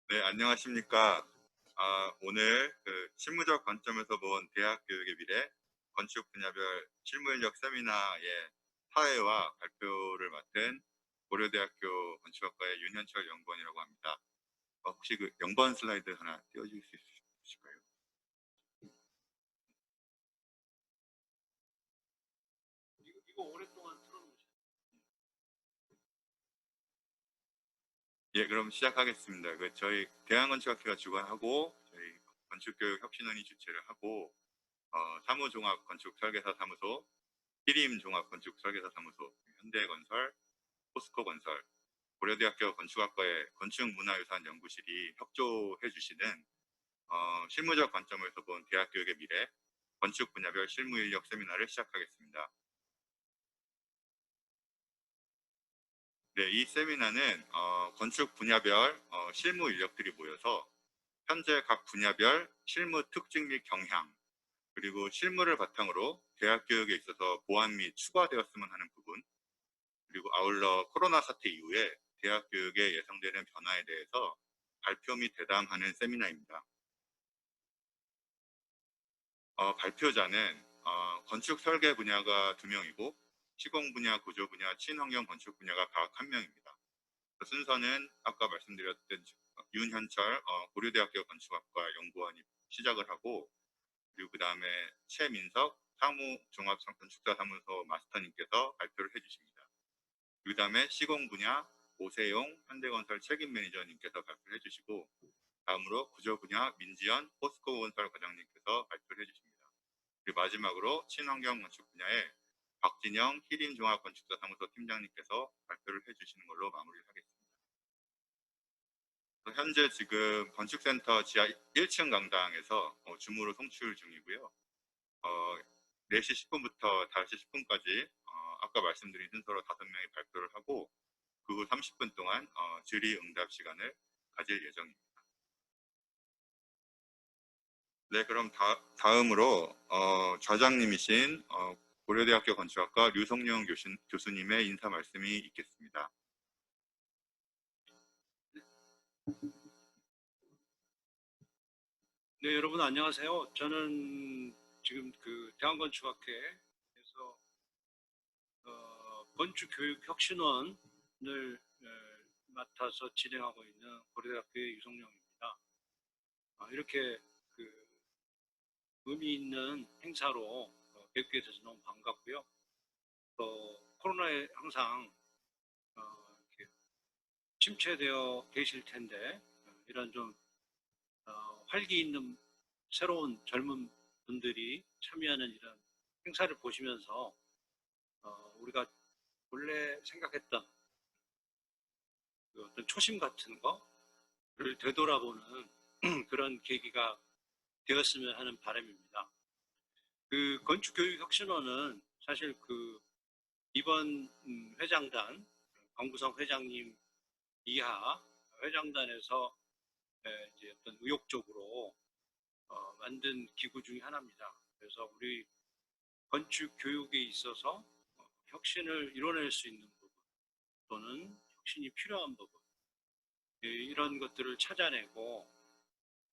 네, 안녕하십니까. 오늘 실무적 관점에서 본 대학 교육의 미래, 건축 분야별 실무 인력 세미나의 사회와 발표를 맡은 고려대학교 건축학과의 윤현철 연구원이라고 합니다. 혹시 그 연구원 슬라이드 하나 띄워줄 수 있으실까요? 이거 오랫동안 틀어놓으셨. 예, 그럼 시작하겠습니다. 저희 대한건축학회가 주관하고 저희 건축교육혁신원이 주최를 하고 사무종합건축설계사사무소, 히림종합건축설계사사무소, 현대건설, 포스코건설, 고려대학교 건축학과의 건축문화유산 연구실이 협조해 주시는 실무적 관점에서 본 대학교육의 미래, 건축 분야별 실무 인력 세미나를 시작하겠습니다. 네, 이 세미나는 건축 분야별 실무 인력들이 모여서 현재 각 분야별 실무 특징 및 경향, 그리고 실무를 바탕으로 대학 교육에 있어서 보완 및 추가되었으면 하는 부분, 그리고 아울러 코로나 사태 이후에 대학 교육에 예상되는 변화에 대해서 발표 및 대담하는 세미나입니다. 발표자는 건축 설계 분야가 2명이고 시공 분야, 구조 분야, 친환경 건축 분야가 각 1명입니다. 순서는 아까 말씀드렸던 윤현철 고려대학교 건축학과 연구원이 시작을 하고, 그리고 그 다음에 최민석 사무종합건축사사무소 마스터님께서 발표를 해주십니다. 그 다음에 시공 분야 오세용 현대건설 책임 매니저님께서 발표를 해주시고, 다음으로 구조 분야 민지연 포스코건설 과장님께서 발표를 해주십니다. 그리고 마지막으로 친환경 건축 분야의 박진영 히림종합건축사사무소 팀장님께서 발표를 해주시는 걸로 마무리를 하겠습니다. 현재 지금 건축센터 지하 1층 강당에서 줌으로 송출 중이고요. 4시 10분부터 5시 10분까지 아까 말씀드린 순서로 5명이 발표를 하고, 그 후 30분 동안 질의응답 시간을 가질 예정입니다. 네, 그럼 다음으로 좌장님이신 고려대학교 건축학과 류성룡 교수님의 인사 말씀이 있겠습니다. 네, 여러분 안녕하세요. 저는 지금 그 대한건축학회에서 건축교육혁신원을 맡아서 진행하고 있는 고려대학교의 유성룡입니다. 이렇게 그 의미 있는 행사로 뵙게 돼서 너무 반갑고요. 코로나에 항상 이렇게 침체되어 계실 텐데 이런 좀 활기 있는 새로운 젊은 분들이 참여하는 이런 행사를 보시면서 우리가 원래 생각했던 그 어떤 초심 같은 거를 되돌아보는 그런 계기가 되었으면 하는 바람입니다. 그 건축교육혁신원은 사실 그 이번 회장단 강구성 회장님 이하 회장단에서 이제 어떤 의욕적으로 만든 기구 중에 하나입니다. 그래서 우리 건축 교육에 있어서 혁신을 이뤄낼 수 있는 부분 또는 혁신이 필요한 부분 이런 것들을 찾아내고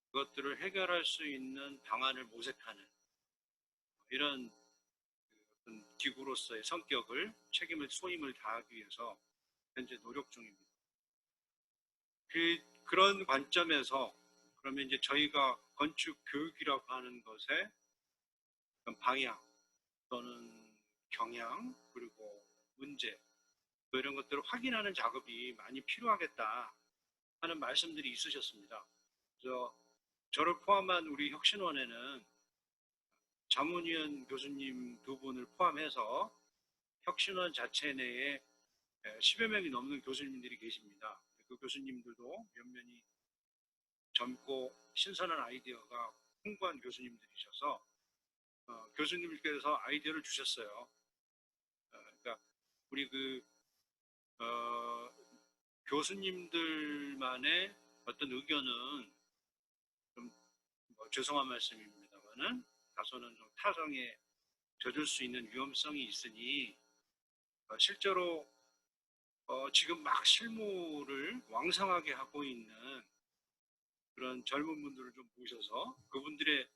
그것들을 해결할 수 있는 방안을 모색하는 이런 어떤 기구로서의 성격을 책임을 소임을 다하기 위해서 현재 노력 중입니다. 그런 관점에서 그러면 이제 저희가 건축 교육이라고 하는 것의 방향 또는 경향 그리고 문제 이런 것들을 확인하는 작업이 많이 필요하겠다 하는 말씀들이 있으셨습니다. 그래서 저를 포함한 우리 혁신원에는 자문위원 교수님 2분을 포함해서 혁신원 자체 내에 10여 명이 넘는 교수님들이 계십니다. 그 교수님들도 면면이 젊고 신선한 아이디어가 풍부한 교수님들이셔서 교수님께서 아이디어를 주셨어요. 그러니까 우리 교수님들만의 어떤 의견은 좀 죄송한 말씀입니다만은 다소는 좀 타성에 젖을 수 있는 위험성이 있으니 실제로 지금 막 실무를 왕성하게 하고 있는 그런 젊은 분들을 좀 모셔서 그분들의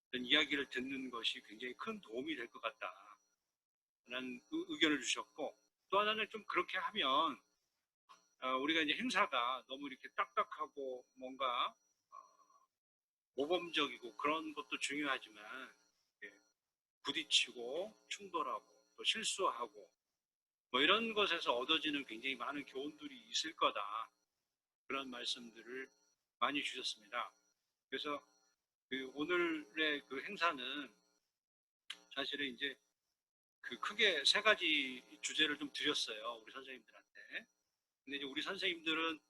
어떤 이야기를 듣는 것이 굉장히 큰 도움이 될 것 같다라는 의견을 주셨고, 또 하나는 좀 그렇게 하면 우리가 이제 행사가 너무 이렇게 딱딱하고 뭔가 모범적이고 그런 것도 중요하지만 부딪히고 충돌하고 또 실수하고 뭐 이런 것에서 얻어지는 굉장히 많은 교훈들이 있을 거다, 그런 말씀들을 많이 주셨습니다. 그래서 그 오늘의 그 행사는 사실은 이제 그 크게 세 가지 주제를 좀 드렸어요, 우리 선생님들한테. 근데 이제 우리 선생님들은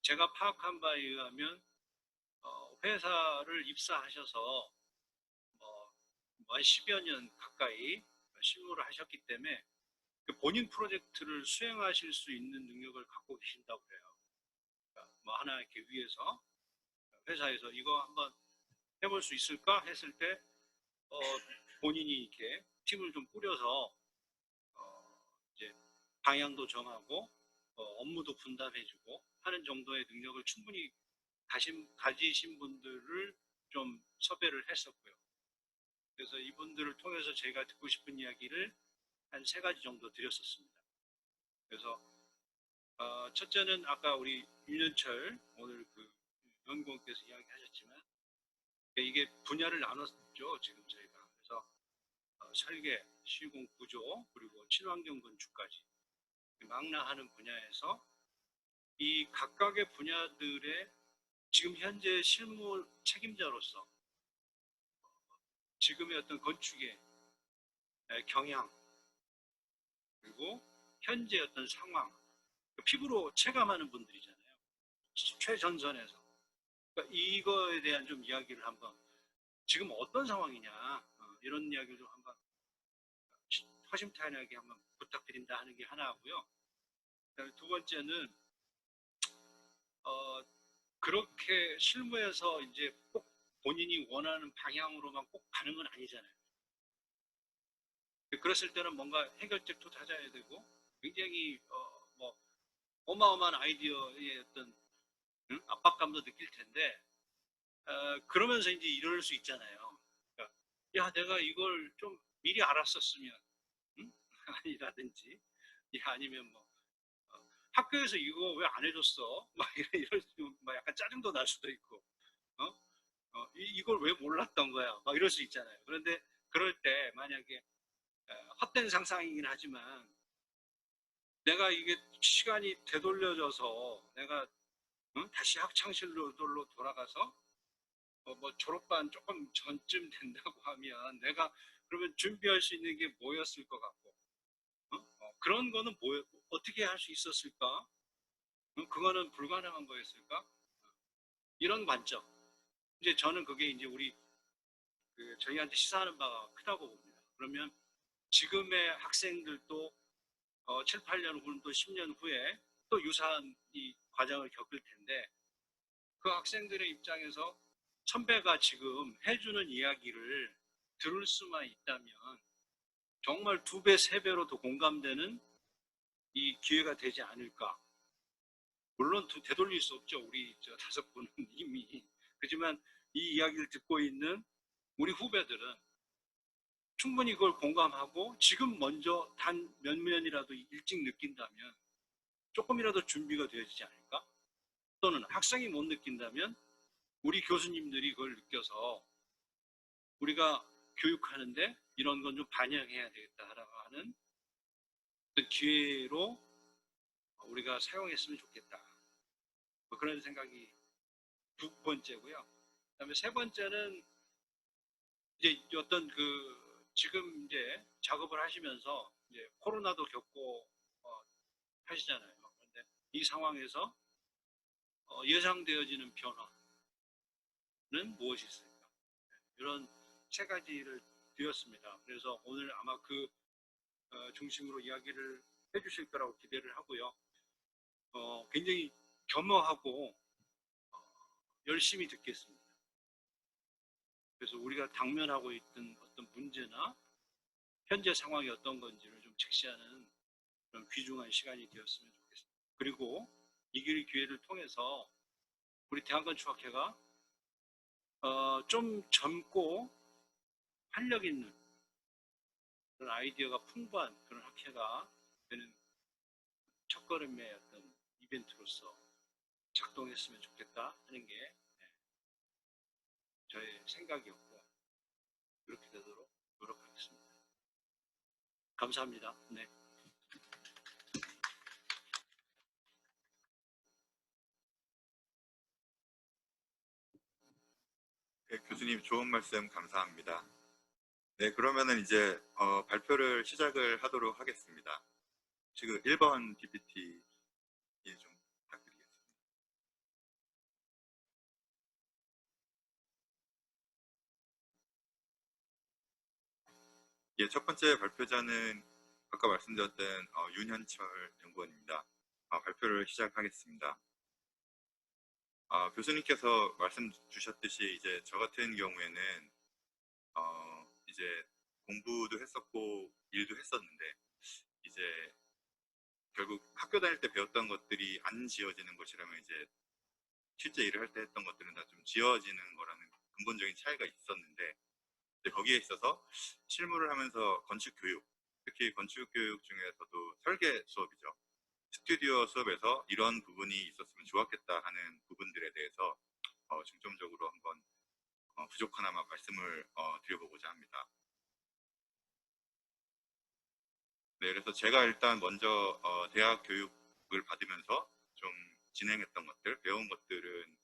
제가 파악한 바에 의하면 회사를 입사하셔서 한 10여 년 가까이 실무를 하셨기 때문에 그 본인 프로젝트를 수행하실 수 있는 능력을 갖고 계신다고 그래요. 그러니까 뭐 하나 이렇게 위에서 회사에서 이거 한번 해볼 수 있을까 했을 때 본인이 이렇게 팀을 좀 꾸려서 이제 방향도 정하고 업무도 분담해주고 하는 정도의 능력을 충분히 가지신 분들을 좀 섭외를 했었고요. 그래서 이분들을 통해서 제가 듣고 싶은 이야기를 한 세 가지 정도 드렸었습니다. 그래서 첫째는 아까 우리 윤현철 오늘 그 연구원께서 이야기하셨지만 이게 분야를 나눴죠, 지금 저희가. 그래서 설계, 시공, 구조, 그리고 친환경 건축까지 망라하는 분야에서 이 각각의 분야들의 지금 현재 실무 책임자로서 지금의 어떤 건축의 경향, 그리고 현재 어떤 상황, 피부로 체감하는 분들이잖아요, 최전선에서. 그러니까 이거에 대한 좀 이야기를 한번, 지금 어떤 상황이냐, 이런 이야기를 좀 한번 허심탄회하게 한번 부탁드린다 하는 게 하나고요. 두 번째는 그렇게 실무에서 이제 꼭 본인이 원하는 방향으로만 꼭 가는 건 아니잖아요. 그랬을 때는 뭔가 해결책도 찾아야 되고 굉장히 뭐 어마어마한 아이디어의 어떤 압박감도 느낄 텐데 그러면서 이제 이럴 수 있잖아요. 그러니까, 야, 내가 이걸 좀 미리 알았었으면, 응? 아니라든지, 아니면 뭐 학교에서 이거 왜 안 해줬어? 막 막 약간 짜증도 날 수도 있고, 이걸 왜 몰랐던 거야? 막 이럴 수 있잖아요. 그런데 그럴 때 만약에 헛된 상상이긴 하지만 내가 이게 시간이 되돌려져서 내가 다시 학창시절로 돌아가서 뭐 졸업반 조금 전쯤 된다고 하면 내가 그러면 준비할 수 있는 게 뭐였을 것 같고, 그런 거는 어떻게 할 수 있었을까? 그거는 불가능한 거였을까? 이런 관점. 이제 저는 그게 이제 우리 저희한테 시사하는 바가 크다고 봅니다. 그러면 지금의 학생들도 7, 8년 후는 또 10년 후에 또 유사한 이 과정을 겪을 텐데 그 학생들의 입장에서 선배가 지금 해주는 이야기를 들을 수만 있다면 정말 2배, 3배로 더 공감되는 이 기회가 되지 않을까. 물론 되돌릴 수 없죠. 우리 저 5분은 이미. 그렇지만 이 이야기를 듣고 있는 우리 후배들은 충분히 그걸 공감하고 지금 먼저 단 몇 년이라도 일찍 느낀다면 조금이라도 준비가 되어지지 않을까? 또는 학생이 못 느낀다면 우리 교수님들이 그걸 느껴서 우리가 교육하는데 이런 건 좀 반영해야 되겠다라고 하는 어떤 기회로 우리가 사용했으면 좋겠다. 뭐 그런 생각이 두 번째고요. 그다음에 세 번째는 이제 어떤 지금 이제 작업을 하시면서 이제 코로나도 겪고 하시잖아요. 그런데 이 상황에서 예상되어지는 변화는 무엇이 있을까? 이런 세 가지를 드렸습니다. 그래서 오늘 아마 그 중심으로 이야기를 해주실 거라고 기대를 하고요. 굉장히 겸허하고 열심히 듣겠습니다. 그래서 우리가 당면하고 있던 어떤 문제나 현재 상황이 어떤 건지를 좀 직시하는 그런 귀중한 시간이 되었으면 좋겠습니다. 그리고 이 기회를 통해서 우리 대한건축학회가 좀 젊고 활력 있는 그런 아이디어가 풍부한 그런 학회가 되는 첫걸음의 어떤 이벤트로서 작동했으면 좋겠다 하는 게 저의 생각이었고 그렇게 되도록 노력하겠습니다. 감사합니다. 네. 네, 교수님 좋은 말씀 감사합니다. 네, 그러면은 이제 발표를 시작을 하도록 하겠습니다. 지금 1번 PPT 좀 부탁드리겠습니다. 예, 첫 번째 발표자는 아까 말씀드렸던 윤현철 연구원입니다. 발표를 시작하겠습니다. 교수님께서 말씀 주셨듯이 이제 저 같은 경우에는 이제 공부도 했었고 일도 했었는데 이제 결국 학교 다닐 때 배웠던 것들이 안 지어지는 것이라면 이제 실제 일을 할 때 했던 것들은 다 좀 지어지는 거라는 근본적인 차이가 있었는데 거기에 있어서 실무를 하면서 건축 교육, 특히 건축 교육 중에서도 설계 수업이죠. 스튜디오 수업에서 이런 부분이 있었으면 좋았겠다 하는 부분들에 대해서 중점적으로 한번 부족하나마 말씀을 드려보고자 합니다. 네, 그래서 제가 일단 먼저 대학 교육을 받으면서 좀 진행했던 것들, 배운 것들은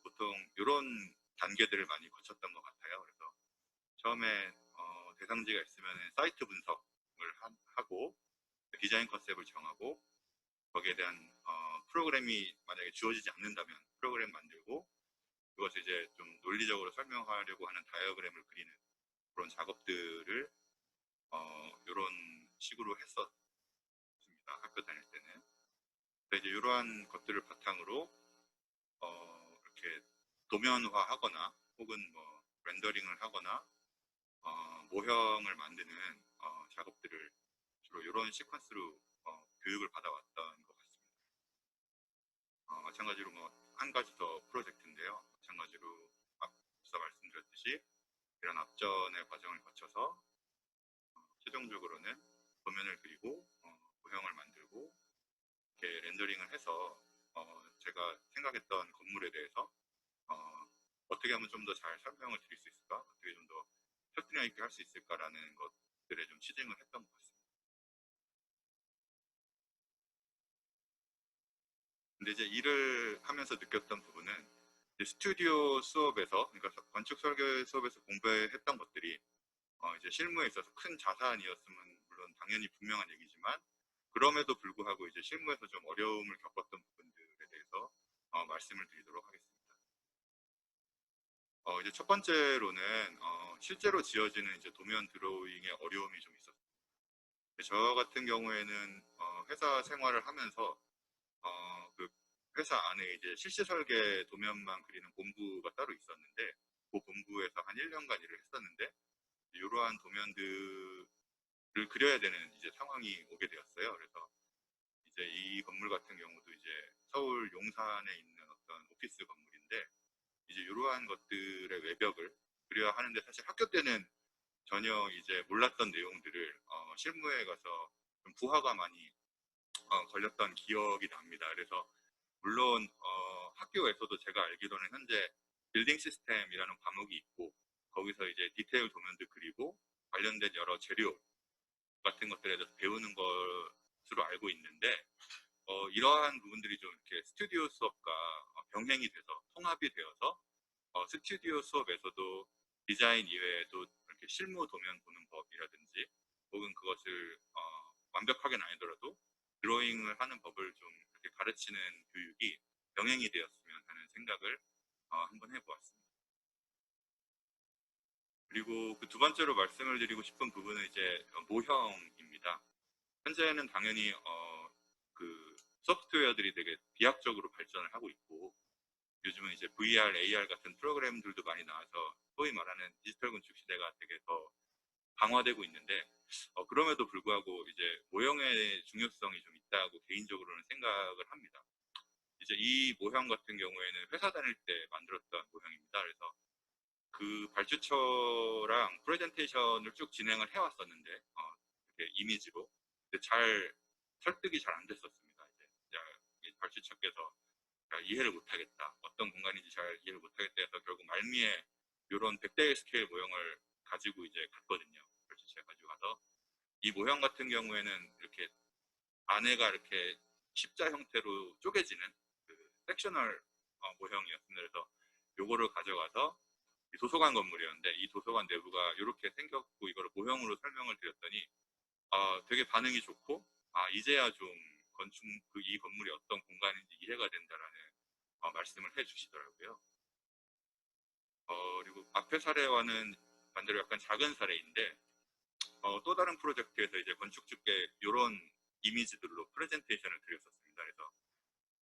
보통 이런 단계들을 많이 거쳤던 것 같아요. 그래서 처음에 대상지가 있으면 사이트 분석을 하고 디자인 컨셉을 정하고 거기에 대한 프로그램이 만약에 주어지지 않는다면 프로그램 만들고 그것을 이제 좀 논리적으로 설명하려고 하는 다이어그램을 그리는 그런 작업들을 이런 식으로 했었습니다. 학교 다닐 때는. 이제 이러한 것들을 바탕으로 이렇게 도면화하거나 혹은 뭐 렌더링을 하거나 모형을 만드는 작업들을 주로 이런 시퀀스로 교육을 받아왔던 것 같습니다. 마찬가지로 뭐 한 가지 더 프로젝트인데요. 마찬가지로 앞서 말씀드렸듯이 이런 앞전의 과정을 거쳐서 최종적으로는 도면을 그리고 모형을 만들고 이렇게 렌더링을 해서 제가 생각했던 건물에 대해서 어떻게 하면 좀 더 잘 설명을 드릴 수 있을까? 어떻게 좀 더 설득력 있게 할 수 있을까라는 것들에 좀 치중을 했던 것 같습니다. 근데 이제 일을 하면서 느꼈던 부분은 이제 스튜디오 수업에서, 그러니까 건축 설계 수업에서 공부했던 것들이 이제 실무에 있어서 큰 자산이었으면 물론 당연히 분명한 얘기지만 그럼에도 불구하고 이제 실무에서 좀 어려움을 겪었던 부분들에 대해서 말씀을 드리도록 하겠습니다. 이제 첫 번째로는 실제로 지어지는 이제 도면 드로잉의 어려움이 좀 있었어요. 저 같은 경우에는 회사 생활을 하면서 그 회사 안에 이제 실시 설계 도면만 그리는 본부가 따로 있었는데 그 본부에서 한 1년간 일을 했었는데 이러한 도면들을 그려야 되는 이제 상황이 오게 되었어요. 그래서 이제 이 건물 같은 경우도 이제 서울 용산에 있는 어떤 오피스 건물인데 이제 이러한 것들의 외벽을 그려야 하는데 사실 학교 때는 전혀 이제 몰랐던 내용들을 실무에 가서 좀 부하가 많이 걸렸던 기억이 납니다. 그래서 물론 학교에서도 제가 알기로는 현재 빌딩 시스템이라는 과목이 있고 거기서 이제 디테일 도면도 그리고 관련된 여러 재료 같은 것들에 대해서 배우는 것으로 알고 있는데 이러한 부분들이 좀 이렇게 스튜디오 수업과 병행이 돼서 통합이 되어서 스튜디오 수업에서도 디자인 이외에도 이렇게 실무 도면 보는 법이라든지 혹은 그것을 완벽하게는 아니더라도 드로잉을 하는 법을 좀 이렇게 가르치는 교육이 병행이 되었으면 하는 생각을 한번 해보았습니다. 그리고 그 두 번째로 말씀을 드리고 싶은 부분은 이제 모형입니다. 현재는 당연히 그 소프트웨어들이 되게 비약적으로 발전을 하고 있고 요즘은 이제 VR, AR 같은 프로그램들도 많이 나와서 소위 말하는 디지털 건축 시대가 되게 더 강화되고 있는데 그럼에도 불구하고 이제 모형의 중요성이 좀 있다고 개인적으로는 생각을 합니다. 이제 이 모형 같은 경우에는 회사 다닐 때 만들었던 모형입니다. 그래서 그 발주처랑 프레젠테이션을 쭉 진행을 해왔었는데 이렇게 이미지로 근데 잘 설득이 잘 안 됐었습니다. 이제 발주처께서 이해를 못하겠다, 어떤 공간인지 잘 이해를 못하겠다 해서 결국 말미에 이런 100대 스케일 모형을 가지고 이제 갔거든요. 발주처에 가지고 가서 이 모형 같은 경우에는 이렇게 안에가 이렇게 십자 형태로 쪼개지는 그 섹셔널 모형이었습니다. 그래서 요거를 가져가서 이 도서관 건물이었는데 이 도서관 내부가 이렇게 생겼고 이거를 모형으로 설명을 드렸더니 되게 반응이 좋고 이제야 좀 건축 이 건물이 어떤 공간인지 이해가 된다라는 말씀을 해주시더라고요. 그리고 앞의 사례와는 반대로 약간 작은 사례인데 또 다른 프로젝트에서 이제 건축주께 이런 이미지들로 프레젠테이션을 드렸었습니다. 그래서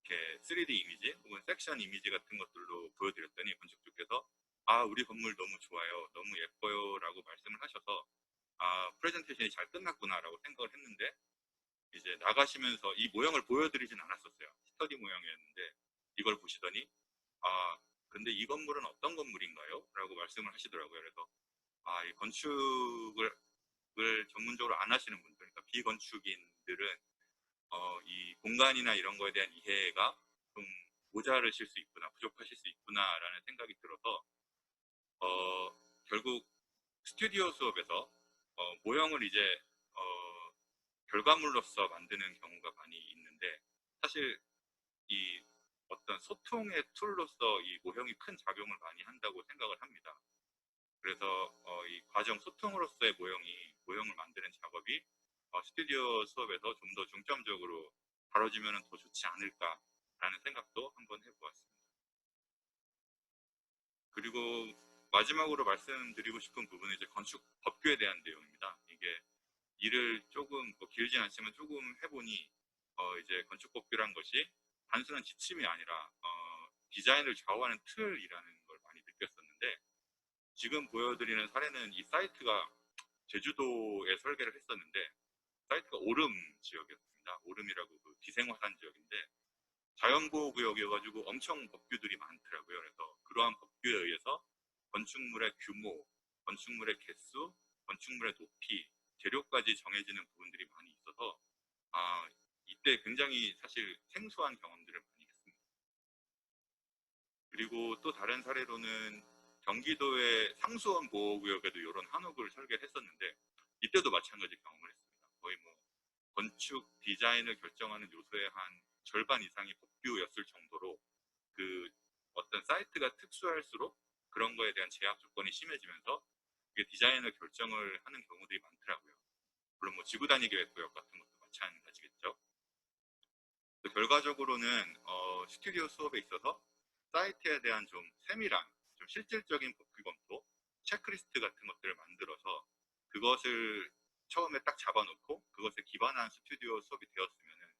이렇게 3D 이미지 혹은 섹션 이미지 같은 것들로 보여드렸더니 건축주께서 우리 건물 너무 좋아요, 너무 예뻐요 라고 말씀을 하셔서 프레젠테이션이 잘 끝났구나 라고 생각을 했는데 이제 나가시면서 이 모형을 보여드리진 않았었어요. 스터디 모형이었는데 이걸 보시더니 근데 이 건물은 어떤 건물인가요? 라고 말씀을 하시더라고요. 그래서 이 건축을 전문적으로 안 하시는 분들, 그러니까 비건축인들은 이 공간이나 이런 거에 대한 이해가 좀 모자르실 수 있구나, 부족하실 수 있구나라는 생각이 들어서 결국 스튜디오 수업에서 모형을 이제 결과물로서 만드는 경우가 많이 있는데 사실 이 어떤 소통의 툴로서 이 모형이 큰 작용을 많이 한다고 생각을 합니다. 그래서 이 과정 소통으로서의 모형을 만드는 작업이 스튜디오 수업에서 좀 더 중점적으로 다뤄지면 더 좋지 않을까라는 생각도 한번 해보았습니다. 그리고 마지막으로 말씀드리고 싶은 부분은 이제 건축 법규에 대한 내용입니다. 이게 일을 조금 길진 않지만 조금 해보니 이제 건축 법규란 것이 단순한 지침이 아니라 디자인을 좌우하는 틀이라는 걸 많이 느꼈었는데 지금 보여드리는 사례는 이 사이트가 제주도에 설계를 했었는데 사이트가 오름 지역이었습니다. 오름이라고 그 기생화산 지역인데 자연보호구역이어가지고 엄청 법규들이 많더라고요. 그래서 그러한 법규에 의해서 건축물의 규모, 건축물의 개수, 건축물의 높이, 재료까지 정해지는 부분들이 많이 있어서 이때 굉장히 사실 생소한 경험들을 많이 했습니다. 그리고 또 다른 사례로는 경기도의 상수원 보호구역에도 이런 한옥을 설계를 했었는데 이때도 마찬가지 경험을 했습니다. 거의 뭐 건축 디자인을 결정하는 요소의 한 절반 이상이 법규였을 정도로 그 어떤 사이트가 특수할수록 그런 거에 대한 제약 조건이 심해지면서 그게 디자인을 결정을 하는 경우들이 많더라고요. 물론 뭐 지구단위 계획구역 같은 것도 마찬가지겠죠. 결과적으로는 스튜디오 수업에 있어서 사이트에 대한 좀 세밀한, 좀 실질적인 법규 검토, 체크리스트 같은 것들을 만들어서 그것을 처음에 딱 잡아놓고 그것에 기반한 스튜디오 수업이 되었으면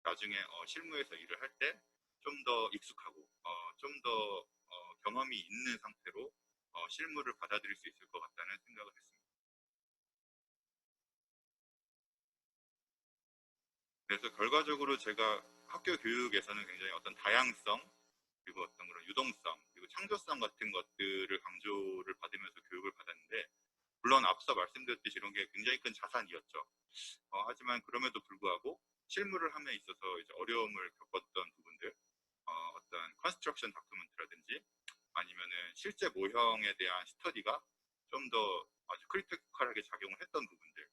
나중에 실무에서 일을 할 때 좀 더 익숙하고 좀 더 경험이 있는 상태로 실무를 받아들일 수 있을 것 같다는 생각을 했습니다. 그래서 결과적으로 제가 학교 교육에서는 굉장히 어떤 다양성 그리고 어떤 그런 유동성 그리고 창조성 같은 것들을 강조를 받으면서 교육을 받았는데 물론 앞서 말씀드렸듯이 이런 게 굉장히 큰 자산이었죠. 하지만 그럼에도 불구하고 실무를 함에 있어서 이제 어려움을 겪었던 부분들 어떤 컨스트럭션 다큐멘트라든지 아니면은 실제 모형에 대한 스터디가 좀 더 아주 크리티컬하게 작용을 했던 부분들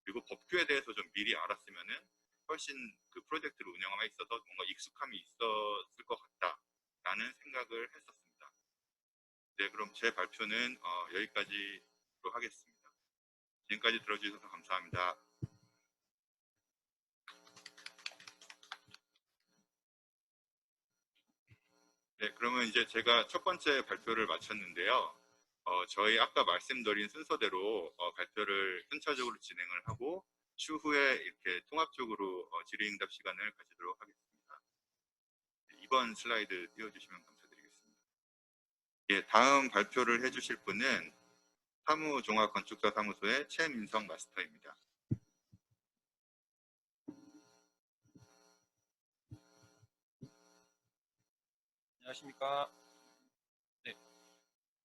그리고 법규에 대해서 좀 미리 알았으면은 훨씬 그 프로젝트를 운영함에 있어서 뭔가 익숙함이 있었을 것 같다라는 생각을 했었습니다. 네, 그럼 제 발표는 여기까지로 하겠습니다. 지금까지 들어주셔서 감사합니다. 네, 그러면 이제 제가 첫 번째 발표를 마쳤는데요. 저희 아까 말씀드린 순서대로 발표를 순차적으로 진행을 하고 추후에 이렇게 통합적으로 질의응답 시간을 가지도록 하겠습니다. 이번 슬라이드 띄워주시면 감사드리겠습니다. 예, 다음 발표를 해주실 분은 사무종합건축사 사무소의 최민성 마스터입니다. 안녕하십니까. 네,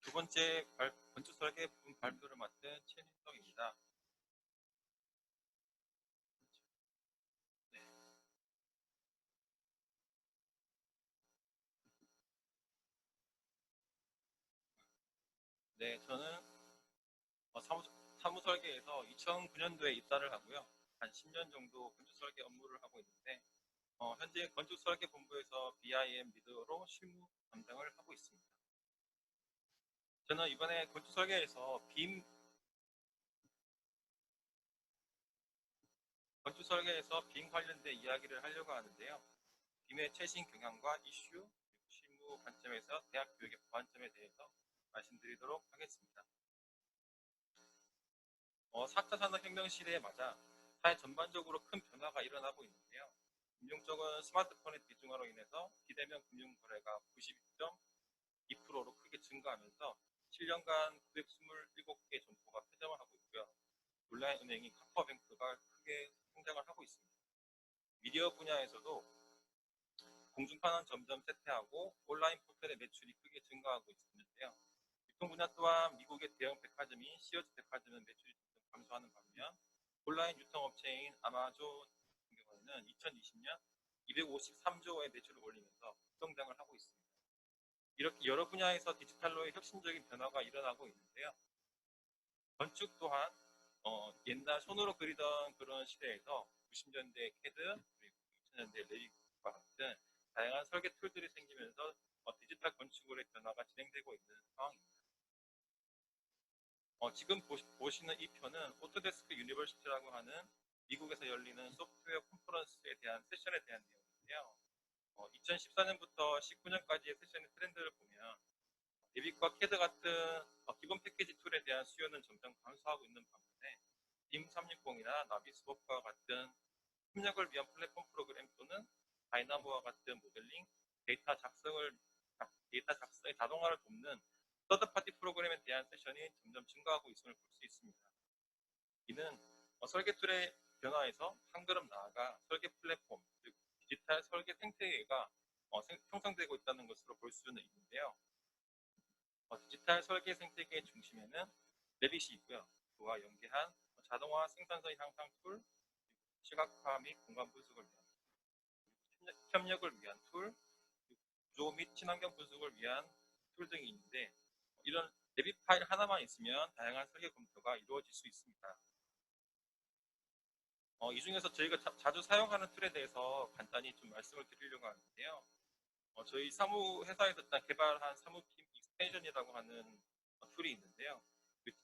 두 번째 건축 설계 부분 발표를 맡은 최민석입니다. 네, 네, 저는 사무 설계에서 2009년도에 입사를 하고요. 한 10년 정도 건축 설계 업무를 하고 있는데, 현재 건축 설계 본부에서 BIM 리더로 실무 담당을 하고 있습니다. 저는 이번에 건축 설계에서 빔 관련된 이야기를 하려고 하는데요. 빔의 최신 경향과 이슈, 그리고 실무 관점에서 대학 교육의 관점에 대해서 말씀드리도록 하겠습니다. 4차 산업혁명 시대에 맞아 사회 전반적으로 큰 변화가 일어나고 있는데요. 금융 쪽은 스마트폰의 대중화로 인해서 비대면 금융 거래가 92.2%로 크게 증가하면서 7년간 927개 점포가 폐점을 하고 있고요. 온라인 은행인 카카오뱅크가 크게 성장을 하고 있습니다. 미디어 분야에서도 공중파는 점점 쇠퇴하고 온라인 포털의 매출이 크게 증가하고 있는데요. 유통 분야 또한 미국의 대형 백화점인 시어즈 백화점은 매출이 점점 감소하는 반면 온라인 유통업체인 아마존 같은 경우에는 2020년 253조 원의 매출을 올리면서 급성장을 하고 있습니다. 이렇게 여러 분야에서 디지털로의 혁신적인 변화가 일어나고 있는데요. 건축 또한 옛날 손으로 그리던 그런 시대에서 90년대 캐드 그리고 2000년대 레이과 같은 다양한 설계 툴들이 생기면서 디지털 건축으로의 변화가 진행되고 있는 상황입니다. 지금 보시는 이 표는 오토데스크 유니버시티라고 하는 미국에서 열리는 소프트웨어 컨퍼런스에 대한 세션에 대한 내용인데요. 2014년부터 19년까지의 세션의 트렌드를 보면 리빗과 캐드 같은 기본 패키지 툴에 대한 수요는 점점 감소하고 있는 반면에 빔360이나 나비스워크와 같은 협력을 위한 플랫폼 프로그램 또는 다이나모와 같은 모델링, 데이터 작성의 자동화를 돕는 서드파티 프로그램에 대한 세션이 점점 증가하고 있음을 볼 수 있습니다. 이는 설계 툴의 변화에서 한 걸음 나아가 설계 플랫폼, 즉 디지털 설계 생태계가 형성되고 있다는 것으로 볼 수는 있는데요. 디지털 설계 생태계의 중심에는 레빗이 있고요. 그와 연계한 자동화 생산성 향상 툴, 시각화 및 공간 분석을 위한 협력을 위한 툴, 구조 및 친환경 분석을 위한 툴 등이 있는데 이런 레빗 파일 하나만 있으면 다양한 설계 검토가 이루어질 수 있습니다. 이 중에서 저희가 자주 사용하는 툴에 대해서 간단히 좀 말씀을 드리려고 하는데요. 저희 사무 회사에서 개발한 사무팀 익스텐션이라고 하는 툴이 있는데요.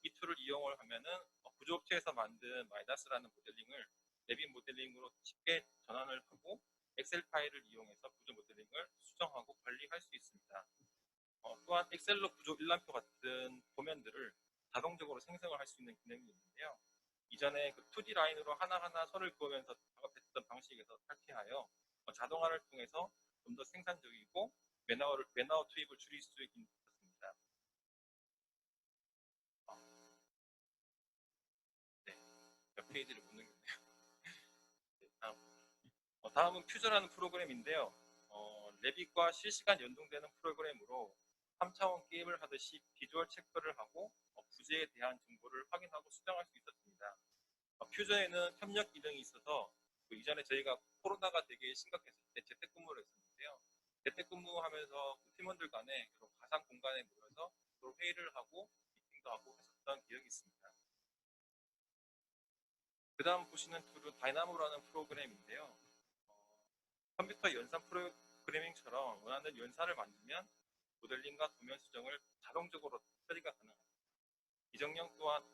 이 툴을 이용을 하면은 구조업체에서 만든 마이다스라는 모델링을 레빗 모델링으로 쉽게 전환을 하고 엑셀 파일을 이용해서 구조 모델링을 수정하고 관리할 수 있습니다. 또한 엑셀로 구조 일람표 같은 도면들을 자동적으로 생성을 할 수 있는 기능이 있는데요. 이전에 그 2D 라인으로 하나하나 선을 그으면서 작업했던 방식에서 탈피하여 자동화를 통해서 좀 더 생산적이고 맨아웃 투입을 줄일 수 있습니다. 네, 몇 페이지를 못 넘겼네요. 네, 다음은 퓨저라는 프로그램인데요. 레빗과 실시간 연동되는 프로그램으로 3차원 게임을 하듯이 비주얼 체크를 하고 부재에 대한 정보를 확인하고 수정할 수 있었습니다. 퓨저에는 협력 기능이 있어서 그 이전에 저희가 코로나가 되게 심각했을 때 재택근무를 했었는데요. 재택근무하면서 그 팀원들 간에 가상 공간에 모여서 서로 회의를 하고 미팅도 하고 했었던 기억이 있습니다. 그 다음 보시는 툴은 다이나모라는 프로그램인데요. 컴퓨터 연산 프로그래밍처럼 원하는 연산을 만들면 모델링과 도면 수정을 자동적으로 처리가 가능합니다. 이정령 또한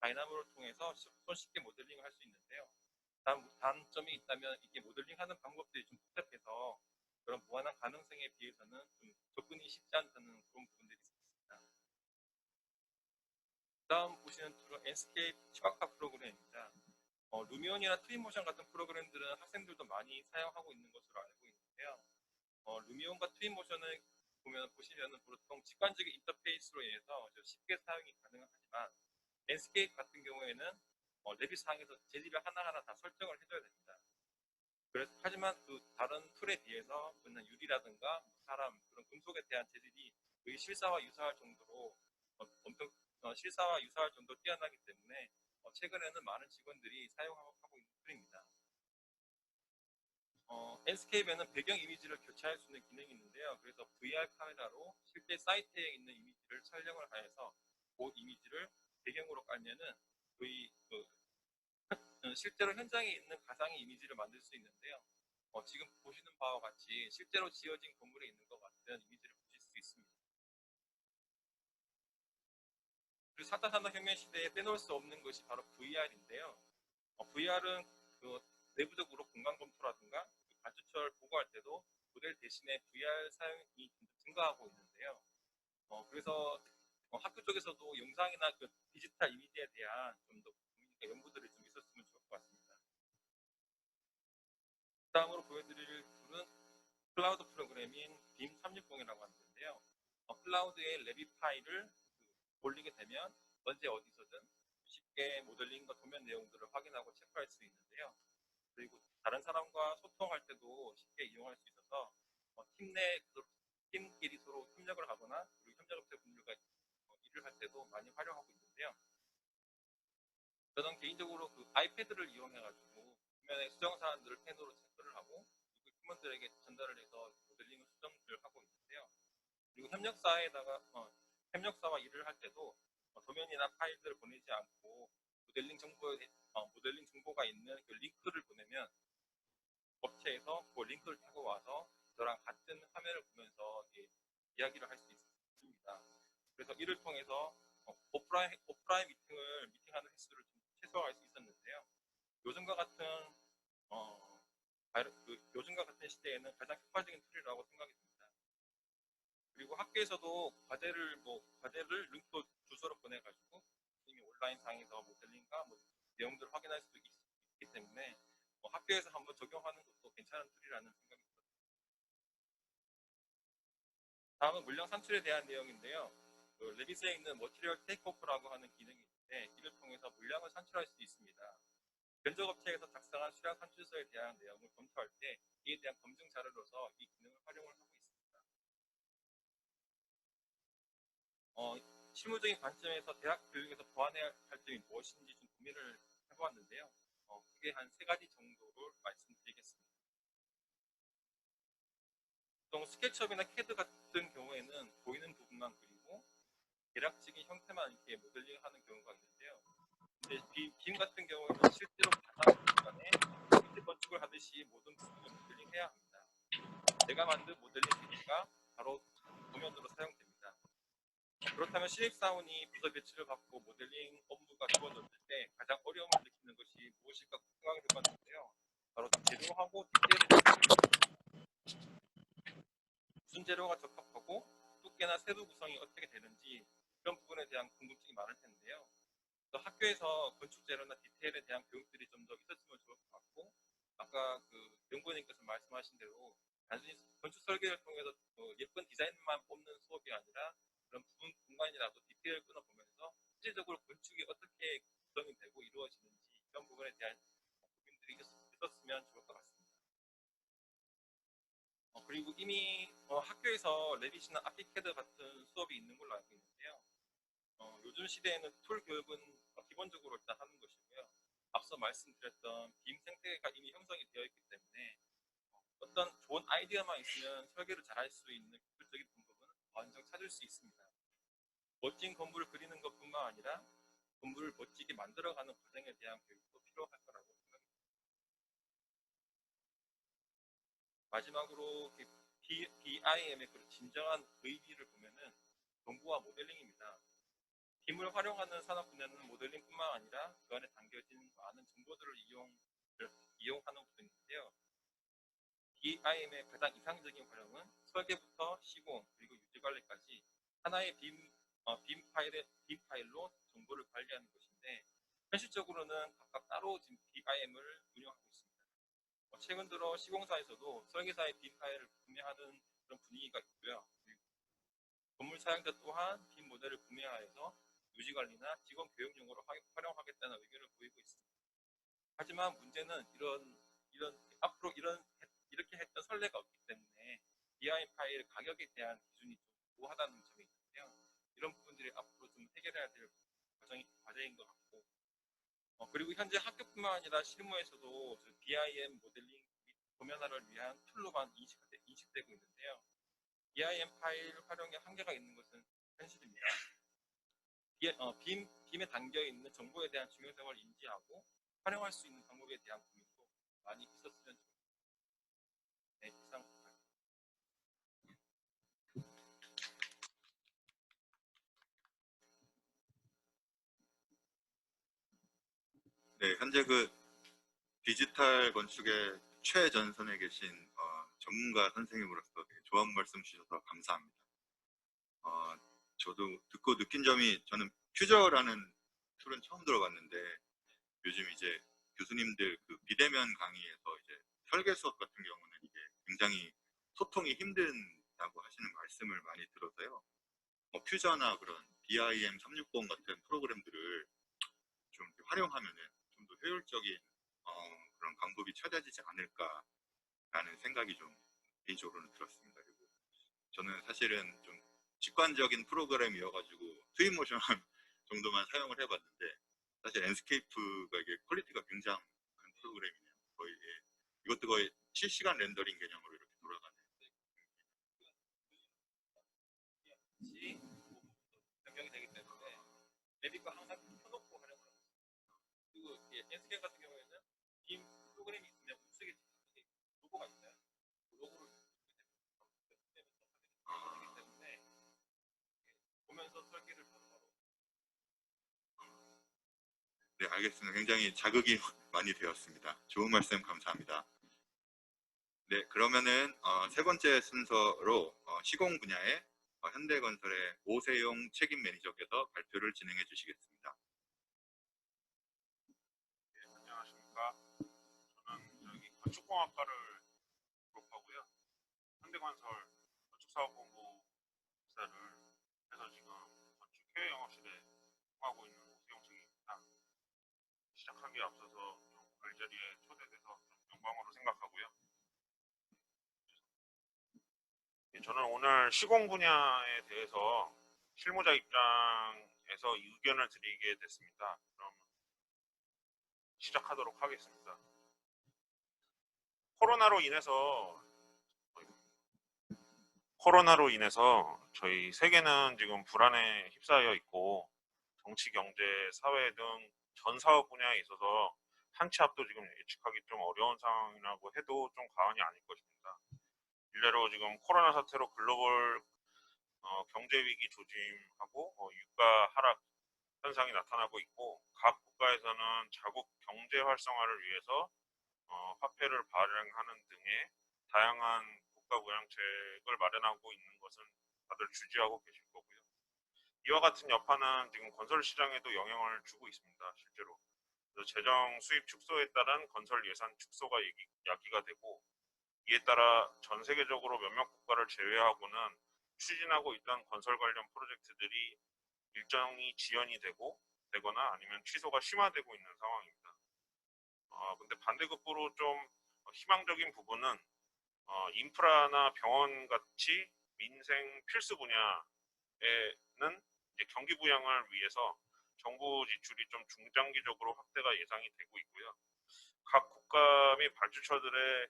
다이나모를 통해서 손쉽게 모델링을 할 수 있는데요. 단점이 있다면 이게 모델링하는 방법들이 좀 복잡해서 그런 무한한 가능성에 비해서는 좀 접근이 쉽지 않다는 그런 부분들이 있습니다. 다음 보시는 툴은 엔스케이프 시각화 프로그램입니다. 루미온이나 트윈모션 같은 프로그램들은 학생들도 많이 사용하고 있는 것으로 알고 있는데요. 루미온과 트윈모션을 보시면은 보통 직관적인 인터페이스로 인해서 쉽게 사용이 가능하지만 엔스케이프 같은 경우에는 레빗 상에서 재질을 하나하나 다 설정을 해줘야 됩니다. 하지만 그 다른 툴에 비해서 그냥 유리라든가 사람 그런 금속에 대한 재질이 거의 실사와 유사할 정도로 엄청 실사와 유사할 정도로 뛰어나기 때문에 최근에는 많은 직원들이 사용하고 있는 툴입니다. 앤스케이프에는 배경 이미지를 교체할 수 있는 기능이 있는데요. 그래서 VR 카메라로 실제 사이트에 있는 이미지를 촬영을 하여서 그 이미지를 배경으로 깔면은 거의 실제로 현장에 있는 가상의 이미지를 만들 수 있는데요. 지금 보시는 바와 같이 실제로 지어진 건물에 있는 것 같은 이미지를 보실 수 있습니다. 그리고 4차 산업혁명 시대에 빼놓을 수 없는 것이 바로 VR인데요. VR은 내부적으로 공간 검토라든가 관수철 보고할 때도 모델 대신에 VR 사용이 증가하고 있는데요. 그래서 학교 쪽에서도 영상이나 디지털 이미지에 대한 좀 더 연구들이 좀 있었으면 좋을 것 같습니다. 다음으로 보여드릴 툴은 클라우드 프로그래밍 빔 360이라고 하는 건데요. 클라우드에 레비 파일을 올리게 되면 언제 어디서든 쉽게 모델링과 도면 내용들을 확인하고 체크할 수 있는데요. 그리고 다른 사람과 소통할 때도 쉽게 이용할 수 있어서 팀끼리 서로 협력을 하거나 그리고 협력업체분들과 일을 할 때도 많이 활용하고 있는데요. 저는 개인적으로 그 아이패드를 이용해가지고 화면에 수정 사안들을 펜으로 체크를 하고 그리고 팀원들에게 전달을 해서 모델링을 수정을 하고 있는데요. 그리고 협력사와 일을 할 때도 도면이나 파일들을 보내지 않고 모델링 정보가 있는 그 링크를 보내면 업체에서 그 링크를 타고 와서 저랑 같은 화면을 보면서 이야기를 할 수 있습니다. 그래서 이를 통해서 오프라인 미팅하는 횟수를 좀 최소화할 수 있었는데요. 요즘과 같은 시대에는 가장 효과적인 툴이라고 생각이 듭니다. 그리고 학교에서도 과제를 링크 주소로 보내가지고 이미 온라인 상에서 모델링과 내용들을 확인할 수 있기 때문에 학교에서 한번 적용하는 것도 괜찮은 툴이라는 생각이 듭니다. 다음은 물량 산출에 대한 내용인데요. 레빗에 있는 머티리얼 테이크오프라고 하는 기능이 있는데 이를 통해서 물량을 산출할 수 있습니다. 견적업체에서 작성한 수량 산출서에 대한 내용을 검토할 때 이에 대한 검증 자료로서 이 기능을 활용을 하고 있습니다. 실무적인 관점에서 대학 교육에서 보완해야 할 점이 무엇인지 좀 고민을 해보았는데요. 크게 한 3가지 정도를 말씀드리겠습니다. 보통 스케치업이나 캐드 같은 경우에는 보이는 부분만 그리고 대략적인 형태만 이렇게 모델링하는 경우가 있는데요. 근데 빔 같은 경우에는 실제로 가상 공간에 실제 건축을 하듯이 모든 부분을 모델링해야 합니다. 내가 만든 모델링 기기가 바로 도면으로 사용됩니다. 그렇다면 신입사원이 부서 배치를 받고 모델링 업무가 주어졌을 때 가장 어려움을 느끼는 것이 무엇일까 생각을 해봤는데요. 바로 재료하고 디테일을 무슨 재료가 적합하고 두께나 세부 구성이 어떻게 되는지 이런 부분에 대한 궁금증이 많을 텐데요. 학교에서 건축 재료나 디테일에 대한 교육들이 좀 더 있었으면 좋을 것 같고 아까 연구원님께서 말씀하신 대로 단순히 건축 설계를 통해서 예쁜 디자인만 뽑는 수업이 아니라 그런 부분 공간이라도 디테일을 끊어보면서 실질적으로 건축이 어떻게 구성이 되고 이루어지는지 이런 부분에 대한 고민들이 있었으면 좋을 것 같습니다. 그리고 이미 학교에서 레빗이나 아키캐드 같은 수업이 있는 걸로 알고 있는데요. 요즘 시대에는 툴 교육은 기본적으로 일단 하는 것이고요. 앞서 말씀드렸던 빔 생태계가 이미 형성이 되어 있기 때문에 어떤 좋은 아이디어만 있으면 설계를 잘할 수 있는 기술적인 방법은 완전 찾을 수 있습니다. 멋진 건물을 그리는 것뿐만 아니라 건물을 멋지게 만들어가는 과정에 대한 교육도 필요할 거라고 생각합니다. 마지막으로 BIM의 진정한 의미를 보면은 정보와 모델링입니다. 빔을 활용하는 산업 분야는 모델링뿐만 아니라 그 안에 담겨진 많은 정보들을 이용하는 부분인데요. BIM의 가장 이상적인 활용은 설계부터 시공 그리고 유지 관리까지 하나의 빔 파일로 정보를 관리하는 것인데 현실적으로는 각각 따로 지금 BIM을 운영하고 있습니다. 최근 들어 시공사에서도 설계사의 빔 파일을 구매하는 그런 분위기가 있고요. 건물 사용자 또한 빔 모델을 구매하여서 유지관리나 직원 교육용으로 활용하겠다는 의견을 보이고 있습니다. 하지만 문제는 이런 앞으로 이렇게 했던 선례가 없기 때문에 BIM 파일 가격에 대한 기준이 좀 모호하다는 점이 있는데요. 이런 부분들이 앞으로 좀 해결해야 될 과제인 것 같고, 그리고 현재 학교뿐만 아니라 실무에서도 BIM 모델링 및 도면화를 위한 툴로만 인식되고 있는데요. BIM 파일 활용에 한계가 있는 것은 현실입니다. 빔에 담겨 있는 정보에 대한 중요성을 인지하고 활용할 수 있는 방법에 대한 고민도 많이 있었으면 좋겠습니다. 네, 이상 부탁드립니다. 네, 현재 그 디지털 건축의 최전선에 계신 전문가 선생님으로서 되게 좋은 말씀 주셔서 감사합니다. 저도 듣고 느낀 점이, 저는 퓨저라는 툴은 처음 들어봤는데 요즘 이제 교수님들 그 비대면 강의에서 이제 설계 수업 같은 경우는 이게 굉장히 소통이 힘든다고 하시는 말씀을 많이 들어서요. 퓨저나 그런 BIM 360 같은 프로그램들을 좀 활용하면은 좀 더 효율적인 그런 방법이 찾아지지 않을까라는 생각이 좀 개인적으로는 들었습니다. 그리고 저는 사실은 좀 직관적인 프로그램이어가지고 트윈모션 정도만 사용을 해봤는데, 사실 엔스케이프가 이게 퀄리티가 굉장한 프로그램이네요. 거의 이것도 거의 실시간 렌더링 개념으로 이렇게 돌아가는. 변경이 되기 때문에 레빗과 항상 켜놓고 활용을 하고 있습니다. 그리고 SK 같은 경우에는 빔 프로그램이 있으면 우측에 로고가 있어요. 그 로고를 되기 때문에 보면서 설계를 바로 네, 알겠습니다. 굉장히 자극이 많이 되었습니다. 좋은 말씀 감사합니다. 네, 그러면은 세 번째 순서로 시공 분야의 현대건설의 오세용 책임 매니저께서 발표를 진행해 주시겠습니다. 안녕하십니까. 저는 여기 건축공학과를 졸업하고요. 현대건설 건축사업본부 입사를 해서 지금 건축 해외 영업실에 하고 있는 오세용 측입니다. 시작하기에 앞서서 오늘 이 자리에 초대돼서 좀 영광으로 생각하고요. 저는 오늘 시공 분야에 대해서 실무자 입장에서 의견을 드리게 됐습니다. 그럼 시작하도록 하겠습니다. 코로나로 인해서 저희 세계는 지금 불안에 휩싸여 있고, 정치, 경제, 사회 등 전 사업 분야에 있어서 한 치 앞도 지금 예측하기 좀 어려운 상황이라고 해도 좀 과언이 아닐 것입니다. 일례로 지금 코로나 사태로 글로벌 경제 위기 조짐하고 유가 하락 현상이 나타나고 있고, 각 국가에서는 자국 경제 활성화를 위해서 화폐를 발행하는 등의 다양한 국가 부양책을 마련하고 있는 것은 다들 주지하고 계실 거고요. 이와 같은 여파는 지금 건설 시장에도 영향을 주고 있습니다. 실제로. 그래서 재정 수입 축소에 따른 건설 예산 축소가 야기가 되고, 이에 따라 전 세계적으로 몇몇 국가를 제외하고는 추진하고 있던 건설 관련 프로젝트들이 일정이 지연이 되거나 아니면 취소가 심화되고 있는 상황입니다. 근데 반대급부로 좀 희망적인 부분은 인프라나 병원 같이 민생 필수 분야에는 이제 경기 부양을 위해서 정부 지출이 좀 중장기적으로 확대가 예상이 되고 있고요. 각 국가 및 발주처들의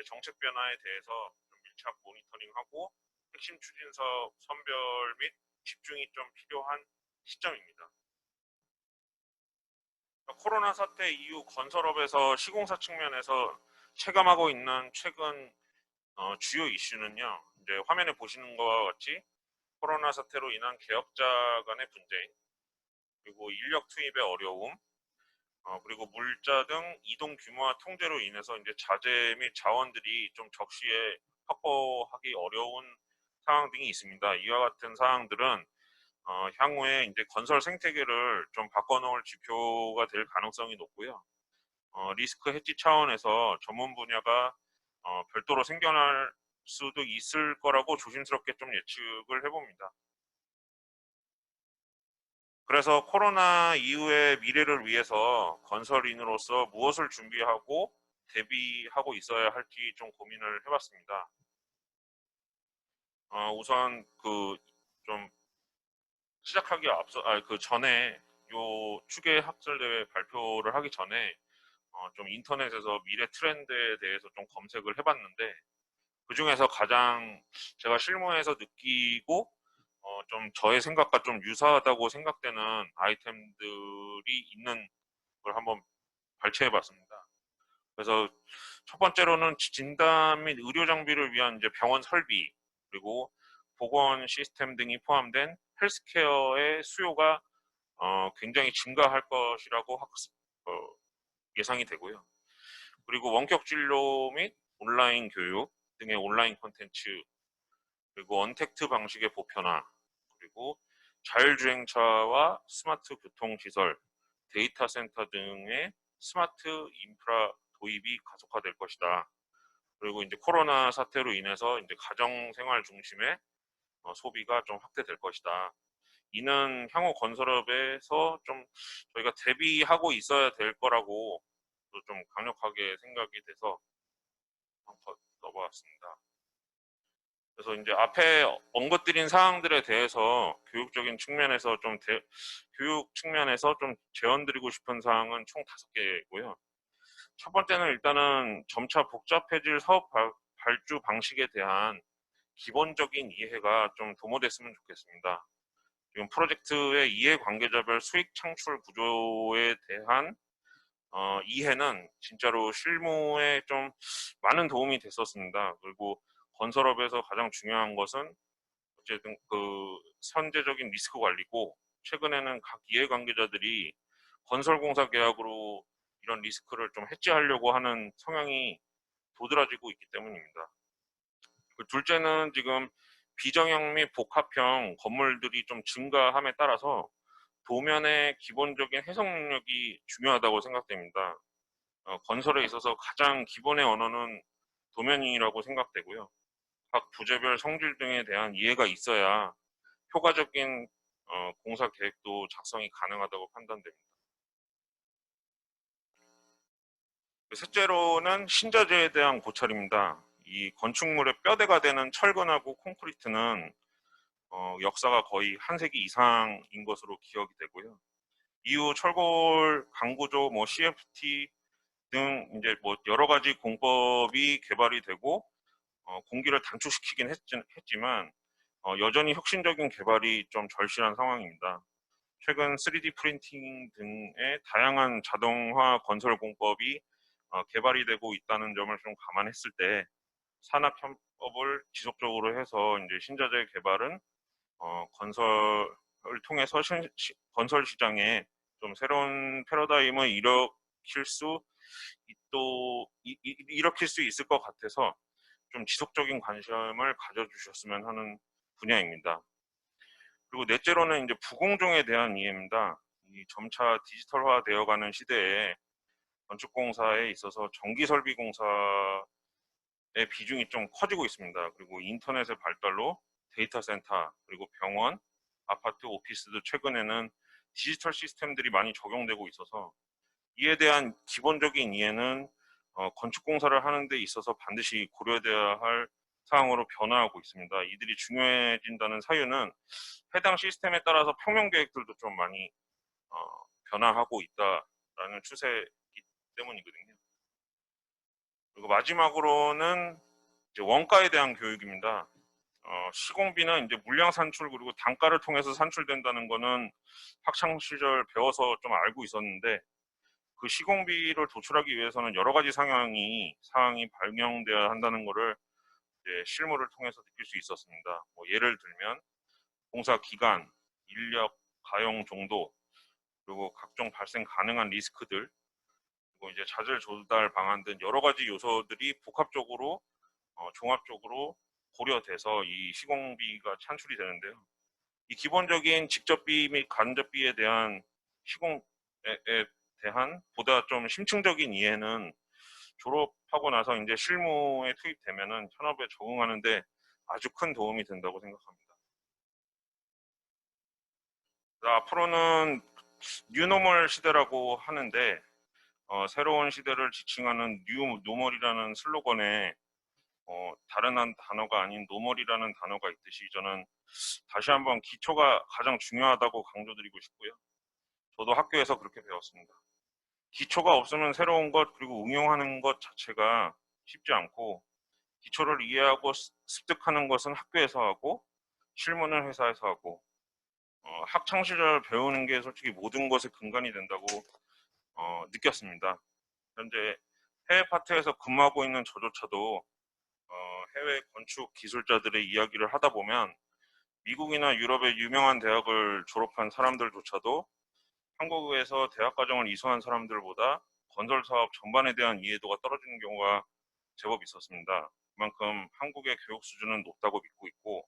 정책 변화에 대해서 좀 밀착 모니터링하고 핵심 추진 사업 선별 및 집중이 좀 필요한 시점입니다. 코로나 사태 이후 건설업에서 시공사 측면에서 체감하고 있는 최근 주요 이슈는요, 이제 화면에 보시는 것과 같이 코로나 사태로 인한 개업자 간의 분쟁, 그리고 인력 투입의 어려움, 그리고 물자 등 이동 규모와 통제로 인해서 이제 자재 및 자원들이 좀 적시에 확보하기 어려운 상황 등이 있습니다. 이와 같은 사항들은 향후에 이제 건설 생태계를 좀 바꿔놓을 지표가 될 가능성이 높고요. 리스크 해지 차원에서 전문 분야가 별도로 생겨날 수도 있을 거라고 조심스럽게 좀 예측을 해봅니다. 그래서 코로나 이후의 미래를 위해서 건설인으로서 무엇을 준비하고 대비하고 있어야 할지 좀 고민을 해봤습니다. 우선 그 좀 시작하기 앞서, 그 전에 요 추계 학술대회 발표를 하기 전에 좀 인터넷에서 미래 트렌드에 대해서 좀 검색을 해봤는데 그 중에서 가장 제가 실무에서 느끼고 좀 저의 생각과 좀 유사하다고 생각되는 아이템들이 있는 걸 한번 발췌해봤습니다. 그래서 첫 번째로는 진단 및 의료 장비를 위한 이제 병원 설비 그리고 보건 시스템 등이 포함된 헬스케어의 수요가 굉장히 증가할 것이라고 예상이 되고요. 그리고 원격 진료 및 온라인 교육 등의 온라인 콘텐츠 그리고 언택트 방식의 보편화 그리고 자율주행차와 스마트 교통시설, 데이터 센터 등의 스마트 인프라 도입이 가속화될 것이다. 그리고 이제 코로나 사태로 인해서 이제 가정 생활 중심의 소비가 좀 확대될 것이다. 이는 향후 건설업에서 좀 저희가 대비하고 있어야 될 거라고 좀 강력하게 생각이 돼서 한번 넣어봤습니다. 그래서 이제 앞에 언급드린 사항들에 대해서 교육적인 측면에서 교육 측면에서 좀 제언드리고 싶은 사항은 총 5개고요. 첫 번째는 일단은 점차 복잡해질 사업 발주 방식에 대한 기본적인 이해가 좀 도모됐으면 좋겠습니다. 지금 프로젝트의 이해관계자별 수익 창출 구조에 대한 이해는 진짜로 실무에 좀 많은 도움이 됐었습니다. 그리고 건설업에서 가장 중요한 것은 어쨌든 그 선제적인 리스크 관리고 최근에는 각 이해관계자들이 건설공사 계약으로 이런 리스크를 좀 해지하려고 하는 성향이 도드라지고 있기 때문입니다. 그 둘째는 지금 비정형 및 복합형 건물들이 좀 증가함에 따라서 도면의 기본적인 해석 능력이 중요하다고 생각됩니다. 건설에 있어서 가장 기본의 언어는 도면이라고 생각되고요. 각 부재별 성질 등에 대한 이해가 있어야 효과적인 공사 계획도 작성이 가능하다고 판단됩니다. 셋째로는 신자재에 대한 고찰입니다. 이 건축물의 뼈대가 되는 철근하고 콘크리트는 역사가 거의 한 세기 이상인 것으로 기억이 되고요. 이후 철골, 강구조, CFT 등 이제 여러 가지 공법이 개발이 되고 공기를 단축시키긴 했지만 여전히 혁신적인 개발이 좀 절실한 상황입니다. 최근 3D 프린팅 등의 다양한 자동화 건설 공법이 개발이 되고 있다는 점을 좀 감안했을 때 산업 협업을 지속적으로 해서 이제 신자재 개발은 건설을 통해서 건설 시장에 좀 새로운 패러다임을 일으킬 수 있을 것 같아서 좀 지속적인 관심을 가져주셨으면 하는 분야입니다. 그리고 넷째로는 이제 부공정에 대한 이해입니다. 이 점차 디지털화 되어가는 시대에 건축공사에 있어서 전기설비공사의 비중이 좀 커지고 있습니다. 그리고 인터넷의 발달로 데이터 센터, 그리고 병원, 아파트, 오피스도 최근에는 디지털 시스템들이 많이 적용되고 있어서 이에 대한 기본적인 이해는 건축공사를 하는 데 있어서 반드시 고려돼야 할 사항으로 변화하고 있습니다. 이들이 중요해진다는 사유는 해당 시스템에 따라서 평면 계획들도 좀 많이 변화하고 있다라는 추세이기 때문이거든요. 그리고 마지막으로는 이제 원가에 대한 교육입니다. 시공비는 이제 물량 산출 그리고 단가를 통해서 산출된다는 거는 학창 시절 배워서 좀 알고 있었는데 그 시공비를 도출하기 위해서는 여러 가지 사항이 반영돼야 한다는 것을 이제 실무를 통해서 느낄 수 있었습니다. 예를 들면 공사 기간, 인력, 가용 정도, 그리고 각종 발생 가능한 리스크들, 그리고 이제 자재 조달 방안 등 여러 가지 요소들이 복합적으로 종합적으로 고려돼서 이 시공비가 산출이 되는데요. 이 기본적인 직접비 및 간접비에 대한 시공에 대한 보다 좀 심층적인 이해는 졸업하고 나서 이제 실무에 투입되면은 현업에 적응하는데 아주 큰 도움이 된다고 생각합니다. 앞으로는 뉴노멀 시대라고 하는데 새로운 시대를 지칭하는 뉴 노멀이라는 슬로건에 다른 한 단어가 아닌 노멀이라는 단어가 있듯이 저는 다시 한번 기초가 가장 중요하다고 강조드리고 싶고요. 저도 학교에서 그렇게 배웠습니다. 기초가 없으면 새로운 것 그리고 응용하는 것 자체가 쉽지 않고 기초를 이해하고 습득하는 것은 학교에서 하고 실무는 회사에서 하고 학창 시절 배우는 게 솔직히 모든 것의 근간이 된다고 느꼈습니다. 현재 해외 파트에서 근무하고 있는 저조차도 해외 건축 기술자들의 이야기를 하다 보면 미국이나 유럽의 유명한 대학을 졸업한 사람들조차도 한국에서 대학 과정을 이수한 사람들보다 건설 사업 전반에 대한 이해도가 떨어지는 경우가 제법 있었습니다. 그만큼 한국의 교육 수준은 높다고 믿고 있고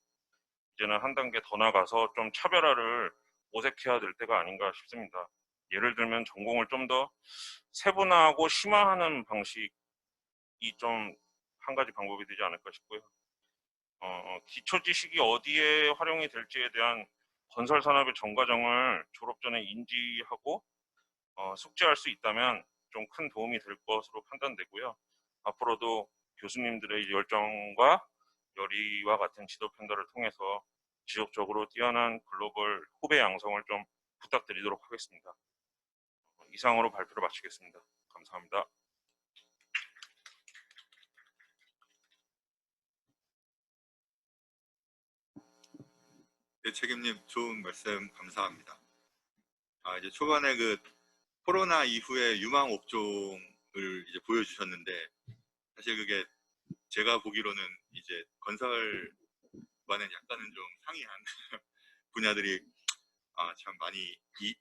이제는 한 단계 더 나가서 좀 차별화를 모색해야 될 때가 아닌가 싶습니다. 예를 들면 전공을 좀 더 세분화하고 심화하는 방식이 좀 한 가지 방법이 되지 않을까 싶고요. 기초 지식이 어디에 활용이 될지에 대한 건설 산업의 전 과정을 졸업 전에 인지하고 숙지할 수 있다면 좀 큰 도움이 될 것으로 판단되고요. 앞으로도 교수님들의 열정과 열의와 같은 지도 편달을 통해서 지속적으로 뛰어난 글로벌 후배 양성을 좀 부탁드리도록 하겠습니다. 이상으로 발표를 마치겠습니다. 감사합니다. 네, 책임님 좋은 말씀 감사합니다. 이제 초반에 그 코로나 이후에 유망 업종을 이제 보여주셨는데 사실 그게 제가 보기로는 이제 건설과는 약간은 좀 상이한 분야들이 참 많이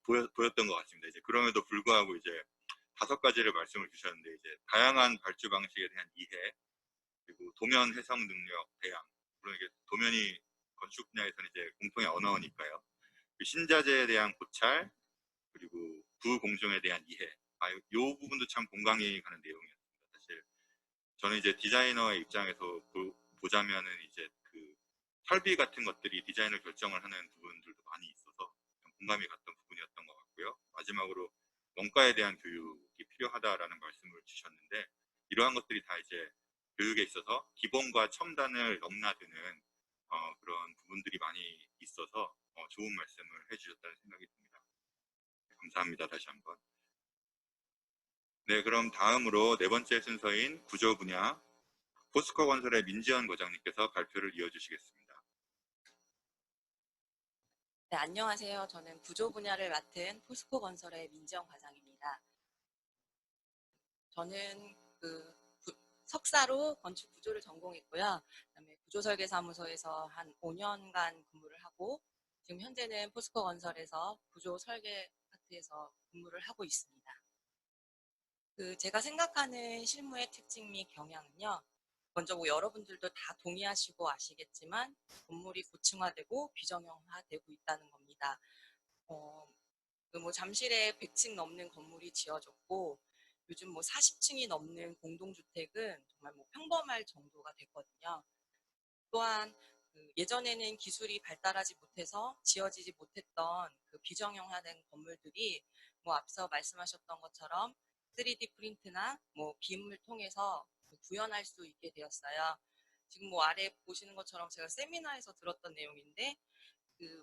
보였던 것 같습니다. 이제 그럼에도 불구하고 이제 5가지를 말씀을 주셨는데 이제 다양한 발주 방식에 대한 이해 그리고 도면 해석 능력 대양 물론 이게 도면이 건축 분야에서는 이제 공통의 언어니까요. 그 신자재에 대한 고찰 그리고 부공정에 대한 이해 요 부분도 참 공감이 가는 내용이었습니다. 사실 저는 이제 디자이너의 입장에서 보자면은 이제 그 설비 같은 것들이 디자인을 결정을 하는 부분들도 많이 있어서 공감이 갔던 부분이었던 것 같고요. 마지막으로 원가에 대한 교육이 필요하다라는 말씀을 주셨는데 이러한 것들이 다 이제 교육에 있어서 기본과 첨단을 넘나드는 그런 부분들이 많이 있어서 좋은 말씀을 해주셨다는 생각이 듭니다. 감사합니다. 다시 한번. 네, 그럼 다음으로 4번째 순서인 구조 분야 포스코 건설의 민지연 과장님께서 발표를 이어주시겠습니다. 네, 안녕하세요. 저는 구조 분야를 맡은 포스코 건설의 민지영 과장입니다. 저는 석사로 건축 구조를 전공했고요. 그다음에 구조설계사무소에서 한 5년간 근무를 하고 지금 현재는 포스코 건설에서 구조 설계 파트에서 근무를 하고 있습니다. 제가 생각하는 실무의 특징 및 경향은요. 먼저 여러분들도 다 동의하시고 아시겠지만 건물이 고층화되고 비정형화되고 있다는 겁니다. 잠실에 100층 넘는 건물이 지어졌고 요즘 40층이 넘는 공동주택은 정말 평범할 정도가 됐거든요. 또한 예전에는 기술이 발달하지 못해서 지어지지 못했던 비정형화된 건물들이 앞서 말씀하셨던 것처럼 3D 프린트나 빔을 통해서 구현할 수 있게 되었어요. 지금 아래 보시는 것처럼 제가 세미나에서 들었던 내용인데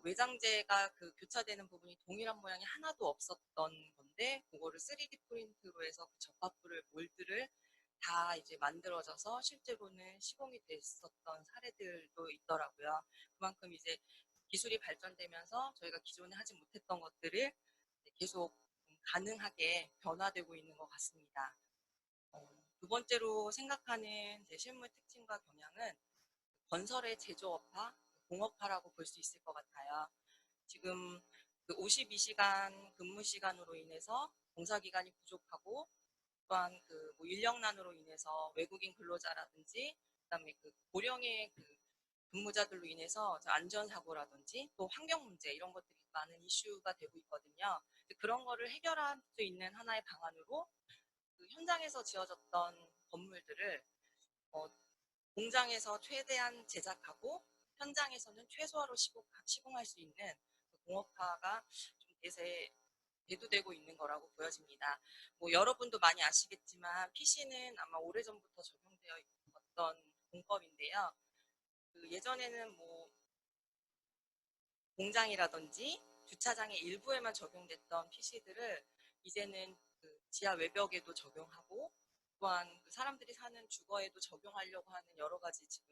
외장재가 교차되는 부분이 동일한 모양이 하나도 없었던 건데 그거를 3D 프린트로 해서 접합부를 몰드를 다 이제 만들어져서 실제로는 시공이 됐었던 사례들도 있더라고요. 그만큼 이제 기술이 발전되면서 저희가 기존에 하지 못했던 것들을 계속 가능하게 변화되고 있는 것 같습니다. 두 번째로 생각하는 제 실무의 특징과 경향은 건설의 제조업화, 공업화라고 볼 수 있을 것 같아요. 지금 52시간 근무 시간으로 인해서 공사기간이 부족하고 또한 인력난으로 인해서 외국인 근로자라든지 그다음에 고령의 근무자들로 인해서 안전사고라든지 또 환경 문제 이런 것들이 많은 이슈가 되고 있거든요. 그런 거를 해결할 수 있는 하나의 방안으로 현장에서 지어졌던 건물들을 공장에서 최대한 제작하고 현장에서는 최소화로 시공할 수 있는 공업화가 좀 대세 대두되고 있는 거라고 보여집니다. 뭐 여러분도 많이 아시겠지만 PC는 아마 오래전부터 적용되어 있었던 공법인데요. 그 예전에는 뭐 공장이라든지 주차장의 일부에만 적용됐던 PC들을 이제는 그 지하 외벽에도 적용하고 또한 그 사람들이 사는 주거에도 적용하려고 하는 여러 가지 지금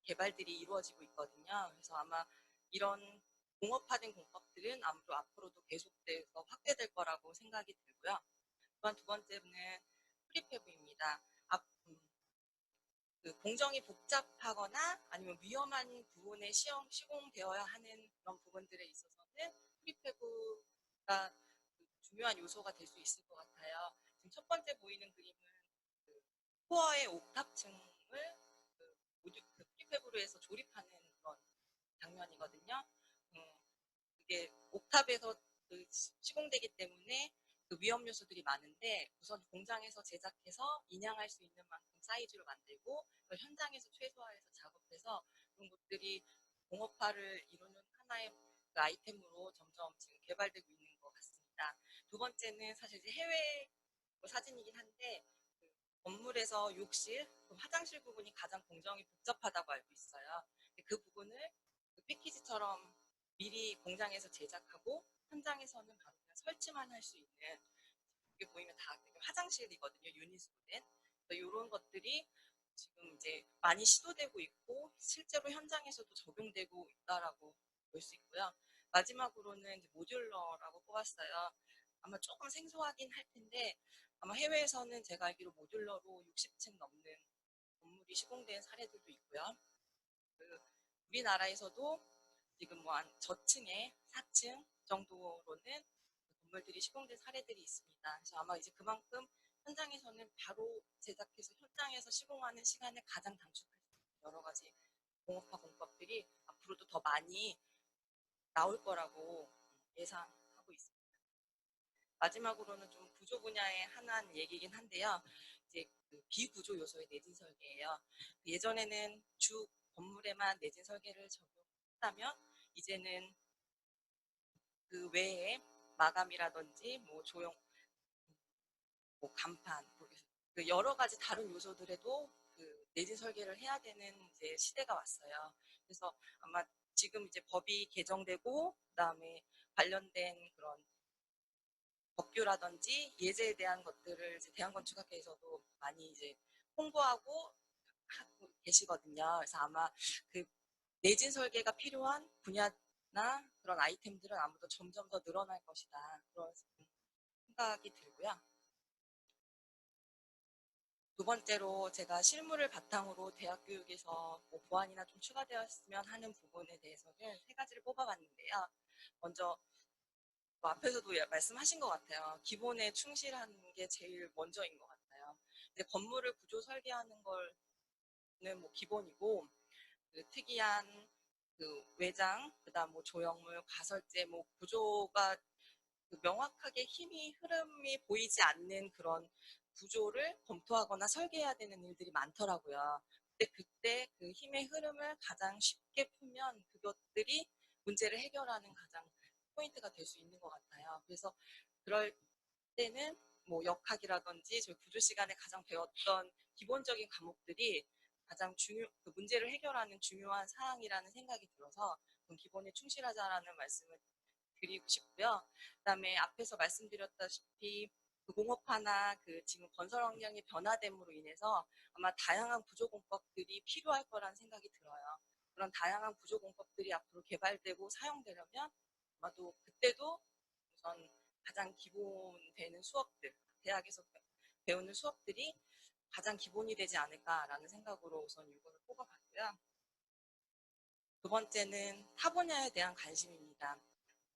개발들이 이루어지고 있거든요. 그래서 아마 이런 공업화된 공법들은 아무래도 앞으로도 계속돼서 확대될 거라고 생각이 들고요. 또한 두 번째는 프리패브입니다. 그 공정이 복잡하거나 아니면 위험한 부분에 시공되어야 하는 그런 부분들에 있어서는 프리패브가 중요한 요소가 될 수 있을 것 같아요. 지금 첫 번째 보이는 그림은 그 코어의 옥탑층을 그 프리패브로 해서 조립하는 그런 장면이거든요. 그게 옥탑에서 그 시공되기 때문에 그 위험 요소들이 많은데 우선 공장에서 제작해서 인양할 수 있는 만큼 사이즈로 만들고 그걸 현장에서 최소화해서 작업해서 그런 것들이 공업화를 이루는 하나의 그 아이템으로 점점 지금 개발되고 있는 것 같습니다. 두 번째는 사실 이제 해외 사진이긴 한데 그 건물에서 욕실, 화장실 부분이 가장 공정이 복잡하다고 알고 있어요. 그 부분을 그 패키지처럼 미리 공장에서 제작하고 현장에서는 바로 그냥 설치만 할 수 있는 이게 보이면 다 화장실이거든요. 유닛으로 된. 이런 것들이 지금 이제 많이 시도되고 있고 실제로 현장에서도 적용되고 있다라고 볼 수 있고요. 마지막으로는 이제 모듈러라고 뽑았어요. 아마 조금 생소하긴 할 텐데 아마 해외에서는 제가 알기로 모듈러로 60층 넘는 건물이 시공된 사례들도 있고요. 그 우리나라에서도 지금 뭐 한 저층에 4층 정도로는 건물들이 시공된 사례들이 있습니다. 그래서 아마 이제 그만큼 현장에서는 바로 제작해서 현장에서 시공하는 시간을 가장 단축할 수 있는 여러 가지 공업화 공법들이 앞으로도 더 많이 나올 거라고 예상하고 있습니다. 마지막으로는 좀 구조 분야의 하나한 얘기긴 한데요. 이제 그 비구조 요소의 내진 설계예요. 예전에는 주 건물에만 내진 설계를 적용했다면 이제는 그 외에 마감이라든지 뭐 조형, 뭐 간판, 그 여러 가지 다른 요소들에도 그 내진 설계를 해야 되는 이제 시대가 왔어요. 그래서 아마 지금 이제 법이 개정되고 그다음에 관련된 그런 법규라든지 예제에 대한 것들을 이제 대한건축학회에서도 많이 이제 홍보하고 하고 계시거든요. 그래서 아마 그 내진 설계가 필요한 분야나 그런 아이템들은 아무래도 점점 더 늘어날 것이다. 그런 생각이 들고요. 두 번째로 제가 실무를 바탕으로 대학 교육에서 뭐 보완이나 좀 추가되었으면 하는 부분에 대해서는 세 가지를 뽑아봤는데요. 먼저 뭐 앞에서도 말씀하신 것 같아요. 기본에 충실하는 게 제일 먼저인 것 같아요. 이제 건물을 구조 설계하는 거는 뭐 기본이고 그 특이한 그 외장, 그다음 뭐 조형물, 가설재, 뭐 구조가 그 명확하게 힘이 흐름이 보이지 않는 그런 구조를 검토하거나 설계해야 되는 일들이 많더라고요. 근데 그때 그 힘의 흐름을 가장 쉽게 풀면 그것들이 문제를 해결하는 가장 포인트가 될 수 있는 것 같아요. 그래서 그럴 때는 뭐 역학이라든지 저희 구조 시간에 가장 배웠던 기본적인 과목들이 가장 그 문제를 해결하는 중요한 사항이라는 생각이 들어서 기본에 충실하자라는 말씀을 드리고 싶고요. 그다음에 앞에서 말씀드렸다시피 그 공업화나 그 지금 건설 환경의 변화됨으로 인해서 아마 다양한 구조 공법들이 필요할 거라는 생각이 들어요. 그런 다양한 구조 공법들이 앞으로 개발되고 사용되려면 아마도 그때도 우선 가장 기본 되는 수업들, 대학에서 배우는 수업들이 가장 기본이 되지 않을까라는 생각으로 우선 이거를 뽑아봤고요. 두 번째는 타 분야에 대한 관심입니다.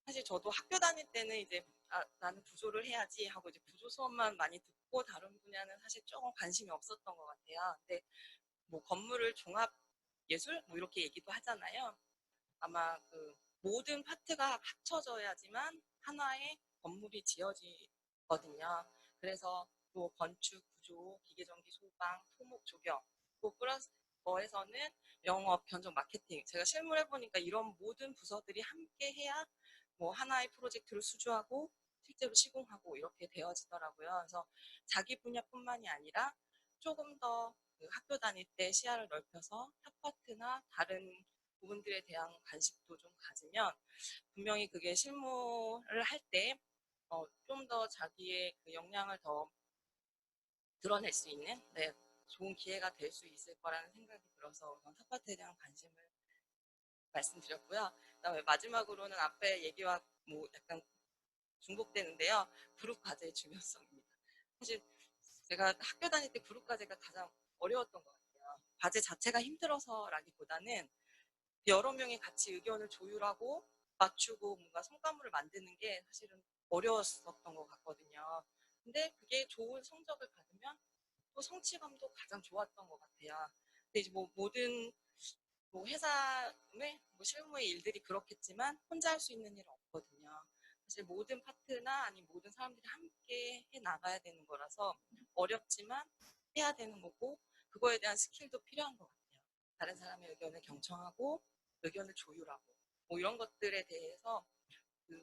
사실 저도 학교 다닐 때는 이제 나는 구조를 해야지 하고 이제 구조 수업만 많이 듣고 다른 분야는 사실 조금 관심이 없었던 것 같아요. 근데 뭐 건물을 종합 예술 뭐 이렇게 얘기도 하잖아요. 아마 그 모든 파트가 합쳐져야지만 하나의 건물이 지어지거든요. 그래서 또 건축, 구조, 기계전기, 소방, 토목, 조경, 또 플러스 더해서는 영업, 견적, 마케팅. 제가 실무를 해보니까 이런 모든 부서들이 함께 해야 뭐 하나의 프로젝트를 수주하고 실제로 시공하고 이렇게 되어지더라고요. 그래서 자기 분야뿐만이 아니라 조금 더 그 학교 다닐 때 시야를 넓혀서 탑파트나 다른 부분들에 대한 관심도 좀 가지면 분명히 그게 실무를 할 때 좀 더 자기의 그 역량을 더 드러낼 수 있는 좋은 기회가 될 수 있을 거라는 생각이 들어서 우선 탑파트에 대한 관심을 말씀드렸고요. 그다음에 마지막으로는 앞에 얘기와 뭐 약간 중복되는데요. 그룹 과제의 중요성입니다. 사실 제가 학교 다닐 때 그룹 과제가 가장 어려웠던 것 같아요. 과제 자체가 힘들어서라기보다는 여러 명이 같이 의견을 조율하고 맞추고 뭔가 성과물을 만드는 게 사실은 어려웠었던 것 같거든요. 근데 그게 좋은 성적을 받으면 또 성취감도 가장 좋았던 것 같아요. 근데 이제 뭐 모든 뭐 회사의 뭐 실무의 일들이 그렇겠지만 혼자 할 수 있는 일은 없거든요. 사실 모든 파트나 아니면 모든 사람들이 함께 해 나가야 되는 거라서 어렵지만 해야 되는 거고 그거에 대한 스킬도 필요한 것 같아요. 다른 사람의 의견을 경청하고 의견을 조율하고 뭐 이런 것들에 대해서 그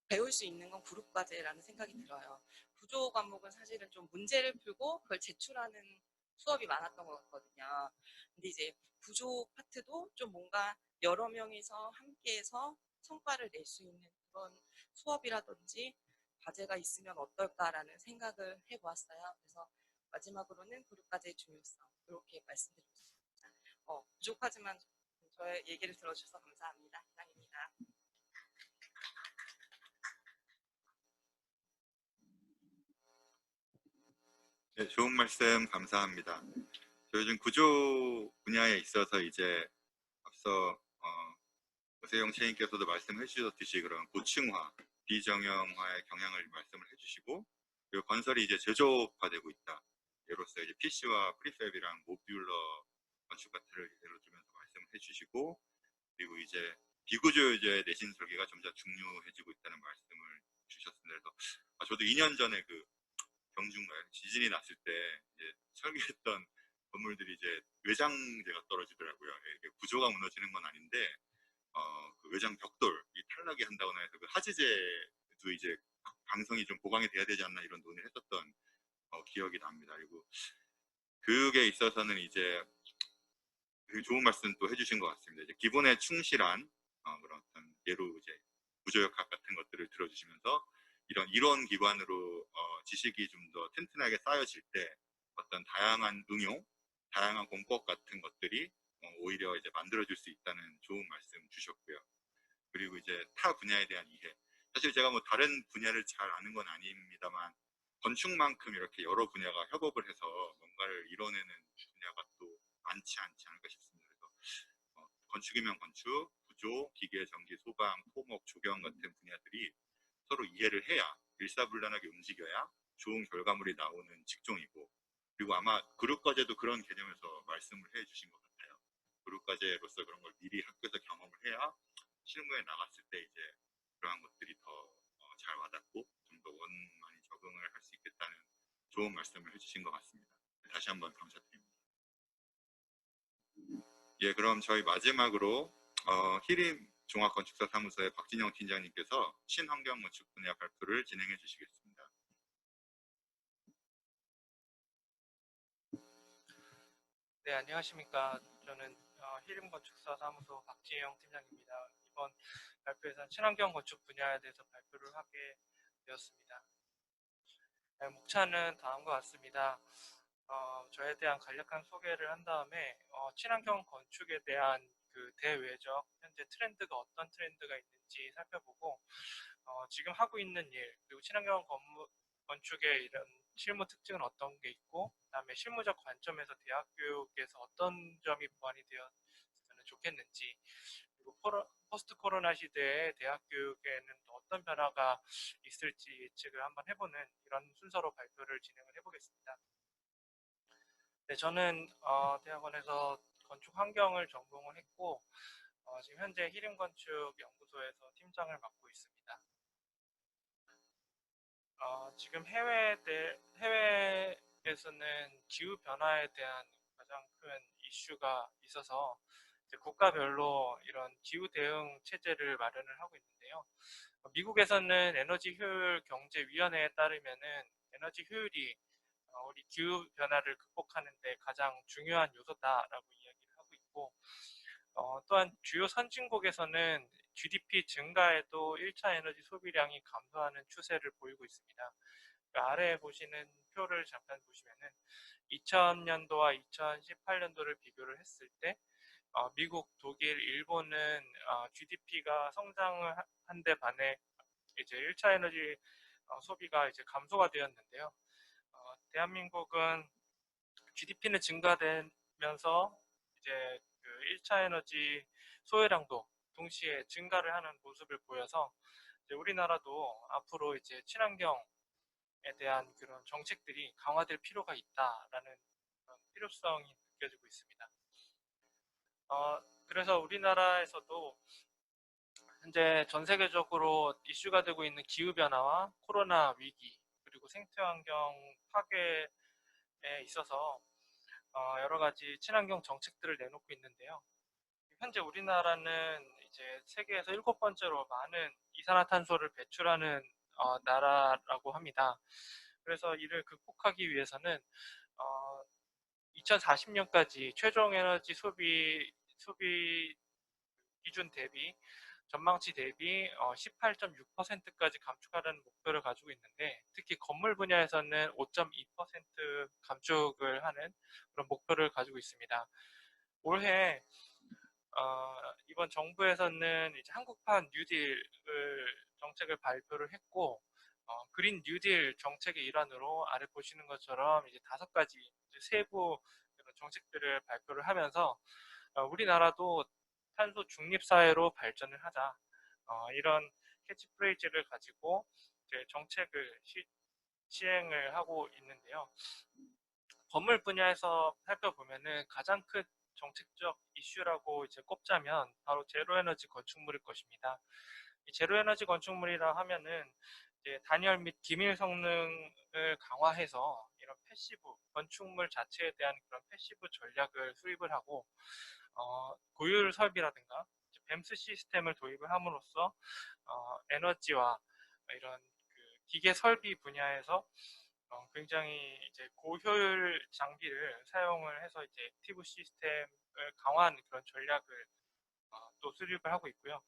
배울 수 있는 건 그룹 과제라는 생각이 들어요. 구조 과목은 사실은 좀 문제를 풀고 그걸 제출하는 수업이 많았던 것 같거든요. 근데 이제 구조 파트도 좀 뭔가 여러 명이서 함께해서 성과를 낼 수 있는 그런 수업이라든지 과제가 있으면 어떨까라는 생각을 해보았어요. 그래서 마지막으로는 그룹 과제의 중요성 이렇게 말씀드리겠습니다. 부족하지만 저의 얘기를 들어주셔서 감사합니다. 이상입니다. 네, 좋은 말씀 감사합니다. 저 요즘 구조 분야에 있어서 이제 앞서 오세영 채인께서도 말씀해 주셨듯이 그런 고층화, 비정형화의 경향을 말씀을 해주시고 그리고 건설이 이제 제조업화되고 있다. 예로서 이제 PC와 프리팹이랑 모듈러 건축 같은 예로 들면서 말씀을 해주시고 그리고 이제 비구조의 내신 설계가 점점 중요해지고 있다는 말씀을 주셨습니다. 그래서 저도 2년 전에 그 경주인가요? 지진이 났을 때 이제 설계했던 건물들이 이제 외장재가 떨어지더라고요. 이게 구조가 무너지는 건 아닌데 그 외장 벽돌이 탈락이 한다거나 해서 그 하지재도 이제 강성이 좀 보강이 돼야 되지 않나 이런 논의를 했었던 기억이 납니다. 그리고 그게 있어서는 이제 되게 좋은 말씀 또 해주신 것 같습니다. 이제 기본에 충실한 그런 어떤 예로 이제 구조역학 같은 것들을 들어주시면서 이런 이론 기반으로 지식이 좀 더 튼튼하게 쌓여질 때 어떤 다양한 응용, 다양한 공법 같은 것들이 오히려 이제 만들어질 수 있다는 좋은 말씀 주셨고요. 그리고 이제 타 분야에 대한 이해. 사실 제가 뭐 다른 분야를 잘 아는 건 아닙니다만 건축만큼 이렇게 여러 분야가 협업을 해서 뭔가를 이뤄내는 분야가 또 많지 않을까 싶습니다. 그래서 건축이면 건축, 구조, 기계, 전기, 소방, 토목, 조경 같은 분야들이 서로 이해를 해야 일사불란하게 움직여야 좋은 결과물이 나오는 직종이고 그리고 아마 그룹과제도 그런 개념에서 말씀을 해주신 것 같아요. 그룹과제로서 그런 걸 미리 학교에서 경험을 해야 실무에 나갔을 때 이제 그러한 것들이 더 잘 와닿고 좀 더 원만히 적응을 할 수 있겠다는 좋은 말씀을 해주신 것 같습니다. 다시 한번 감사드립니다. 예, 그럼 저희 마지막으로 히림 종합건축사 사무소의 박진영 팀장님께서 친환경 건축 분야 발표를 진행해 주시겠습니다. 네, 안녕하십니까. 저는 히림 건축사 사무소 박지영 팀장입니다. 이번 발표에서는 친환경 건축 분야에 대해서 발표를 하게 되었습니다. 네, 목차는 다음과 같습니다. 저에 대한 간략한 소개를 한 다음에 친환경 건축에 대한 그 대외적 현재 트렌드가 어떤 트렌드가 있는지 살펴보고 지금 하고 있는 일 그리고 친환경 건축의 이런 실무 특징은 어떤 게 있고 그다음에 실무적 관점에서 대학 교육에서 어떤 점이 보완이 되었으면 좋겠는지 그리고 포스트 코로나 시대에 대학 교육에는 또 어떤 변화가 있을지 예측을 한번 해보는 이런 순서로 발표를 진행을 해보겠습니다. 네, 저는 대학원에서 건축 환경을 전공을 했고 지금 현재 히림건축연구소에서 팀장을 맡고 있습니다. 지금 해외에서는 기후 변화에 대한 가장 큰 이슈가 있어서 이제 국가별로 이런 기후 대응 체제를 마련을 하고 있는데요. 미국에서는 에너지 효율 경제 위원회에 따르면은 에너지 효율이 우리 기후 변화를 극복하는 데 가장 중요한 요소다라고 이야기를 하고 있고, 또한 주요 선진국에서는 GDP 증가에도 1차 에너지 소비량이 감소하는 추세를 보이고 있습니다. 그 아래에 보시는 표를 잠깐 보시면은 2000년도와 2018년도를 비교를 했을 때 미국, 독일, 일본은 GDP가 성장을 한 데 반해 이제 1차 에너지 소비가 이제 감소가 되었는데요. 대한민국은 GDP는 증가되면서 이제 그 1차 에너지 소요량도 동시에 증가를 하는 모습을 보여서 이제 우리나라도 앞으로 이제 친환경에 대한 그런 정책들이 강화될 필요가 있다라는 그런 필요성이 느껴지고 있습니다. 그래서 우리나라에서도 현재 전 세계적으로 이슈가 되고 있는 기후변화와 코로나 위기, 그리고 생태환경 파괴에 있어서 여러 가지 친환경 정책들을 내놓고 있는데요. 현재 우리나라는 이제 세계에서 7번째로 많은 이산화탄소를 배출하는 나라라고 합니다. 그래서 이를 극복하기 위해서는 2040년까지 최종 에너지 소비 기준 대비 전망치 대비 18.6%까지 감축하라는 목표를 가지고 있는데, 특히 건물 분야에서는 5.2% 감축을 하는 그런 목표를 가지고 있습니다. 올해 이번 정부에서는 이제 한국판 뉴딜을 정책을 발표를 했고, 그린 뉴딜 정책의 일환으로 아래 보시는 것처럼 이제 5가지 이제 세부 정책들을 발표를 하면서 우리나라도 탄소 중립 사회로 발전을 하자, 이런 캐치프레이즈를 가지고 이제 정책을 시행을 하고 있는데요. 건물 분야에서 살펴보면은 가장 큰 정책적 이슈라고 이제 꼽자면 바로 제로 에너지 건축물일 것입니다. 이 제로 에너지 건축물이라 하면은 이제 단열 및 기밀 성능을 강화해서 이런 패시브 건축물 자체에 대한 그런 패시브 전략을 수립을 하고, 고율 설비라든가 뱀스 시스템을 도입을 함으로써 에너지와 이런 그 기계 설비 분야에서 굉장히 이제 고효율 장비를 사용을 해서 이제 액티브 시스템을 강화하는 그런 전략을 또 수립을 하고 있고요.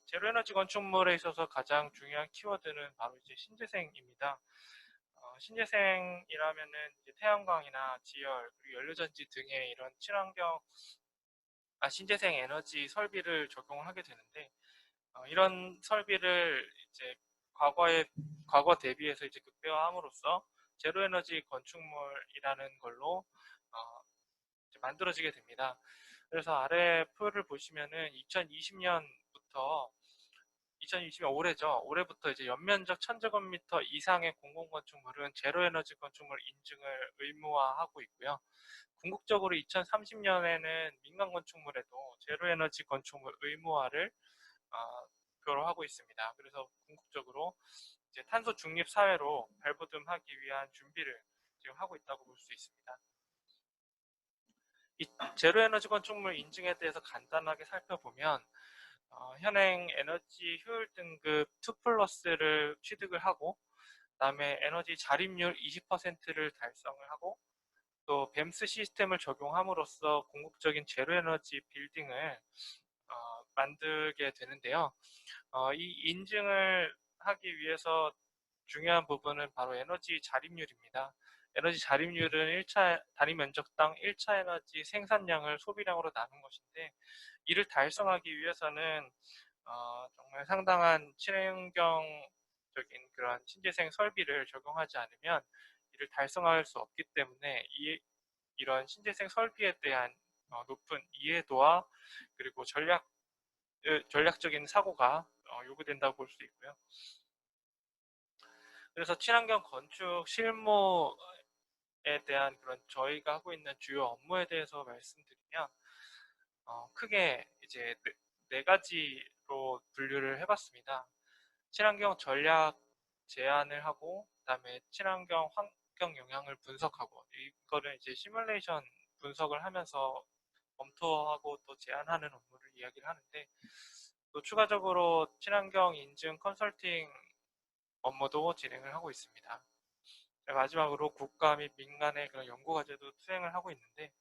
제로 에너지 건축물에 있어서 가장 중요한 키워드는 바로 이제 신재생입니다. 신재생이라면은 이제 태양광이나 지열, 그리고 연료전지 등의 이런 신재생 에너지 설비를 적용하게 되는데, 이런 설비를 이제 과거 대비해서 이제 극대화함으로써 제로 에너지 건축물이라는 걸로 이제 만들어지게 됩니다. 그래서 아래 표를 보시면은 2020년 올해죠. 올해부터 이제 연면적 1000제곱미터 이상의 공공건축물은 제로 에너지 건축물 인증을 의무화하고 있고요. 궁극적으로 2030년에는 민간 건축물에도 제로 에너지 건축물 의무화를 목표로 하고 있습니다. 그래서 궁극적으로 이제 탄소 중립 사회로 발돋움하기 위한 준비를 지금 하고 있다고 볼 수 있습니다. 이 제로 에너지 건축물 인증에 대해서 간단하게 살펴보면 현행 에너지 효율 등급 2+를 취득을 하고, 그다음에 에너지 자립률 20%를 달성을 하고, 또 뱀스 시스템을 적용함으로써 궁극적인 제로 에너지 빌딩을 만들게 되는데요. 이 인증을 하기 위해서 중요한 부분은 바로 에너지 자립률입니다. 에너지 자립률은 단위 면적당 1차 에너지 생산량을 소비량으로 나눈 것인데, 이를 달성하기 위해서는 정말 상당한 친환경적인 그런 신재생 설비를 적용하지 않으면 이를 달성할 수 없기 때문에 이런 신재생 설비에 대한 높은 이해도와 그리고 전략적인 사고가 요구된다고 볼 수 있고요. 그래서 친환경 건축 실무에 대한 그런 저희가 하고 있는 주요 업무에 대해서 말씀드리면, 크게 이제 네 가지로 분류를 해봤습니다. 친환경 전략 제안을 하고, 그다음에 친환경 환경 영향을 분석하고, 이거를 이제 시뮬레이션 분석을 하면서 검토하고 또 제안하는 업무를 이야기를 하는데, 또 추가적으로 친환경 인증 컨설팅 업무도 진행을 하고 있습니다. 마지막으로 국가 및 민간의 그런 연구 과제도 수행을 하고 있는데,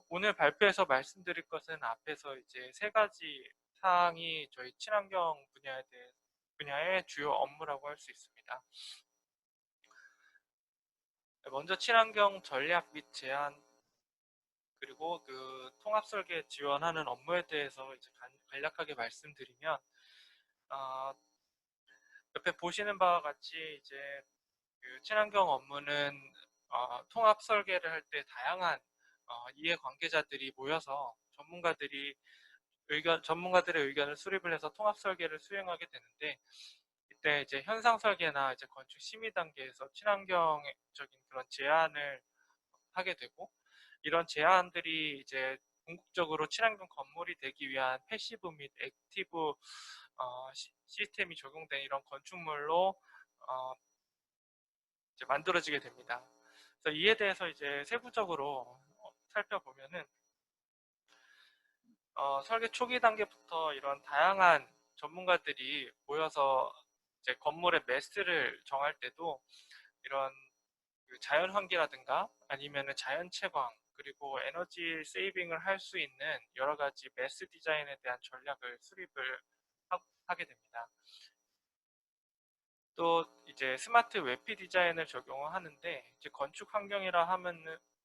오늘 발표에서 말씀드릴 것은 앞에서 이제 세 가지 사항이 저희 친환경 분야의 주요 업무라고 할 수 있습니다. 먼저 친환경 전략 및 제안, 그리고 그 통합 설계 지원하는 업무에 대해서 이제 간략하게 말씀드리면, 어, 옆에 보시는 바와 같이 이제 그 친환경 업무는 통합 설계를 할 때 다양한 이해 관계자들이 모여서 전문가들의 의견을 수립을 해서 통합 설계를 수행하게 되는데, 이때 이제 현상 설계나 이제 건축 심의 단계에서 친환경적인 그런 제안을 하게 되고, 이런 제안들이 이제 궁극적으로 친환경 건물이 되기 위한 패시브 및 액티브 시스템이 적용된 이런 건축물로 이제 만들어지게 됩니다. 그래서 이에 대해서 이제 세부적으로 살펴보면은 설계 초기 단계부터 이런 다양한 전문가들이 모여서 이제 건물의 매스를 정할 때도 이런 그 자연 환기라든가 아니면은 자연 채광, 그리고 에너지 세이빙을 할 수 있는 여러 가지 매스 디자인에 대한 전략을 수립을 하게 됩니다. 또 이제 스마트 외피 디자인을 적용하는데, 이제 건축 환경이라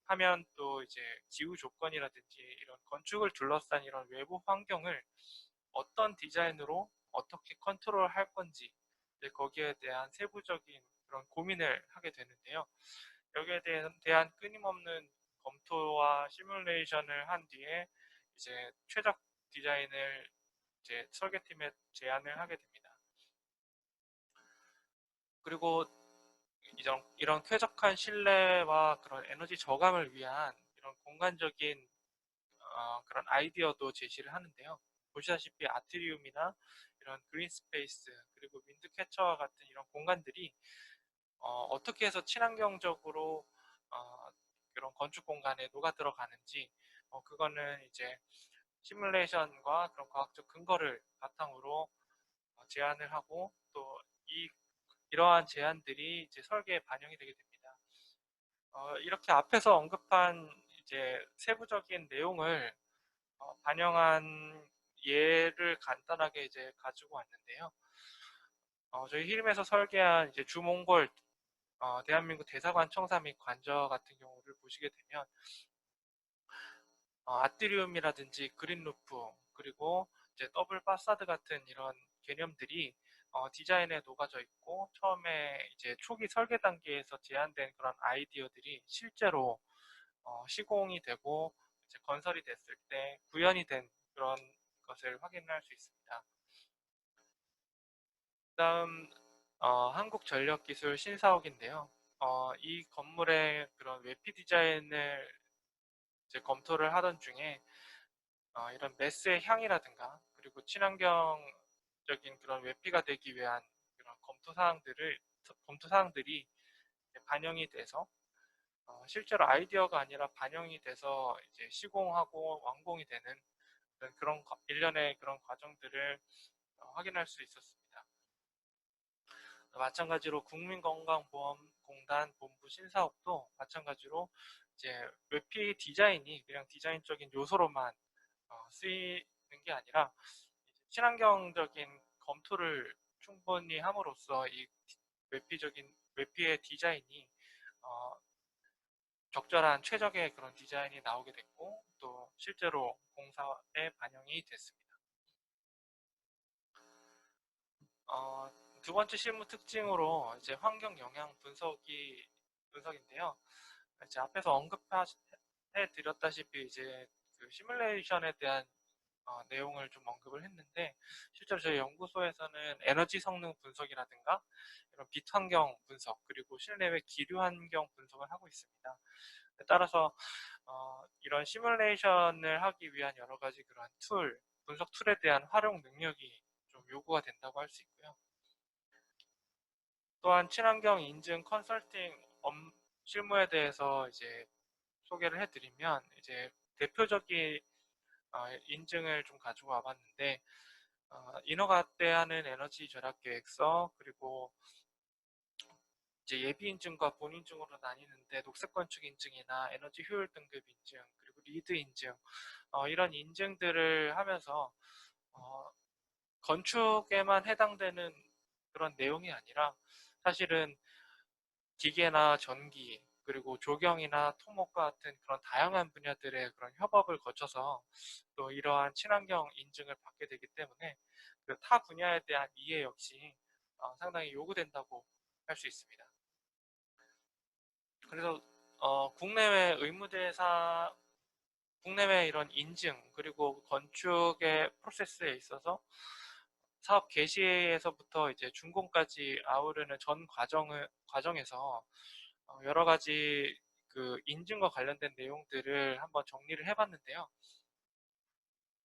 하면 또 이제 기후 조건이라든지 이런 건축을 둘러싼 이런 외부 환경을 어떤 디자인으로 어떻게 컨트롤 할 건지, 이제 거기에 대한 세부적인 그런 고민을 하게 되는데요. 여기에 대한 끊임없는 검토와 시뮬레이션을 한 뒤에 이제 최적 디자인을 이제 설계팀에 제안을 하게 됩니다. 그리고 이런 쾌적한 실내와 그런 에너지 저감을 위한 이런 공간적인 그런 아이디어도 제시를 하는데요. 보시다시피 아트리움이나 이런 그린 스페이스, 그리고 윈드 캐쳐와 같은 이런 공간들이 어떻게 해서 친환경적으로 그런 건축 공간에 녹아 들어가는지, 그거는 이제 시뮬레이션과 그런 과학적 근거를 바탕으로 제안을 하고, 또 이러한 제안들이 이제 설계에 반영이 되게 됩니다. 이렇게 앞에서 언급한 이제 세부적인 내용을 반영한 예를 간단하게 이제 가지고 왔는데요. 저희 히림에서 설계한 이제 주몽골 대한민국 대사관 청사 및 관저 같은 경우를 보시게 되면 아트리움이라든지 그린루프, 그리고 이제 더블 파사드 같은 이런 개념들이 디자인에 녹아져 있고, 처음에 이제 초기 설계 단계에서 제안된 그런 아이디어들이 실제로 시공이 되고 이제 건설이 됐을 때 구현이 된 그런 것을 확인할 수 있습니다. 그다음 한국전력기술 신사옥인데요. 이 건물의 그런 외피 디자인을 이제 검토를 하던 중에 이런 매스의 향이라든가, 그리고 친환경적인 그런 외피가 되기 위한 그런 검토 사항들이 반영이 돼서 실제로 아이디어가 아니라 반영이 돼서 이제 시공하고 완공이 되는 그런 일련의 그런 과정들을 확인할 수 있었습니다. 마찬가지로 국민건강보험공단 본부 신사옥도 마찬가지로 이제 외피 디자인이 그냥 디자인적인 요소로만 쓰이는 게 아니라 친환경적인 검토를 충분히 함으로써 이 외피의 디자인이 적절한 최적의 그런 디자인이 나오게 됐고, 또 실제로 공사에 반영이 됐습니다. 두 번째 실무 특징으로 이제 환경 영향 분석인데요. 이제 앞에서 언급해 드렸다시피 이제 그 시뮬레이션에 대한 내용을 좀 언급을 했는데, 실제로 저희 연구소에서는 에너지 성능 분석이라든가 이런 빛 환경 분석, 그리고 실내외 기류 환경 분석을 하고 있습니다. 따라서 이런 시뮬레이션을 하기 위한 여러 가지 그런 분석 툴에 대한 활용 능력이 좀 요구가 된다고 할 수 있고요. 또한 친환경 인증 컨설팅 실무에 대해서 이제 소개를 해드리면, 이제 대표적인 인증을 좀 가지고 와봤는데 인허가대하는 에너지 절약 계획서, 그리고 이제 예비 인증과 본 인증으로 나뉘는데 녹색 건축 인증이나 에너지 효율 등급 인증, 그리고 리드 인증, 이런 인증들을 하면서 건축에만 해당되는 그런 내용이 아니라 사실은 기계나 전기, 그리고 조경이나 토목과 같은 그런 다양한 분야들의 그런 협업을 거쳐서 또 이러한 친환경 인증을 받게 되기 때문에 그 타 분야에 대한 이해 역시 상당히 요구된다고 할 수 있습니다. 그래서 국내외 이런 인증, 그리고 건축의 프로세스에 있어서 사업 개시에서부터 이제 준공까지 아우르는 전 과정에서 여러 가지 그 인증과 관련된 내용들을 한번 정리를 해봤는데요.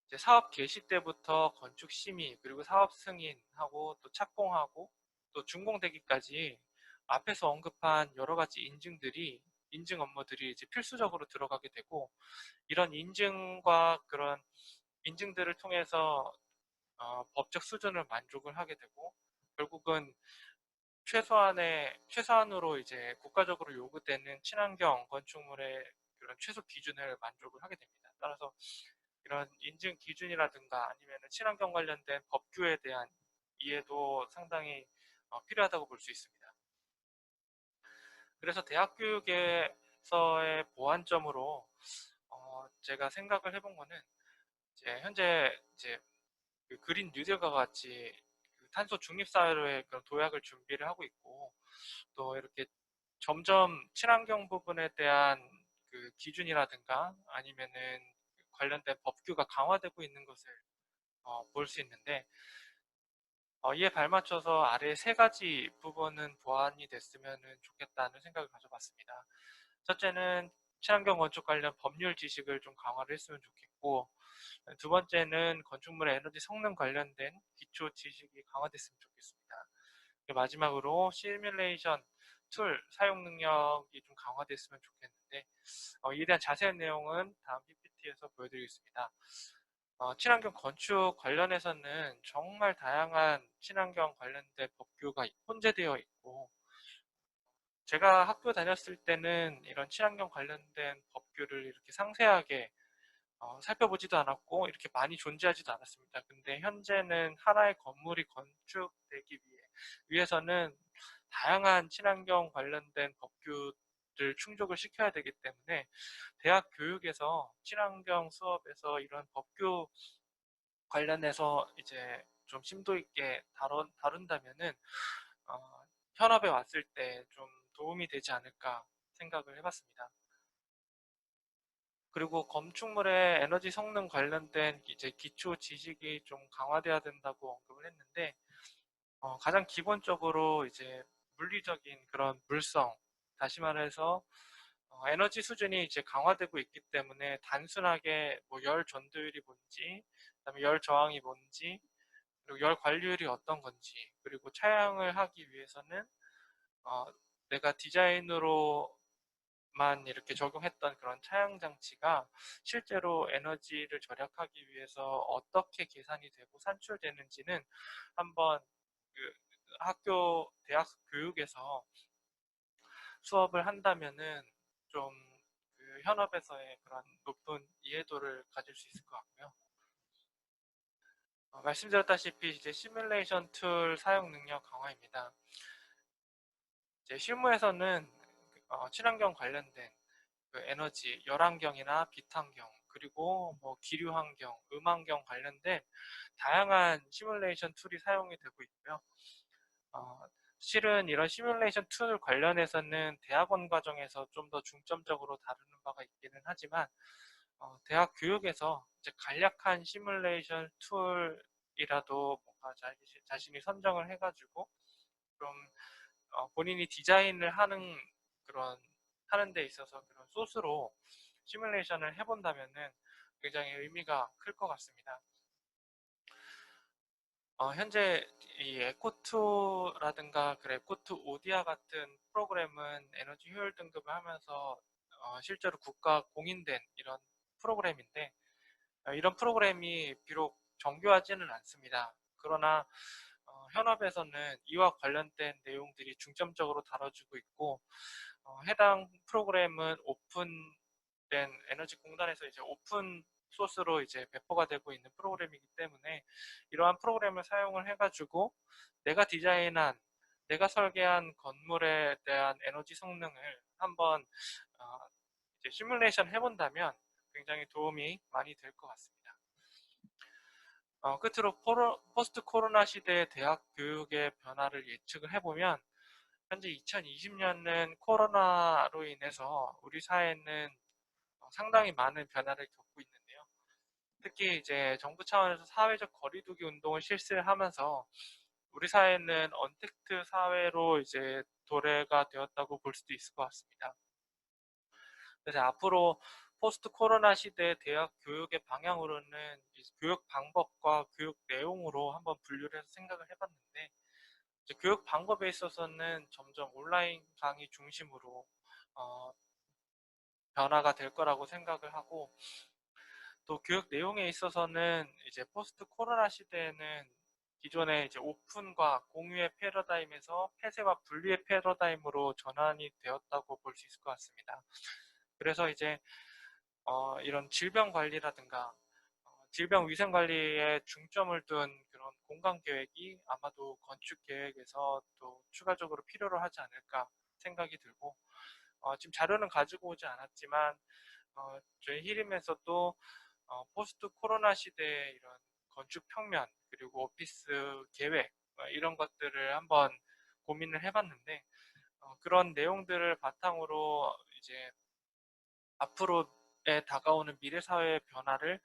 이제 사업 개시 때부터 건축 심의, 그리고 사업 승인하고 또 착공하고 또 준공되기까지 앞에서 언급한 여러 가지 인증 업무들이 이제 필수적으로 들어가게 되고, 이런 인증과 그런 인증들을 통해서 법적 수준을 만족을 하게 되고, 결국은 최소한으로 이제 국가적으로 요구되는 친환경 건축물의 그런 최소 기준을 만족을 하게 됩니다. 따라서 이런 인증 기준이라든가 아니면 친환경 관련된 법규에 대한 이해도 상당히 필요하다고 볼 수 있습니다. 그래서 대학 교육에서의 보완점으로 제가 생각을 해본 거는 이제 현재 이제 그 그린 뉴딜과 같이 그 탄소 중립 사회로의 그런 도약을 준비를 하고 있고, 또 이렇게 점점 친환경 부분에 대한 그 기준이라든가 아니면은 관련된 법규가 강화되고 있는 것을 볼 수 있는데, 이에 발맞춰서 아래 세 가지 부분은 보완이 됐으면 좋겠다는 생각을 가져봤습니다. 첫째는 친환경 건축 관련 법률 지식을 좀 강화를 했으면 좋겠고, 두 번째는 건축물의 에너지 성능 관련된 기초 지식이 강화됐으면 좋겠습니다. 마지막으로 시뮬레이션 툴 사용 능력이 좀 강화됐으면 좋겠는데, 이에 대한 자세한 내용은 다음 PPT에서 보여드리겠습니다. 친환경 건축 관련해서는 정말 다양한 친환경 관련된 법규가 혼재되어 있고, 제가 학교 다녔을 때는 이런 친환경 관련된 법규를 이렇게 상세하게 살펴보지도 않았고 이렇게 많이 존재하지도 않았습니다. 근데 현재는 하나의 건물이 건축되기 위해서는 다양한 친환경 관련된 법규를 충족을 시켜야 되기 때문에 대학 교육에서 친환경 수업에서 이런 법규 관련해서 이제 좀 심도 있게 다룬다면은 현업에 왔을 때 좀 도움이 되지 않을까 생각을 해봤습니다. 그리고 건축물의 에너지 성능 관련된 이제 기초 지식이 좀 강화돼야 된다고 언급을 했는데, 가장 기본적으로 이제 물리적인 그런 물성, 다시 말해서 에너지 수준이 이제 강화되고 있기 때문에 단순하게 뭐 열 전도율이 뭔지, 그다음에 열 저항이 뭔지, 그리고 열 관리율이 어떤 건지, 그리고 차양을 하기 위해서는 내가 디자인으로만 이렇게 적용했던 그런 차양 장치가 실제로 에너지를 절약하기 위해서 어떻게 계산이 되고 산출되는지는 한번 그 대학 교육에서 수업을 한다면은 좀 그 현업에서의 그런 높은 이해도를 가질 수 있을 것 같고요. 말씀드렸다시피 이제 시뮬레이션 툴 사용 능력 강화입니다. 이제 실무에서는 친환경 관련된 그 에너지, 열환경이나 빛환경, 그리고 뭐 기류 환경, 음환경 관련된 다양한 시뮬레이션 툴이 사용이 되고 있고요. 실은 이런 시뮬레이션 툴 관련해서는 대학원 과정에서 좀 더 중점적으로 다루는 바가 있기는 하지만 대학 교육에서 이제 간략한 시뮬레이션 툴이라도 뭔가 자신이 선정을 해가지고 좀 본인이 디자인을 하는 데 있어서 그런 소스로 시뮬레이션을 해본다면은 굉장히 의미가 클 것 같습니다. 현재 이 에코2라든가 그 에코2 오디아 같은 프로그램은 에너지 효율 등급을 하면서 실제로 국가 공인된 이런 프로그램인데 이런 프로그램이 비록 정교하지는 않습니다. 그러나 현업에서는 이와 관련된 내용들이 중점적으로 다뤄지고 있고 해당 프로그램은 오픈된 에너지 공단에서 이제 오픈 소스로 이제 배포가 되고 있는 프로그램이기 때문에 이러한 프로그램을 사용을 해가지고 내가 디자인한 내가 설계한 건물에 대한 에너지 성능을 한번 이제 시뮬레이션 해본다면 굉장히 도움이 많이 될 것 같습니다. 끝으로 포스트 코로나 시대의 대학 교육의 변화를 예측을 해보면 현재 2020년은 코로나로 인해서 우리 사회는 상당히 많은 변화를 겪고 있는데요. 특히 이제 정부 차원에서 사회적 거리두기 운동을 실시하면서 우리 사회는 언택트 사회로 이제 도래가 되었다고 볼 수도 있을 것 같습니다. 그래서 앞으로 포스트 코로나 시대 대학 교육의 방향으로는 교육 방법과 교육 내용으로 한번 분류를 해서 생각을 해봤는데 이제 교육 방법에 있어서는 점점 온라인 강의 중심으로 변화가 될 거라고 생각을 하고 또 교육 내용에 있어서는 이제 포스트 코로나 시대에는 기존의 이제 오픈과 공유의 패러다임에서 폐쇄와 분리의 패러다임으로 전환이 되었다고 볼 수 있을 것 같습니다. 그래서 이제 이런 질병 관리라든가 질병 위생 관리에 중점을 둔 그런 공간 계획이 아마도 건축 계획에서 또 추가적으로 필요로 하지 않을까 생각이 들고 지금 자료는 가지고 오지 않았지만 저희 히림에서도 포스트 코로나 시대의 이런 건축 평면 그리고 오피스 계획 이런 것들을 한번 고민을 해봤는데 그런 내용들을 바탕으로 이제 앞으로에 다가오는 미래 사회의 변화를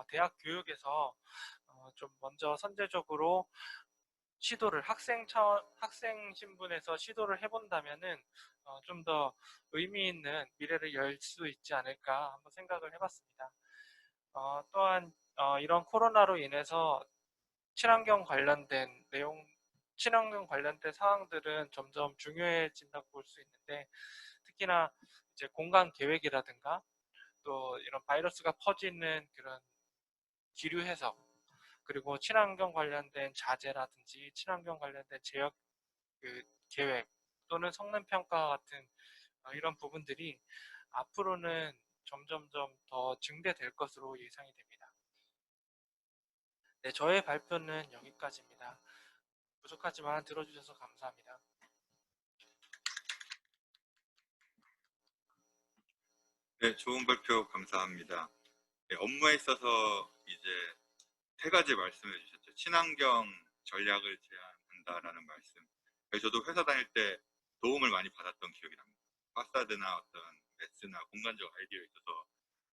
대학 교육에서 좀 먼저 선제적으로 시도를 학생 신분에서 시도를 해본다면은 좀 더 의미 있는 미래를 열 수 있지 않을까 한번 생각을 해봤습니다. 또한 이런 코로나로 인해서 친환경 관련된 친환경 관련된 사항들은 점점 중요해진다고 볼 수 있는데 특히나 이제 공간 계획이라든가 또 이런 바이러스가 퍼지는 그런 기류 해석 그리고 친환경 관련된 자재라든지 친환경 관련된 제약 계획 또는 성능 평가 같은 이런 부분들이 앞으로는 점점점 더 증대될 것으로 예상이 됩니다. 네, 저의 발표는 여기까지입니다. 부족하지만 들어주셔서 감사합니다. 네, 좋은 발표 감사합니다. 네, 업무에 있어서 이제 세 가지 말씀해 주셨죠. 친환경 전략을 제안한다라는 말씀. 저도 회사 다닐 때 도움을 많이 받았던 기억이 납니다. 파사드나 어떤 매스나 공간적 아이디어에 있어서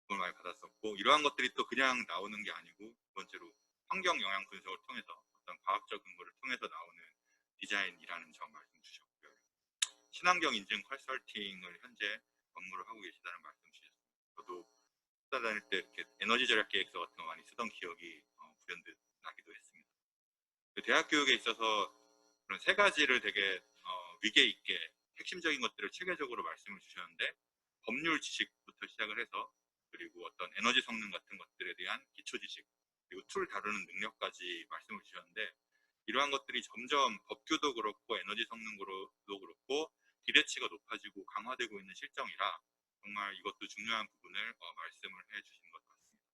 도움을 많이 받았었고 이러한 것들이 또 그냥 나오는 게 아니고 두 번째로 환경 영향 분석을 통해서 어떤 과학적 근거를 통해서 나오는 디자인이라는 점 말씀 주셨고요. 친환경 인증 컨설팅을 현재 업무를 하고 계시다는 말씀 주셨습니다. 저도 회사 다닐 때 이렇게 에너지 절약 계획서 같은 거 많이 쓰던 기억이 불현듯 나기도 했습니다. 대학 교육에 있어서 그런 세 가지를 되게 위계 있게 핵심적인 것들을 체계적으로 말씀을 주셨는데 법률 지식부터 시작을 해서 그리고 어떤 에너지 성능 같은 것들에 대한 기초 지식 그리고 툴 다루는 능력까지 말씀을 주셨는데 이러한 것들이 점점 법규도 그렇고 에너지 성능으로도 그렇고 기대치가 높아지고 강화되고 있는 실정이라 정말 이것도 중요한 부분을 말씀을 해주신 것 같습니다.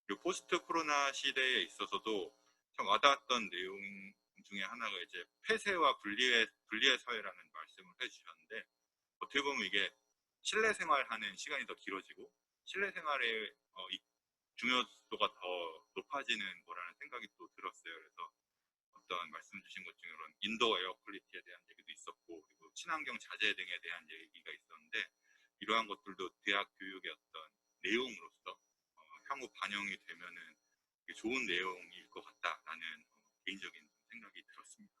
그리고 포스트 코로나 시대에 있어서도 참 와닿았던 내용 중에 하나가 이제 폐쇄와 분리의 사회라는 말씀을 해주셨는데 어떻게 보면 이게 실내 생활하는 시간이 더 길어지고 실내 생활의 중요도가 더 높아지는 거라는 생각이 또 들었어요. 그래서 어떤 말씀 주신 것 중에는 인도어 에어 퀄리티에 대한 얘기도 있었고 그리고 친환경 자재 등에 대한 얘기가 있었는데 이러한 것들도 대학 교육의 어떤 내용으로서 향후 반영이 되면은 좋은 내용일 것 같다라는 개인적인 생각이 들었습니다.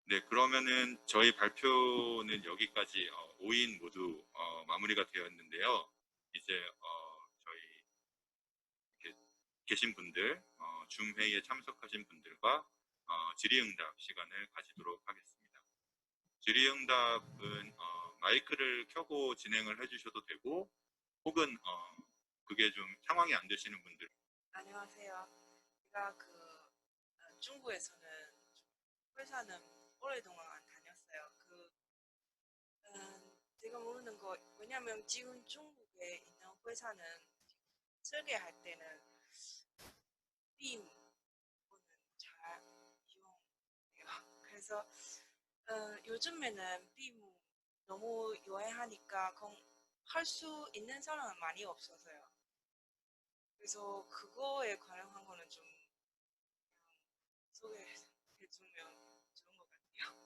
네, 그러면은 저희 발표는 여기까지 5인 모두 마무리가 되었는데요. 이제 저희 이렇게 계신 분들, 줌 회의에 참석하신 분들과 질의응답 시간을 가지도록 하겠습니다. 질의응답은 마이크를 켜고 진행을 해주셔도 되고 혹은 그게 좀 상황이 안 되시는 분들. 안녕하세요. 제가 중국에서는 회사는 오랫동안 다녔어요. 제가 모르는 거, 왜냐면 지금 중국에 있는 회사는 설계할 때는 빔 잘 이용해요. 그래서 요즘에는 빔 너무 유행하니까 할 수 있는 사람은 많이 없어서요. 그래서 그거에 관련한 거는 좀 소개해주면 좋은 것 같아요.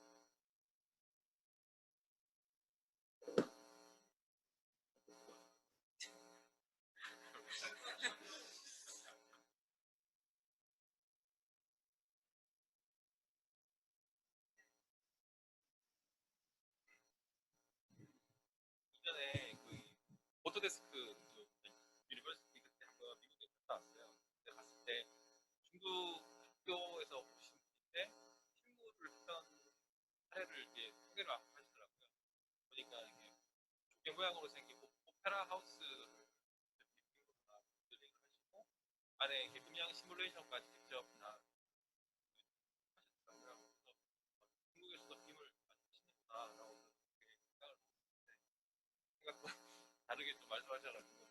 이전에 그 오토데스크 그 유니버시티 그때 한번 미국에 갔다 왔어요. 그때 갔을 때 중국 학교에서 오신 분인데 실무를 했던 사례를 이제 소개를 하시더라고요. 보니까 이게 조개 모양으로 생긴 오페라 하우스를 모델링을 하시고 안에 이렇게 음향 시뮬레이션까지 직접 다 하셨더라고요. 그래서 중국에서도 빔을 많이 하시는구나라고 되게 생각을 했는데 생각보다 다르게 좀 말씀하셔가지고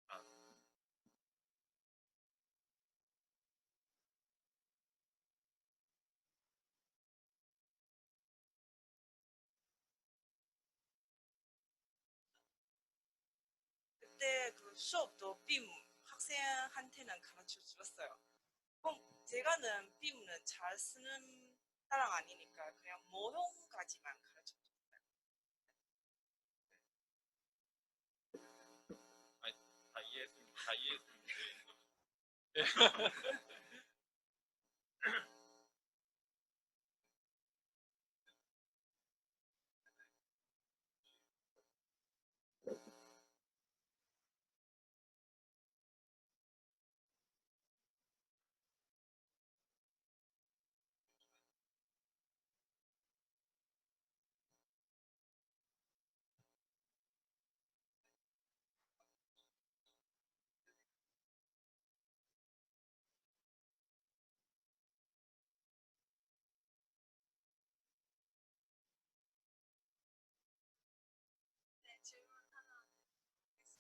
아, 그때 그 수업도 빔 학생한테는 가르쳐 주었어요. 그럼 제가는 빔은 잘 쓰는 사람 아니니까 그냥 모형까지만 가르쳐 줬어요. 아니, 다 이해했습니다. 다 이해했습니다. 네, 질문 하나 사실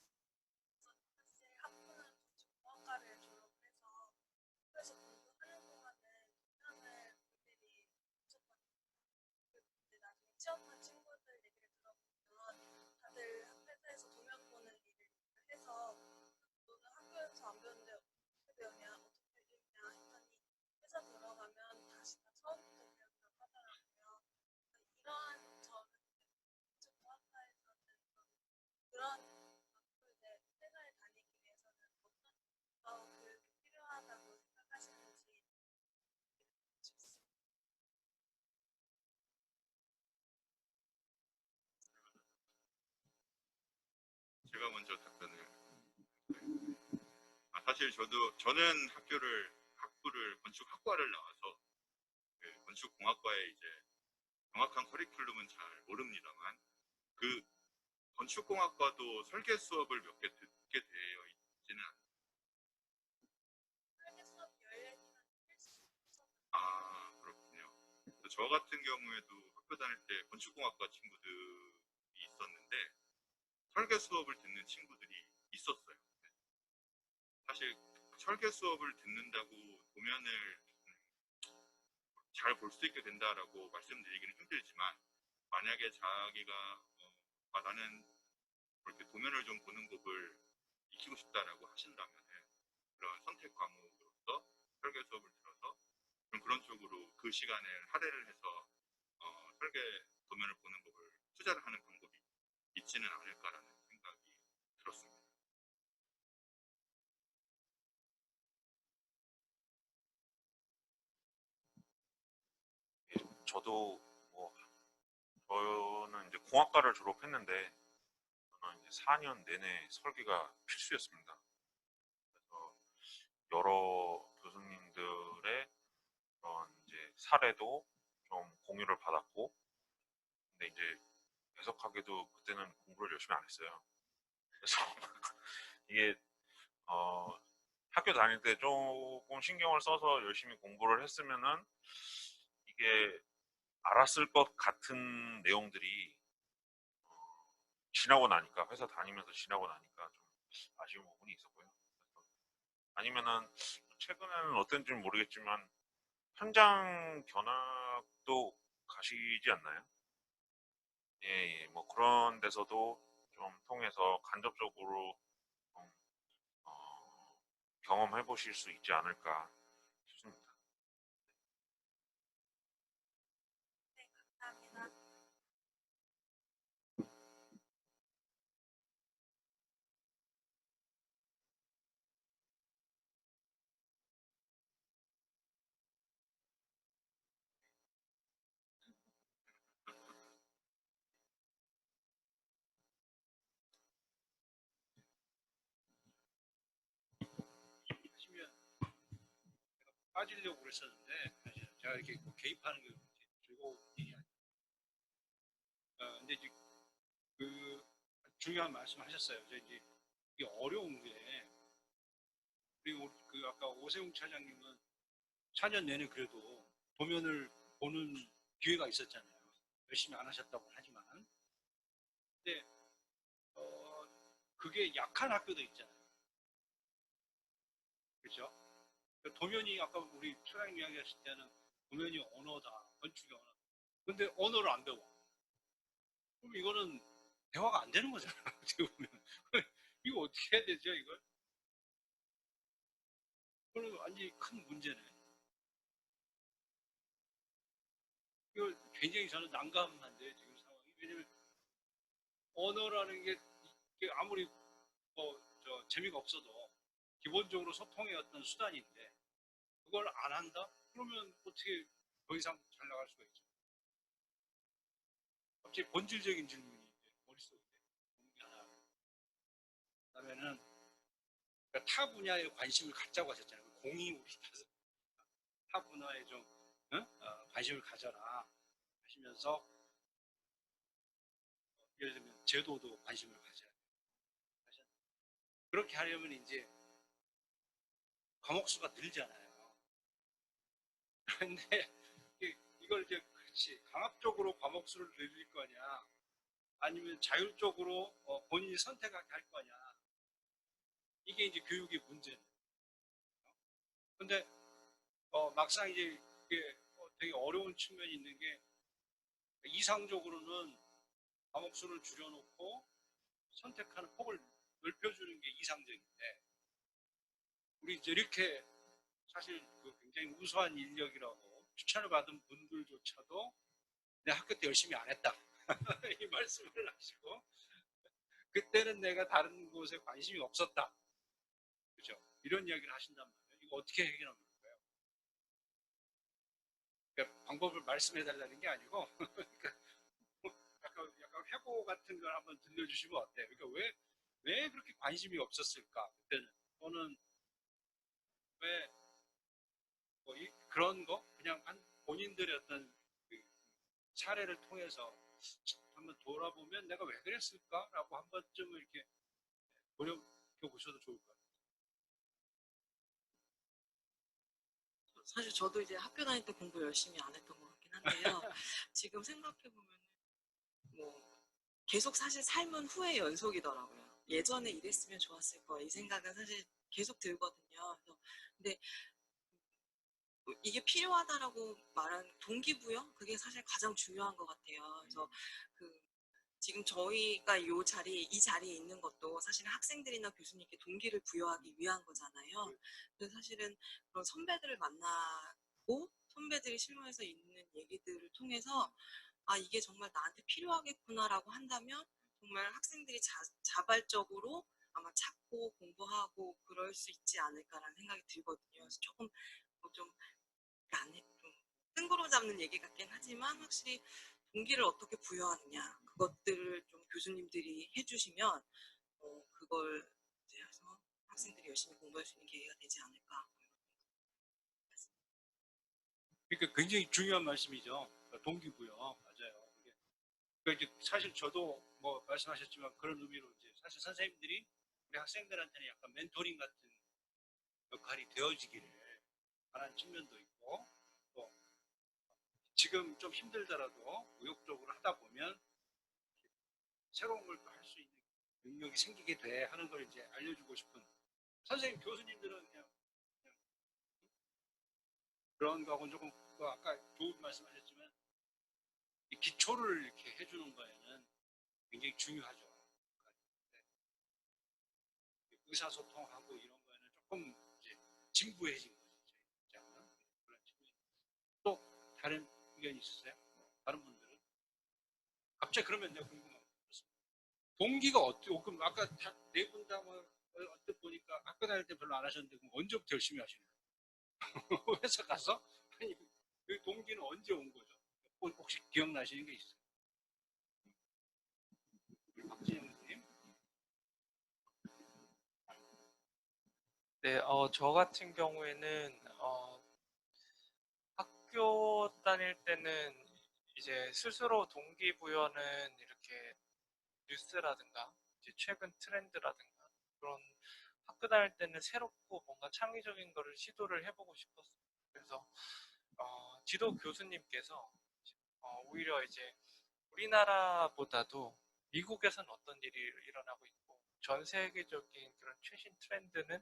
학부는 건축공학과를 졸업해서 그래서 공부하는 동안은 동양을 모델이 없었거든요. 근데 나중에 취업한 친구들 얘기를 들어보면 다들 회사에서 도면 보는 일을 해서 너는 학교에서 안 배웠는데 어떻게 배우냐, 어떻게 읽냐 했더니 회사 들어가면 다시 다 처음부터 배운다고 하더라고요. 이러한 점은 건축공학과에서는 그런 이제 회사에 다니기 위해서는 어떤 교육이 필요하다고 생각하시는지 제가 먼저 답변을. 사실 저는 학부를 건축학과를 나와서 그 건축공학과에 이제 정확한 커리큘럼은 잘 모릅니다만 그 건축공학과도 설계 수업을 몇 개 듣게 되어 있지는 설계 수업 열리는 필수 그렇군요. 저 같은 경우에도 학교 다닐 때 건축공학과 친구들이 있었는데 설계 수업을 듣는 친구들이 있었어요. 사실 설계 수업을 듣는다고 도면을 잘 볼 수 있게 된다라고 말씀드리기는 힘들지만 만약에 자기가 나는 그렇게 도면을 좀 보는 법을 익히고 싶다라고 하신다면 그런 선택 과목으로서 설계 수업을 들어서 그런 쪽으로 그 시간을 할애를 해서 설계 도면을 보는 법을 투자를 하는 방법이 있지는 않을까라는 생각이 들었습니다. 저도 뭐 저는 이제 공학과를 졸업했는데 저는 이제 4년 내내 설계가 필수였습니다. 그래서 여러 교수님들의 그런 이제 사례도 좀 공유를 받았고, 근데 이제 배석하게도 그때는 공부를 열심히 안 했어요. 그래서 이게 학교 다닐 때 조금 신경을 써서 열심히 공부를 했으면은 이게 알았을 것 같은 내용들이 지나고 나니까, 회사 다니면서 지나고 나니까 좀 아쉬운 부분이 있었고요. 아니면은 최근에는 어떤지는 모르겠지만 현장 견학도 가시지 않나요? 예, 예, 뭐 그런 데서도 좀 통해서 간접적으로 좀, 경험해 보실 수 있지 않을까 싶습니다. 감사합니다. 하시면 빠지려고 그랬었는데 사실 제가 이렇게 뭐 개입하는 게 그렇게 즐거운 일이 아니에요. 근데 이제 그 중요한 말씀하셨어요. 이제 이게 어려운 게 그리고 그 아까 오세훈 차장님은 4년 내내 그래도 도면을 보는 기회가 있었잖아요. 열심히 안 하셨다고 하지만 근데 그게 약한 학교도 있잖아요. 그렇죠? 도면이 아까 우리 차장님 이야기하실 때는 도면이 언어다, 건축이 언어다. 근데 언어를 안 배워. 그럼 이거는 대화가 안 되는 거잖아요. 어떻게 보면 이거 어떻게 해야 되죠, 이걸? 그건 완전히 큰 문제네. 이걸 굉장히 저는 난감한데 지금 상황이 왜냐면 언어라는 게 이게 아무리 재미가 없어도 기본적으로 소통의 어떤 수단인데 그걸 안 한다? 그러면 어떻게 더 이상 잘 나갈 수가 있죠? 갑자기 본질적인 질문이 이제 머릿속에 오는 게 하나. 그다음에는 그러니까 타 분야에 관심을 갖자고 하셨잖아요. 공이 우리 타 분야에 좀 관심을 가져라 하시면서 예를 들면 제도도 관심을 가져야 돼요. 그렇게 하려면 이제 과목 수가 늘잖아요. 그런데 이걸 이제 그렇지 강압적으로 과목 수를 늘릴 거냐 아니면 자율적으로 본인이 선택하게 할 거냐 이게 이제 교육의 문제예요. 근데 막상 이제 이게 되게 어려운 측면이 있는 게 이상적으로는 과목 수를 줄여놓고 선택하는 폭을 넓혀주는 게 이상적인데 우리 이제 이렇게 사실 그 굉장히 우수한 인력이라고 추천을 받은 분들조차도 내 학교 때 열심히 안 했다 이 말씀을 하시고 그때는 내가 다른 곳에 관심이 없었다 그죠 이런 이야기를 하신단 말이에요. 이거 어떻게 해결하면 될까요? 그러니까 방법을 말씀해 달라는 게 아니고 그러니까 약간 회고 같은 걸 한번 들려주시면 어때요? 그러니까 왜 그렇게 관심이 없었을까 그때는 또는 왜 그런 거 그냥 한 본인들의 어떤 그 사례를 통해서 한번 돌아보면 내가 왜 그랬을까라고 한 번쯤 이렇게 돌이켜 보셔도 좋을 것 같아요. 사실 저도 이제 학교 다닐 때 공부 열심히 안 했던 것 같긴 한데요. 지금 생각해보면 뭐 계속 사실 삶은 후회 연속이더라고요. 예전에 이랬으면 좋았을 거야. 이 생각은 사실 계속 들거든요. 그래서 근데 이게 필요하다라고 말한 동기부여? 그게 사실 가장 중요한 것 같아요. 그래서 그 지금 저희가 이 자리에 있는 것도 사실은 학생들이나 교수님께 동기를 부여하기 위한 거잖아요. 그래서 사실은 그런 선배들을 만나고 선배들이 실무에서 있는 얘기들을 통해서 아, 이게 정말 나한테 필요하겠구나라고 한다면 정말 학생들이 자발적으로 아마 찾고 공부하고 그럴 수 있지 않을까라는 생각이 들거든요. 그래서 조금 뭐좀 좀 뜬구름 잡는 얘기 같긴 하지만 확실히 동기를 어떻게 부여하느냐 그것들을 좀 교수님들이 해주시면 그걸 이제 해서 학생들이 열심히 공부할 수 있는 기회가 되지 않을까. 그러니까 굉장히 중요한 말씀이죠. 동기부여 맞아요. 이게 사실 저도 뭐 말씀하셨지만 그런 의미로 이제 사실 선생님들이 우리 학생들한테는 약간 멘토링 같은 역할이 되어지기를 바라는 측면도 있고 또 지금 좀 힘들더라도 의욕적으로 하다 보면 새로운 걸 또 할 수 있는 능력이 생기게 돼 하는 걸 이제 알려주고 싶은 선생님 교수님들은 그냥 그런 거하고는 조금 아까 좋은 말씀하셨지만 이 기초를 이렇게 해주는 거에는 굉장히 중요하죠. 의사소통하고 이런 거에는 조금 이제 진부해진 거죠. 제 입장은. 그런 측면이. 또 다른 의견이 있으세요? 다른 분들은? 갑자기 그러면 내가 궁금한 거 그렇습니다. 동기가 어떻게, 그럼 아까 네 분 다 뭐, 언뜻 보니까 학교 다닐 때 별로 안 하셨는데 그럼 언제부터 열심히 하시는 거예요? 회사 가서? 아니, 그 동기는 언제 온 거죠? 혹시 기억나시는 게 있어요? 우리 박진영 선생님? 네, 저 같은 경우에는 학교 다닐 때는 이제 스스로 동기부여는 이렇게 뉴스라든가 이제 최근 트렌드라든가 그런 학교 다닐 때는 새롭고 뭔가 창의적인 거를 시도를 해보고 싶었어요. 그래서 지도 교수님께서 오히려 이제 우리나라보다도 미국에서는 어떤 일이 일어나고 있고 전 세계적인 그런 최신 트렌드는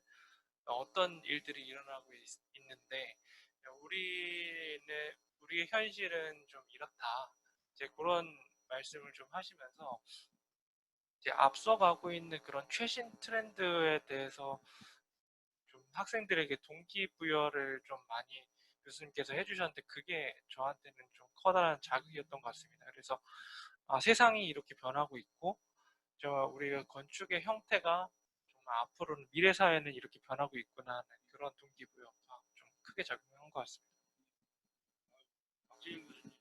어떤 일들이 일어나고 있는데 우리의 현실은 좀 이렇다. 이제 그런 말씀을 좀 하시면서 이제 앞서가고 있는 그런 최신 트렌드에 대해서 좀 학생들에게 동기부여를 좀 많이 교수님께서 해주셨는데 그게 저한테는 좀 커다란 자극이었던 것 같습니다. 그래서 세상이 이렇게 변하고 있고 우리가 건축의 형태가 정말 앞으로는 미래 사회는 이렇게 변하고 있구나 하는 그런 동기부여가 좀 크게 작용한 것 같습니다. 박진영 교수님,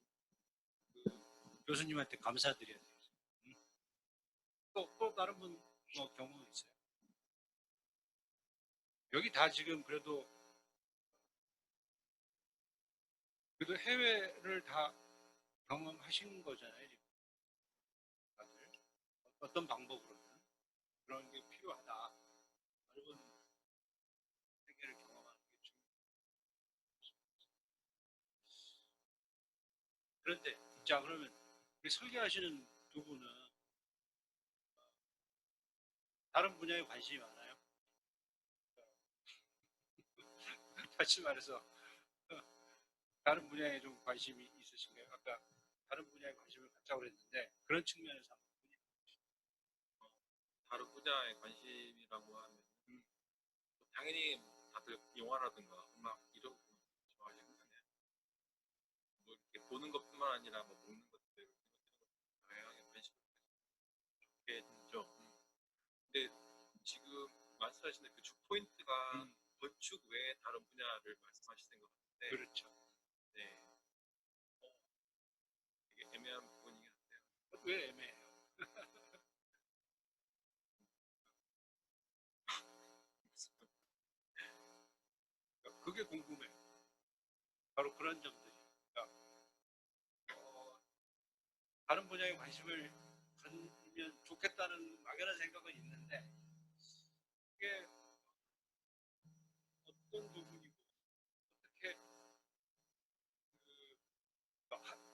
그 교수님한테 감사드려야 돼요. 또 다른 분 뭐 경우 있어요? 여기 다 지금 그래도 해외를 다 경험하신 거잖아요, 지금. 다들. 어떤 방법으로든 그런 게 필요하다. 넓은 세계를 경험하는 게 중요하다. 그런데, 자, 그러면 우리 설계하시는 두 분은 다른 분야에 관심이 많아요? 다시 말해서, 다른 분야에 좀 관심이 있으신가요? 아까 다른 분야에 관심을 갖자고 그랬는데, 그런 측면에서 한번 다른 분야에 관심이라고 하면 당연히 다들 영화라든가 음악 이런 거 좋아하시잖아요. 뭐 이렇게 보는 것뿐만 아니라 뭐 먹는 것들 이런 것들 다양하게 관심을 갖게 되죠. 근데 지금 말씀하시는 그 주 포인트가 건축 외에 다른 분야를 말씀하시는 것 같은데 그렇죠. 네. 되게 애매한 부분이긴 한데요. 왜 애매해요? 그게 궁금해요. 바로 그런 점들이. 그러니까, 다른 분야에 관심을 갖으면 좋겠다는 막연한 생각은 있는데, 이게 어떤 부분이고, 어떻게,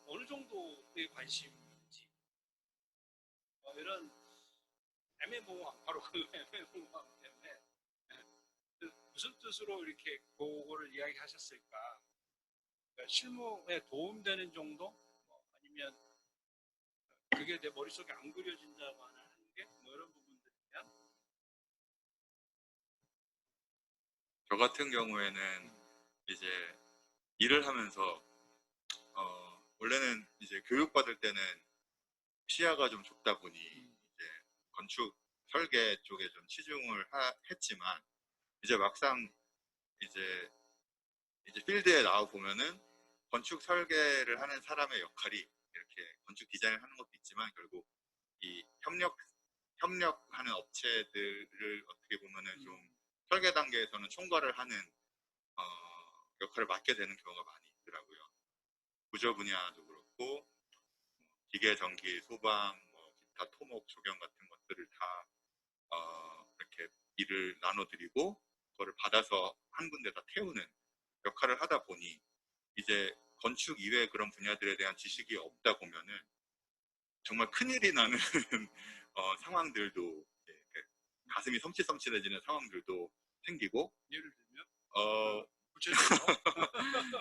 어느 정도의 관심인지, 이런 애매모호함, 바로 그 애매모호함 때문에, 무슨 뜻으로 이렇게 그거를 이야기하셨을까? 그러니까 실무에 도움되는 정도? 아니면 그게 내 머릿속에 안 그려진다고 하는 게? 뭐 이런 부분들이면 저 같은 경우에는 이제 일을 하면서 원래는 이제 교육받을 때는 시야가 좀 좁다 보니 이제 건축 설계 쪽에 좀 치중을 했지만 이제 막상 이제 필드에 나와 보면은 건축 설계를 하는 사람의 역할이 이렇게 건축 디자인을 하는 것도 있지만 결국 이 협력하는 업체들을 어떻게 보면은 좀 설계 단계에서는 총괄을 하는 역할을 맡게 되는 경우가 많이 있더라고요. 구조 분야도 그렇고 있고 기계, 전기, 소방, 뭐 기타 토목, 조경 같은 것들을 다 이렇게 일을 나눠드리고 그거를 받아서 한 군데다 태우는 역할을 하다 보니 이제 건축 이외의 그런 분야들에 대한 지식이 없다 보면은 정말 큰일이 나는 상황들도 가슴이 섬찟섬찟해지는 상황들도 생기고 예를 들면 구체적으로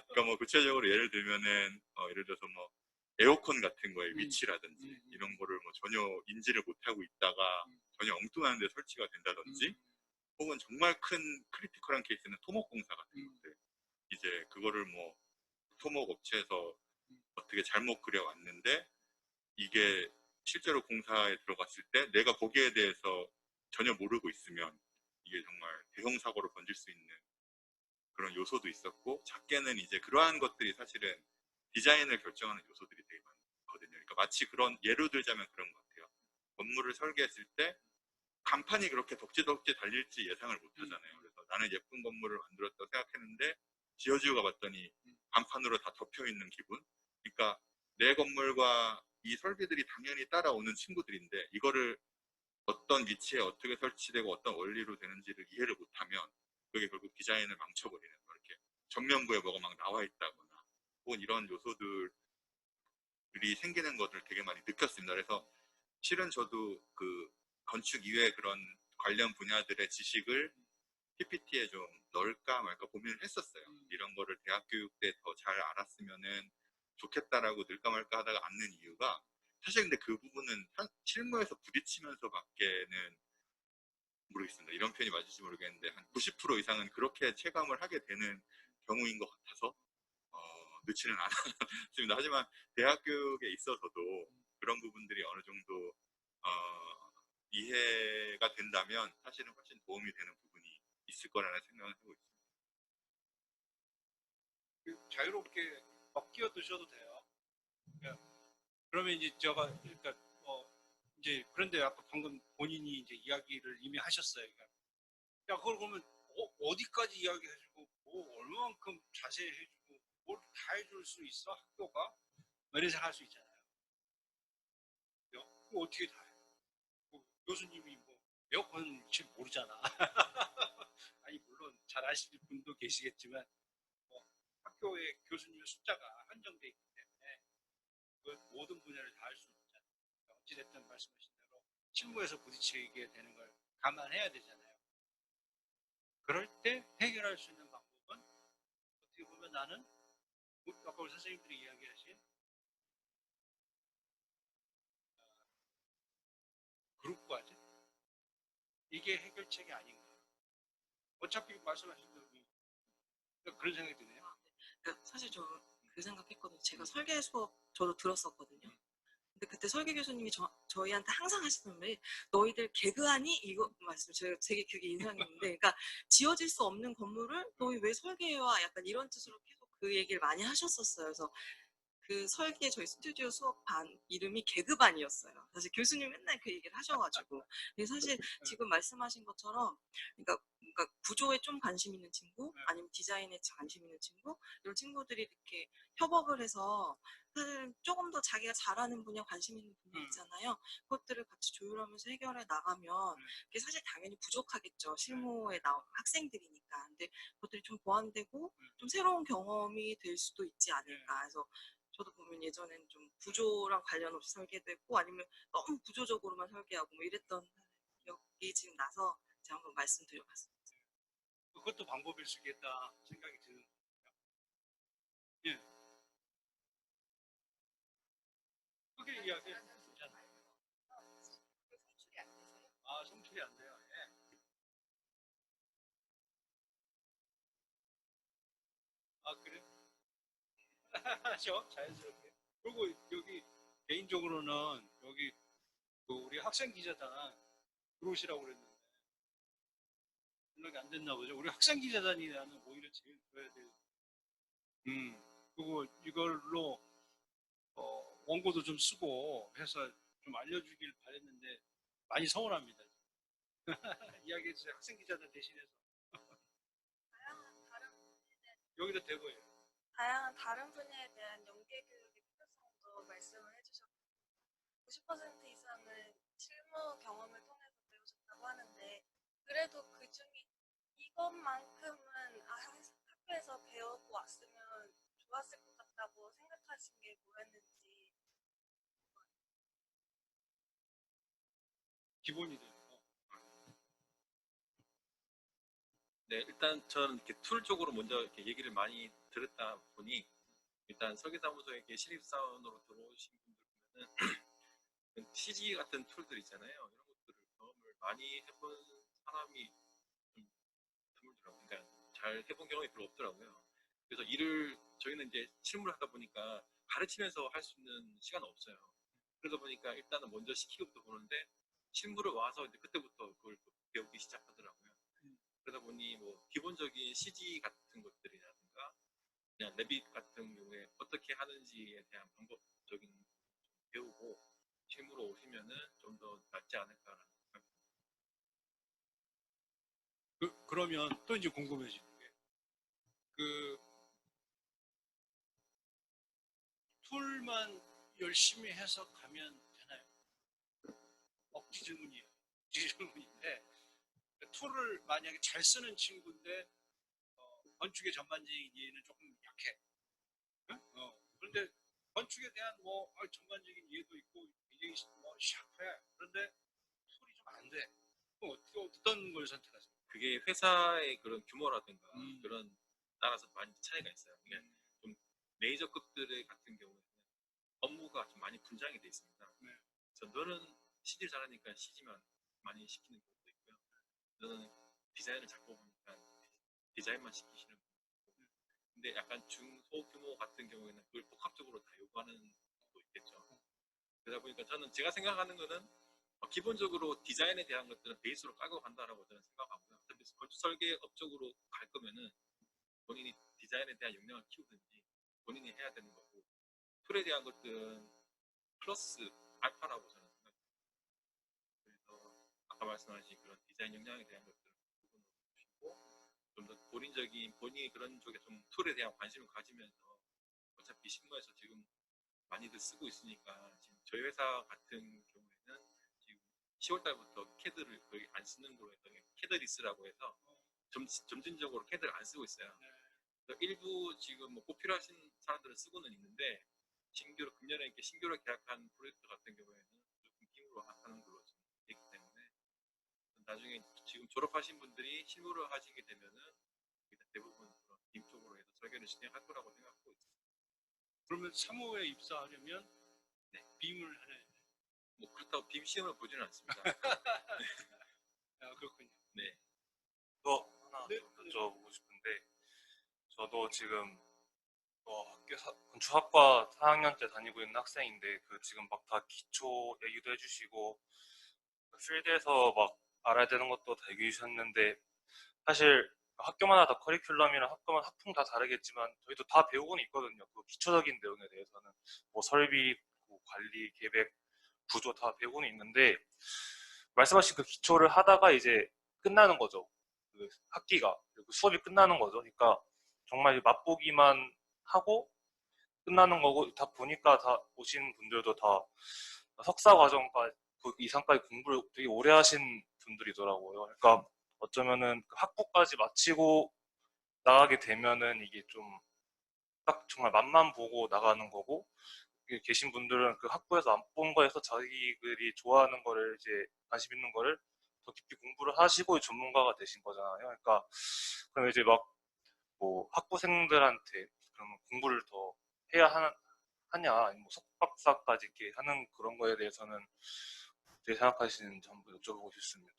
그러니까 뭐 구체적으로 예를 들면은 예를 들어서 뭐 에어컨 같은 거의 위치라든지 이런 거를 뭐 전혀 인지를 못하고 있다가 전혀 엉뚱한 데 설치가 된다든지 혹은 정말 큰 크리티컬한 케이스는 토목공사 같은 것들 이제 그거를 뭐 토목 업체에서 어떻게 잘못 그려왔는데 이게 실제로 공사에 들어갔을 때 내가 거기에 대해서 전혀 모르고 있으면 이게 정말 대형 사고로 번질 수 있는 그런 요소도 있었고 작게는 이제 그러한 것들이 사실은 디자인을 결정하는 요소들이 되게 많거든요. 그러니까 마치 그런 예로 들자면 그런 것 같아요. 건물을 설계했을 때 간판이 그렇게 덕지덕지 달릴지 예상을 못 하잖아요. 그래서 나는 예쁜 건물을 만들었다고 생각했는데 지어지고 봤더니 간판으로 다 덮여 있는 기분. 그러니까 내 건물과 이 설비들이 당연히 따라오는 친구들인데 이거를 어떤 위치에 어떻게 설치되고 어떤 원리로 되는지를 이해를 못하면 그게 결국 디자인을 망쳐버리는 거 이렇게 전면부에 뭐가 막 나와 있다거나 혹은 이런 요소들이 생기는 것을 되게 많이 느꼈습니다. 그래서 실은 저도 그 건축 이외의 그런 관련 분야들의 지식을 PPT에 좀 넣을까 말까 고민을 했었어요. 이런 거를 대학 교육 때 더 잘 알았으면은 좋겠다라고 넣을까 말까 하다가 않는 이유가 사실 근데 그 부분은 실무에서 부딪히면서 밖에는 모르겠습니다. 이런 표현이 맞을지 모르겠는데 한 90% 이상은 그렇게 체감을 하게 되는 경우인 것 같아서 넣지는 않았습니다. 하지만 대학 교육에 있어서도 그런 부분들이 어느 정도 이해가 된다면 사실은 훨씬 도움이 되는 부분이 있을 거라는 생각을 하고 있습니다. 자유롭게 막 끼어드셔도 돼요. 그러면 이제 제가 그러니까 이제 그런데 아까 방금 본인이 이제 이야기를 이미 하셨어요. 그러니까 야 그걸 그러면 어디까지 이야기해주고 뭐 얼마만큼 자세히 해주고 뭘 다 해줄 수 있어 학교가 이런 생각 할 수 있잖아요. 그거 어떻게 다 해? 뭐 교수님이 뭐 에어컨 칠 모르잖아. 아니 물론 잘 아시는 분도 계시겠지만 뭐 학교의 교수님의 숫자가 한정돼 있기 때문에 그 모든 분야를 다 할 수는 없잖아요. 그러니까 어찌됐든 말씀하신 대로 실무에서 부딪히게 되는 걸 감안해야 되잖아요. 그럴 때 해결할 수 있는 방법은 어떻게 보면 나는 아까 우리 선생님들이 이야기하신 그룹 과제 이게 해결책이 아닌가. 어차피 말씀하신 대로 그런 생각이 드네요. 그러니까 사실 저 그 생각했거든요. 제가 설계 수업 저도 들었었거든요. 근데 그때 설계 교수님이 저희한테 항상 하시던 말이 너희들 개그하니? 이거 말씀 제가 되게 그게 인상이 있는데 그러니까 지어질 수 없는 건물을 너희 왜 설계해와 약간 이런 뜻으로 계속 그 얘기를 많이 하셨었어요. 그래서 그 설계 저희 스튜디오 수업 반 이름이 개그반이었어요. 사실 교수님 맨날 그 얘기를 하셔가지고 근데 사실 지금 말씀하신 것처럼 그러니까 구조에 좀 관심 있는 친구 아니면 디자인에 관심 있는 친구 이런 친구들이 이렇게 협업을 해서 사실 조금 더 자기가 잘하는 분야 관심 있는 분야 있잖아요. 그것들을 같이 조율하면서 해결해 나가면 그게 사실 당연히 부족하겠죠. 실무에 나온 학생들이니까. 근데 그것들이 좀 보완되고 좀 새로운 경험이 될 수도 있지 않을까. 그래서 저도 보면 예전에는 좀 구조랑 관련 없이 설계됐고 아니면 너무 구조적으로만 설계하고 뭐 이랬던 기억이 지금 나서 제가 한번 말씀드려봤습니다. 그것도 방법일 수 있겠다 생각이 드는 거예요. 예. 크게 이야기해. 아, 성출이 안 돼요. 예. 아, 그래? 하죠. 자연스럽게. 그리고 여기 개인적으로는 여기 그 우리 학생 기자단 들어오시라고 그랬는데 연락이 안 됐나 보죠. 우리 학생 기자단이라는 오히려 제일 줘야 될. 그리고 이걸로 원고도 좀 쓰고 해서 좀 알려주길 바랬는데 많이 서운합니다. 이야기해 주세요. 학생 기자단 대신해서. 여기도 대고예요. 다양한 다른 분야에 대한 연계 교육의 필요성도 90% 이상은 실무 경험을 통해서 배우셨다고 하는데 그래도 그중에 이것만큼은 학교에서 배우고 왔으면 좋았을 것 같다고 생각하신 게 뭐였는지. 기본이 되는 거. 네, 일단 저는 이렇게 툴 쪽으로 먼저 이렇게 얘기를 많이 들었다 보니 일단 설계사무소에 이렇게 신입사원으로 들어오신 분들 보면은 CG 같은 툴들 있잖아요. 이런 것들을 경험을 많이 해본 사람이 좀 드물더라고요. 그러니까 잘 해본 경험이 별로 없더라고요. 그래서 일을 저희는 이제 실무를 하다 보니까 가르치면서 할 수 있는 시간은 없어요. 그러다 보니까 일단은 먼저 시키고부터 보는데 실무를 와서 이제 그때부터 그걸 또 배우기 시작하더라고요. 그러다 보니 뭐 기본적인 CG 같은 것들이라든가 그냥 레빗 같은 경우에 어떻게 하는지에 대한 방법적인 배우고 실무로 오시면은 좀 더 낫지 않을까라는 생각이 듭니다. 그러면 또 이제 궁금해지는 게, 그 툴만 열심히 해서 가면 되나요? 억지 질문이에요. 억지 질문인데, 툴을 만약에 잘 쓰는 친구인데 건축의 전반적인 이해는 조금 약해. 응? 그런데 건축에 대한 전반적인 이해도 있고 굉장히 샤프해. 그런데 툴이 좀 안 돼. 그럼 어떤 걸 선택하세요? 그게 회사의 그런 규모라든가 그런 따라서 많이 차이가 있어요. 이게 좀 메이저급들의 같은 경우에는 업무가 좀 많이 분장이 돼 있습니다. 네. 그래서 너는 CG를 잘하니까 CG만 많이 시키는 경우도 있고요. 너는 디자인을 잘 뽑으니까 디자인만 시키시는 분도 있고. 근데 약간 중소규모 같은 경우에는 그걸 복합적으로 다 요구하는 것도 있겠죠. 그러다 보니까 저는 제가 생각하는 거는 기본적으로 디자인에 대한 것들은 베이스로 깔고 간다라고 저는 생각하고요. 건축 설계 업적으로 갈 거면은 본인이 디자인에 대한 역량을 키우든지 본인이 해야 되는 거고, 툴에 대한 것들은 플러스 알파라고 저는 생각합니다. 그래서 아까 말씀하신 그런 디자인 역량에 대한 것들을 부분으로 주시고 좀 더 본인이 그런 쪽에 좀 툴에 대한 관심을 가지면서 어차피 실무에서 지금 많이들 쓰고 있으니까 지금 저희 회사 같은 경우에는 지금 10월 달부터 캐드를 거의 안 쓰는 걸로 해서 캐드리스라고 해서 점진적으로 캐드를 안 쓰고 있어요. 그래서 일부 지금 꼭 필요하신 사람들은 쓰고는 있는데 금년에 이렇게 신규로 계약한 프로젝트 같은 경우에는 무조건 빔으로 하는 걸로 되기 때문에 나중에 지금 졸업하신 분들이 실무를 하시게 되면은 대부분 그런 빔 쪽으로 해서 설계를 진행할 거라고 생각하고 있습니다. 그러면 사무에 입사하려면 네. 빔을 하나. 뭐 그렇다고 빔 시험을 보지는 않습니다. 그렇군요. 네. 또 하나 네, 더 여쭤보고 싶은데, 저도 지금 건축학과 4학년째 다니고 있는 학생인데, 지금 막 다 기초 얘기도 해주시고 필드에서 막 알아야 되는 것도 다 얘기해 주셨는데, 사실 학교마다 다 커리큘럼이랑 학교마다 학풍 다 다르겠지만 저희도 다 배우고는 있거든요. 그 기초적인 내용에 대해서는 뭐 설비, 뭐 관리, 계획, 구조 다 배우고는 있는데, 말씀하신 그 기초를 하다가 이제 끝나는 거죠. 그 학기가, 그 수업이 끝나는 거죠. 그러니까 정말 맛보기만 하고 끝나는 거고, 다 보니까 다 오신 분들도 다 석사 과정까지 그 이상까지 공부를 되게 오래 하신 분들이더라고요. 그러니까 어쩌면은 그 학부까지 마치고 나가게 되면은 이게 좀 딱 정말 맛만 보고 나가는 거고, 계신 분들은 그 학부에서 안 본 거에서 자기들이 좋아하는 거를 이제 관심 있는 거를 더 깊이 공부를 하시고 전문가가 되신 거잖아요. 그러니까 그럼 이제 막 뭐 학부생들한테 그러면 공부를 더 해야 하냐, 아니면 뭐 석박사까지 이렇게 하는 그런 거에 대해서는 어떻게 생각하시는지 한번 여쭤보고 싶습니다.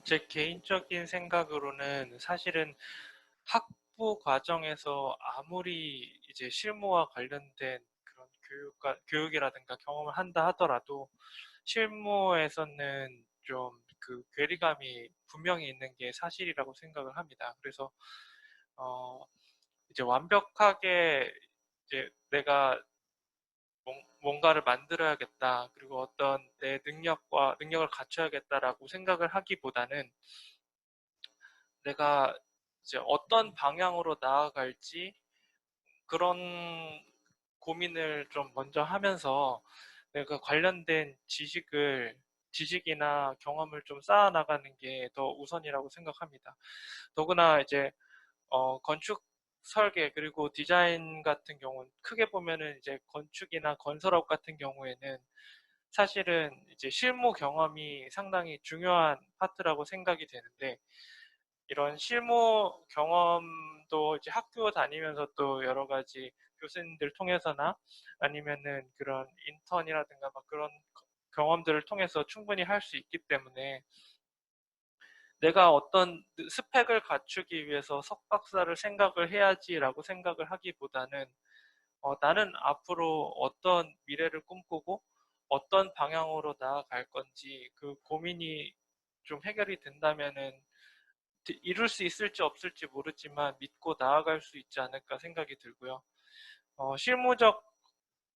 제 개인적인 생각으로는 사실은 학부 과정에서 아무리 이제 실무와 관련된 그런 교육이라든가 경험을 한다 하더라도 실무에서는 좀 그 괴리감이 분명히 있는 게 사실이라고 생각을 합니다. 그래서 이제 완벽하게 이제 내가 뭔가를 만들어야겠다, 그리고 어떤 내 능력을 갖춰야겠다라고 생각을 하기보다는 내가 이제 어떤 방향으로 나아갈지 그런 고민을 좀 먼저 하면서 내가 관련된 지식이나 경험을 좀 쌓아 나가는 게 더 우선이라고 생각합니다. 더구나 이제 건축 설계 그리고 디자인 같은 경우는 크게 보면은 이제 건축이나 건설업 같은 경우에는 사실은 이제 실무 경험이 상당히 중요한 파트라고 생각이 되는데 이런 실무 경험도 이제 학교 다니면서 또 여러 가지 교수님들 통해서나 아니면은 그런 인턴이라든가 막 그런 경험들을 통해서 충분히 할 수 있기 때문에 내가 어떤 스펙을 갖추기 위해서 석박사를 생각을 해야지라고 생각을 하기보다는 나는 앞으로 어떤 미래를 꿈꾸고 어떤 방향으로 나아갈 건지 그 고민이 좀 해결이 된다면은 이룰 수 있을지 없을지 모르지만 믿고 나아갈 수 있지 않을까 생각이 들고요. 실무적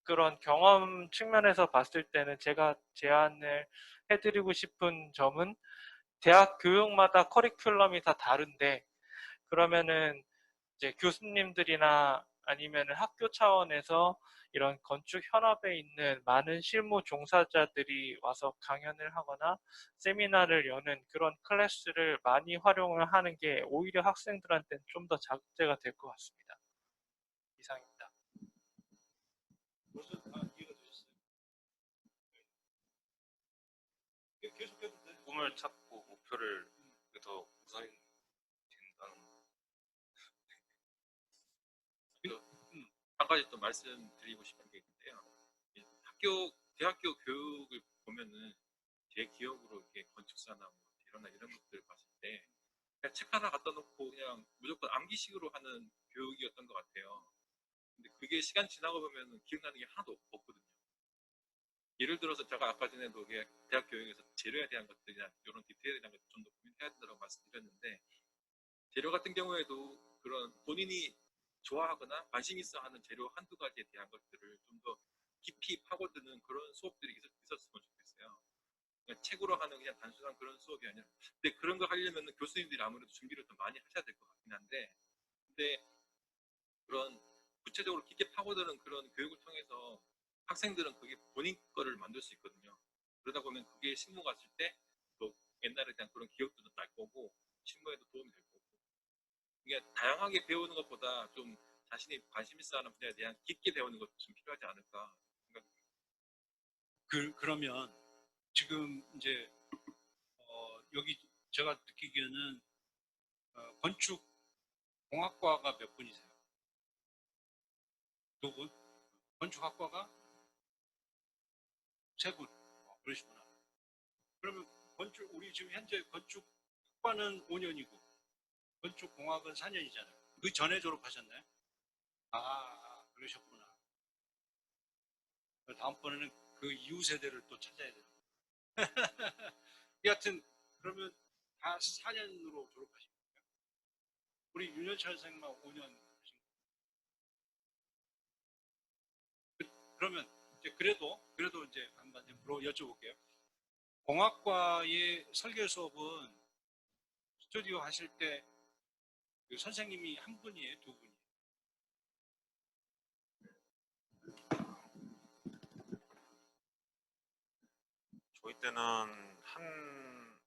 그런 경험 측면에서 봤을 때는 제가 제안을 해드리고 싶은 점은 대학 교육마다 커리큘럼이 다 다른데 그러면은 이제 교수님들이나 아니면은 학교 차원에서 이런 건축 현업에 있는 많은 실무 종사자들이 와서 강연을 하거나 세미나를 여는 그런 클래스를 많이 활용을 하는 게 오히려 학생들한테는 좀 더 자극제가 될 것 같습니다. 이상입니다. 벌써 다 이해가 되셨어요? 계속해도 돼. 꿈을 찾고 목표를 그게 더 우선이 된다는 한 가지 또 말씀드리고 싶은 게 있는데요. 이 대학교 교육을 보면은 제 기억으로 이렇게 건축사나 뭐 이런 것들을 봤을 때 그냥 책 하나 갖다 놓고 그냥 무조건 암기식으로 하는 교육이었던 것 같아요. 근데 그게 시간 지나고 보면은 기억나는 게 하나도 없거든요. 예를 들어서 제가 아까 전에도 이게 대학 교육에서 재료에 대한 것들이나 이런 디테일에 대한 것들 좀 더 고민해야 된다고 말씀드렸는데 재료 같은 경우에도 그런 본인이 좋아하거나 관심 있어 하는 재료 한두 가지에 대한 것들을 좀 더 깊이 파고드는 그런 수업들이 있었으면 좋겠어요. 그냥 책으로 하는 그냥 단순한 그런 수업이 아니라 근데 그런 거 하려면 교수님들이 아무래도 준비를 더 많이 하셔야 될 것 같긴 한데 근데 그런 구체적으로 깊게 파고드는 그런 교육을 통해서 학생들은 그게 본인 거를 만들 수 있거든요. 그러다 보면 그게 실무 갔을 때 또 옛날에 대한 그런 기억도 날 거고 실무에도 도움이 될 거고 이게 다양하게 배우는 것보다 좀 자신이 관심 있어 하는 분야에 대한 깊게 배우는 것도 좀 필요하지 않을까 생각합니다. 그러면 지금 이제 여기 제가 느끼기에는 건축 공학과가 몇 분이세요? 두 분? 건축학과가 세 분. 그러시구나. 그러면 우리 지금 현재 건축학과는 5년이고 건축공학은 4년이잖아요. 그 전에 졸업하셨나요? 그러셨구나. 다음번에는 그 이후 세대를 또 찾아야 돼요. 여하튼 그러면 다 4년으로 졸업하신 거예요? 우리 윤여철 선생님만 5년 하신 거예요. 그러면 이제 그래도 이제 한번 여쭤볼게요. 공학과의 설계 수업은 스튜디오 하실 때 그 선생님이 한 분이에요, 두 분이에요? 저희 때는 한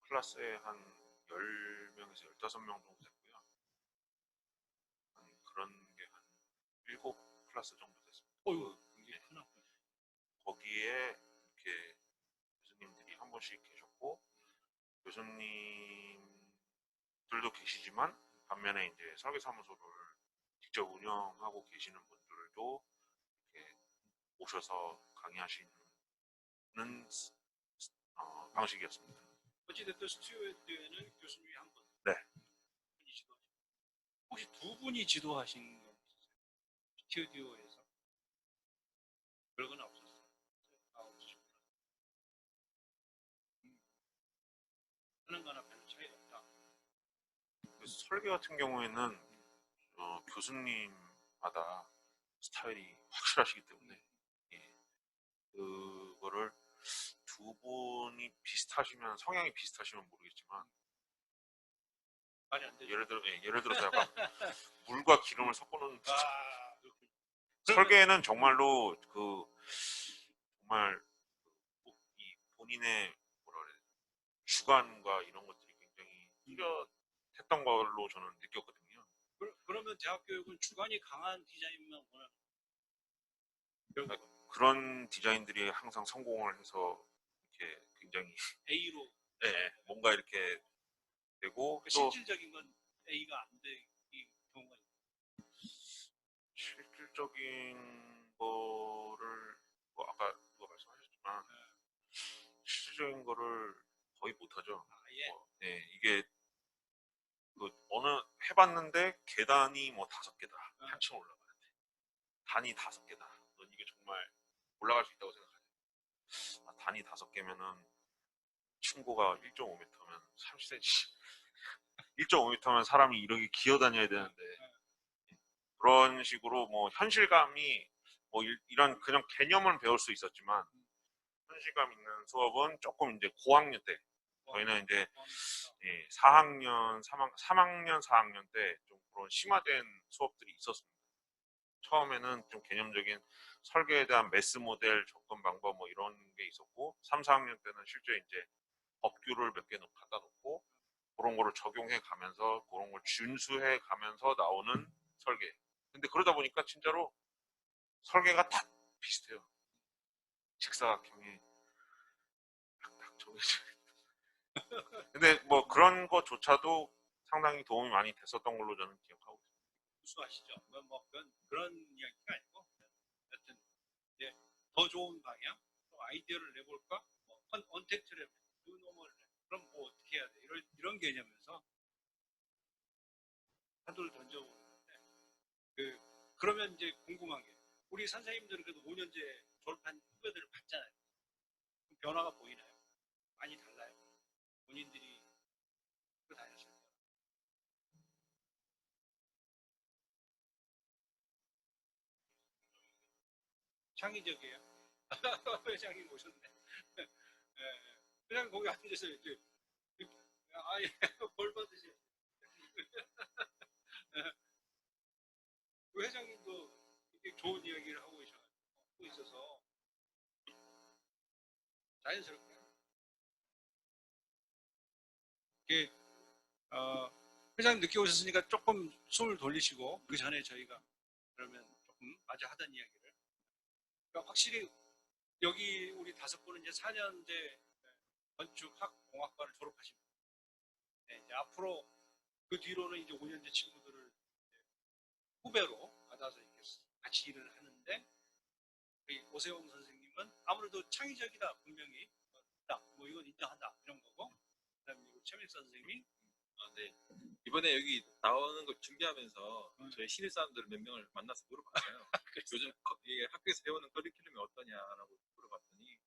클래스에 한 10명에서 15명 정도 됐고요. 그런 게 한 7클래스 정도 됐습니다. 어휴, 굉장히 큰 학교. 거기에 이렇게 교수님들이 한 분씩 계셨고 교수님들도 계시지만 반면에 이제 설계사무소를 직접 운영하고 계시는 분들도 이렇게 오셔서 강의하시는 방식이었습니다. 어찌됐든 스튜디오에는 교수님이 한 분. 네. 분이 지도하시고. 혹시 두 분이 지도하신 거 있으세요? 스튜디오에서? 별건 없었어요. 없으셨구나. 하는 거나 별로 차이가 없다. 설계 같은 경우에는 교수님마다 스타일이 확실하시기 때문에 그거를 두 분이 비슷하시면 성향이 비슷하시면 모르겠지만 말이 안 되죠. 예를 들어서 약간 물과 기름을 섞어놓은 아, 그렇군요. 설계는 정말로 그 정말 이 본인의 뭐라 그래 주관과 이런 것들이 굉장히 뚜렷했던 걸로 저는 느꼈거든요. 그러면 대학 교육은 주관이 강한 디자인만 원하는 거예요. 그런 디자인들이 항상 성공을 해서 이렇게 굉장히 A로 뭔가 이렇게 되고 또 실질적인 건 A가 안 되는 경우가 있어요. 실질적인 거를 뭐 아까 누가 말씀하셨지만 실질적인 거를 거의 못하죠. 예. 이게 그 어느 해봤는데 계단이 뭐 5개다 한층 올라가는데 단이 5개다. 넌 이게 정말 올라갈 수 있다고 생각하냐? 단이 5개면은 층고가 1.5m면 30cm. 1.5m면 사람이 이렇게 기어다녀야 되는데 그런 식으로 뭐 현실감이 뭐 이런 그냥 개념은 배울 수 있었지만 현실감 있는 수업은 조금 이제 고학년 때 저희는 이제 4학년, 3학년, 4학년 때 좀 그런 심화된 수업들이 있었습니다. 처음에는 좀 개념적인 설계에 대한 매스 모델 접근 방법 뭐 이런 게 있었고 3, 4학년 때는 실제 이제 법규를 몇 개 갖다 놓고 그런 거를 적용해 가면서 그런 걸 준수해 가면서 나오는 설계. 근데 그러다 보니까 진짜로 설계가 딱 비슷해요. 직사각형이 딱 정해져. 근데 뭐 그런 거조차도 상당히 도움이 많이 됐었던 걸로 저는 기억하고 있습니다. 우수하시죠. 뭐 그런 이야기가 아니고 여튼 더 좋은 방향, 또 아이디어를 내볼까, 뭐 언택트를 뉴노멀을 그럼 뭐 어떻게 해야 돼? 이런 개념에서 하도를 던져보는데 그러면 이제 궁금한 게 우리 선생님들은 그래도 5년제 졸업한 후배들을 봤잖아요. 그럼 변화가 보이나요? 많이 달라요? 본인들이 다녔을 때. 창의적이에요. 회장님 오셨네. 그냥 거기 앉아서 이제 아예 벌 받으세요. 그 회장님도 이렇게 좋은 이야기를 하고 있어서 자연스럽게 이게 회장님 늦게 오셨으니까 조금 숨을 돌리시고 그 전에 저희가 그러면 조금 마저 하던 이야기를 그러니까 확실히 여기 우리 5분은 이제 4년제 건축학공학과를 졸업하십니다. 이제 앞으로 그 뒤로는 이제 5년제 친구들을 후배로 받아서 이렇게 같이 일을 하는데 우리 오세영 선생님은 아무래도 창의적이다 분명히 뭐 이건 인정한다 이런 거고 그다음에 최민석 선생님이 네. 이번에 여기 나오는 걸 준비하면서 저희 신입 사람들 몇 명을 만나서 물어봤어요. 요즘 이게 학교에서 배우는 커리큘럼이 어떠냐라고 물어봤더니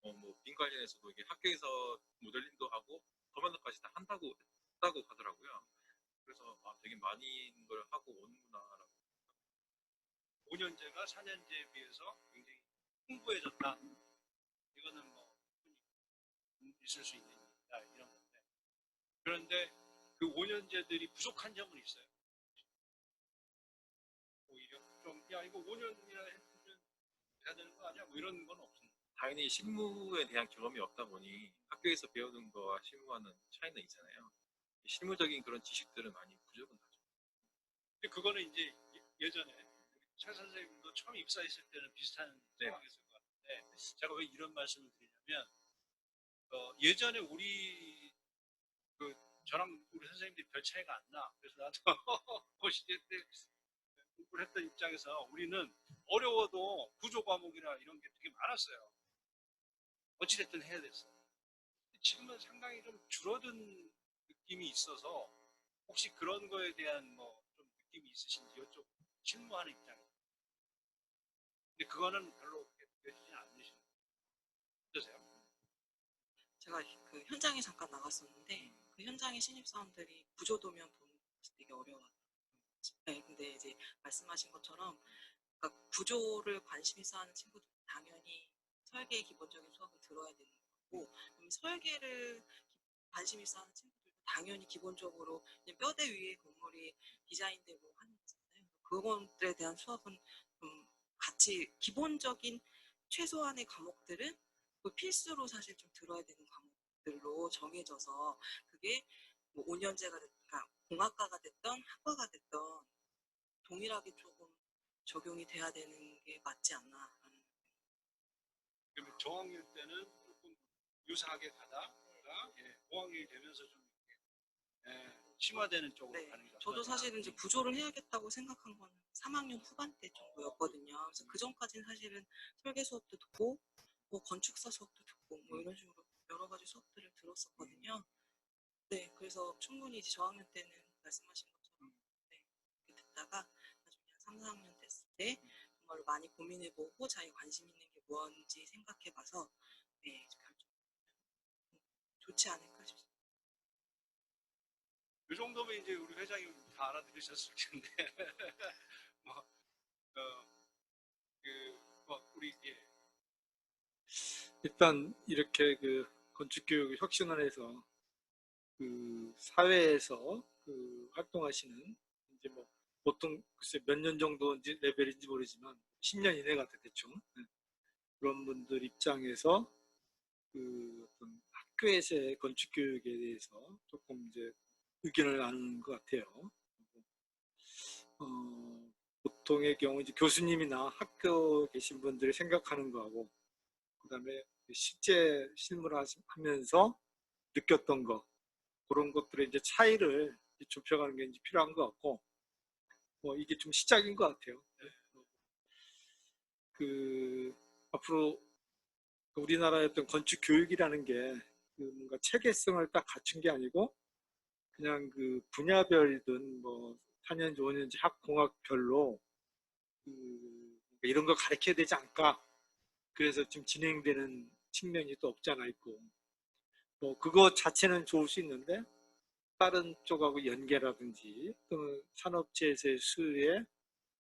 뭐 빈 관련해서도 이게 학교에서 모델링도 하고 도면도까지 다 한다고 하더라고요. 그래서 되게 많이 걸 하고 오는구나라고. 5년제가 4년제에 비해서 굉장히 풍부해졌다. 이거는 뭐 있을 수 있는 일이다 이런 건데 그런데 그 5년제들이 부족한 점은 있어요. 오히려 좀 야 이거 5년이나 했으면 해야 되는 거 아니야? 뭐 이런 건 없습니다. 당연히 실무에 대한 경험이 없다 보니 학교에서 배우는 거와 실무와는 차이는 있잖아요. 실무적인 그런 지식들은 많이 부족은 하죠. 근데 그거는 이제 예전에 최 선생님도 처음 입사했을 때는 비슷한 상황이었을 것 같은데 제가 왜 이런 말씀을 드리냐면 예전에 저랑 우리 선생님들이 별 차이가 안 나. 그래서 나도 고시대 때 공부를 했던 입장에서 우리는 어려워도 구조 과목이나 이런 게 되게 많았어요. 어찌됐든 해야 됐어. 지금은 상당히 좀 줄어든 느낌이 있어서 혹시 그런 거에 대한 뭐 좀 느낌이 있으신지 이쪽 실무하는 입장에. 근데 그거는 별로 느껴지지 않으시는 어떠세요? 제가 그 현장에 잠깐 나갔었는데 그 현장의 신입사원들이 구조도면 보는 것이 되게 어려워요. 네, 근데 이제 말씀하신 것처럼 그러니까 구조를 관심 있어 하는 친구들 당연히 설계의 기본적인 수업을 들어야 되는 거고 그럼 설계를 관심 있어 하는 친구들도 당연히 기본적으로 그냥 뼈대 위에 건물이 디자인되고 하는 거잖아요. 그것들에 대한 수업은 좀 같이 기본적인 최소한의 과목들은 그 필수로 사실 좀 들어야 되는 과목들로 정해져서 그게 뭐 5년제가 됐든 공학과가 됐던 학과가 됐던 동일하게 조금 적용이 돼야 되는 게 맞지 않나 하는. 그러면 저학년 때는 조금 유사하게 가다가 5학년이 되면서 좀 이렇게 심화되는 쪽으로 네, 가는 것 저도 같아요. 사실은 이제 구조를 해야겠다고 생각한 건 3학년 후반때 정도였거든요. 그래서 그 전까지는 사실은 설계 수업도 듣고 뭐 건축사 수업도 듣고 뭐 이런 식으로 여러 가지 수업들을 들었었거든요. 네, 그래서 충분히 이제 저학년 때는 말씀하신 것처럼 이렇게 듣다가 나중에 한 3, 4학년 됐을 때 정말로 많이 고민해보고 자기 관심 있는 게 뭔지 생각해봐서 결정 좋지 않을까 싶습니다. 이 정도면 이제 우리 회장님 다 알아들으셨을 텐데 우리 일단 이렇게 그 건축교육 혁신원에서 그 사회에서 그 활동하시는 이제 뭐 보통 글쎄 몇 년 정도 레벨인지 모르지만 10년 이내가 대충 그런 분들 입장에서 그 어떤 학교에서의 건축교육에 대해서 조금 이제 의견을 나누는 것 같아요. 보통의 경우 이제 교수님이나 학교 계신 분들이 생각하는 거하고 그다음에 실제 실무하면서 느꼈던 거 그런 것들의 이제 차이를 좁혀가는 게 이제 필요한 것 같고 이게 좀 시작인 것 같아요. 그 앞으로 우리나라의 어떤 건축 교육이라는 게 그 뭔가 체계성을 딱 갖춘 게 아니고 그냥 그 분야별이든 뭐 4년제, 5년제 학공학별로 이런 걸 가르쳐야 되지 않을까. 그래서 지금 진행되는 측면이 또 없지 않아 있고 뭐 그거 자체는 좋을 수 있는데 다른 쪽하고 연계라든지 또는 산업체에서의 수요에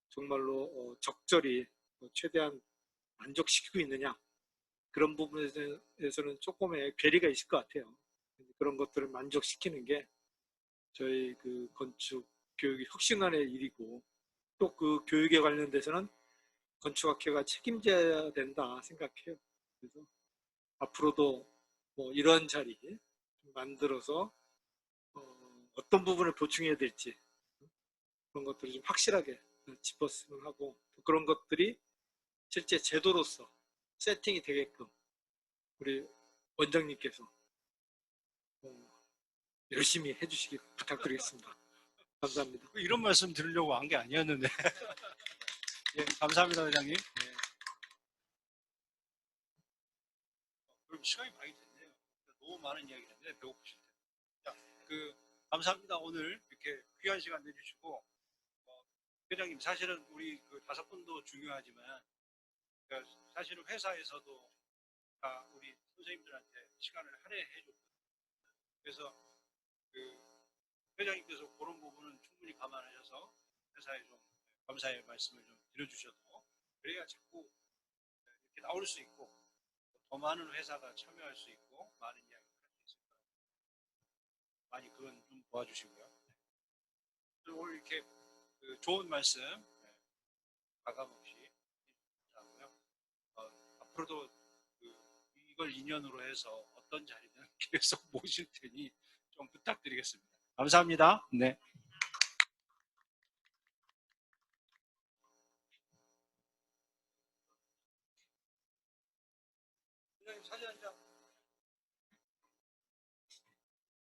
정말로 적절히 최대한 만족시키고 있느냐 그런 부분에서는 조금의 괴리가 있을 것 같아요. 그런 것들을 만족시키는 게 저희 그 건축 교육 혁신원의 일이고 또 그 교육에 관련돼서는 건축학회가 책임져야 된다 생각해요. 그래서 앞으로도 뭐 이런 자리 만들어서 어떤 부분을 보충해야 될지 그런 것들을 좀 확실하게 짚었으면 하고 그런 것들이 실제 제도로서 세팅이 되게끔 우리 원장님께서 열심히 해주시기 부탁드리겠습니다. 감사합니다. 이런 말씀 드리려고 한 게 아니었는데 감사합니다 회장님. 그럼 시간이 많이 됐네요. 너무 많은 이야기를 했는데 배고프실 텐데. 감사합니다. 오늘 이렇게 귀한 시간 내주시고 회장님 사실은 우리 그 5분도 중요하지만 사실은 회사에서도 다 우리 선생님들한테 시간을 할애해 줬거든요. 그래서 회장님께서 그런 부분은 충분히 감안하셔서 회사에 좀 감사의 말씀을 좀 드려주셔도 그래야 자꾸 이렇게 나올 수 있고 더 많은 회사가 참여할 수 있고 많은 이야기를 할 수 있을 거라고 많이 그건 좀 도와주시고요. 오늘 이렇게 좋은 말씀 가감없이 감사하고요. 앞으로도 이걸 인연으로 해서 어떤 자리든 계속 모실 테니 좀 부탁드리겠습니다. 감사합니다. 네.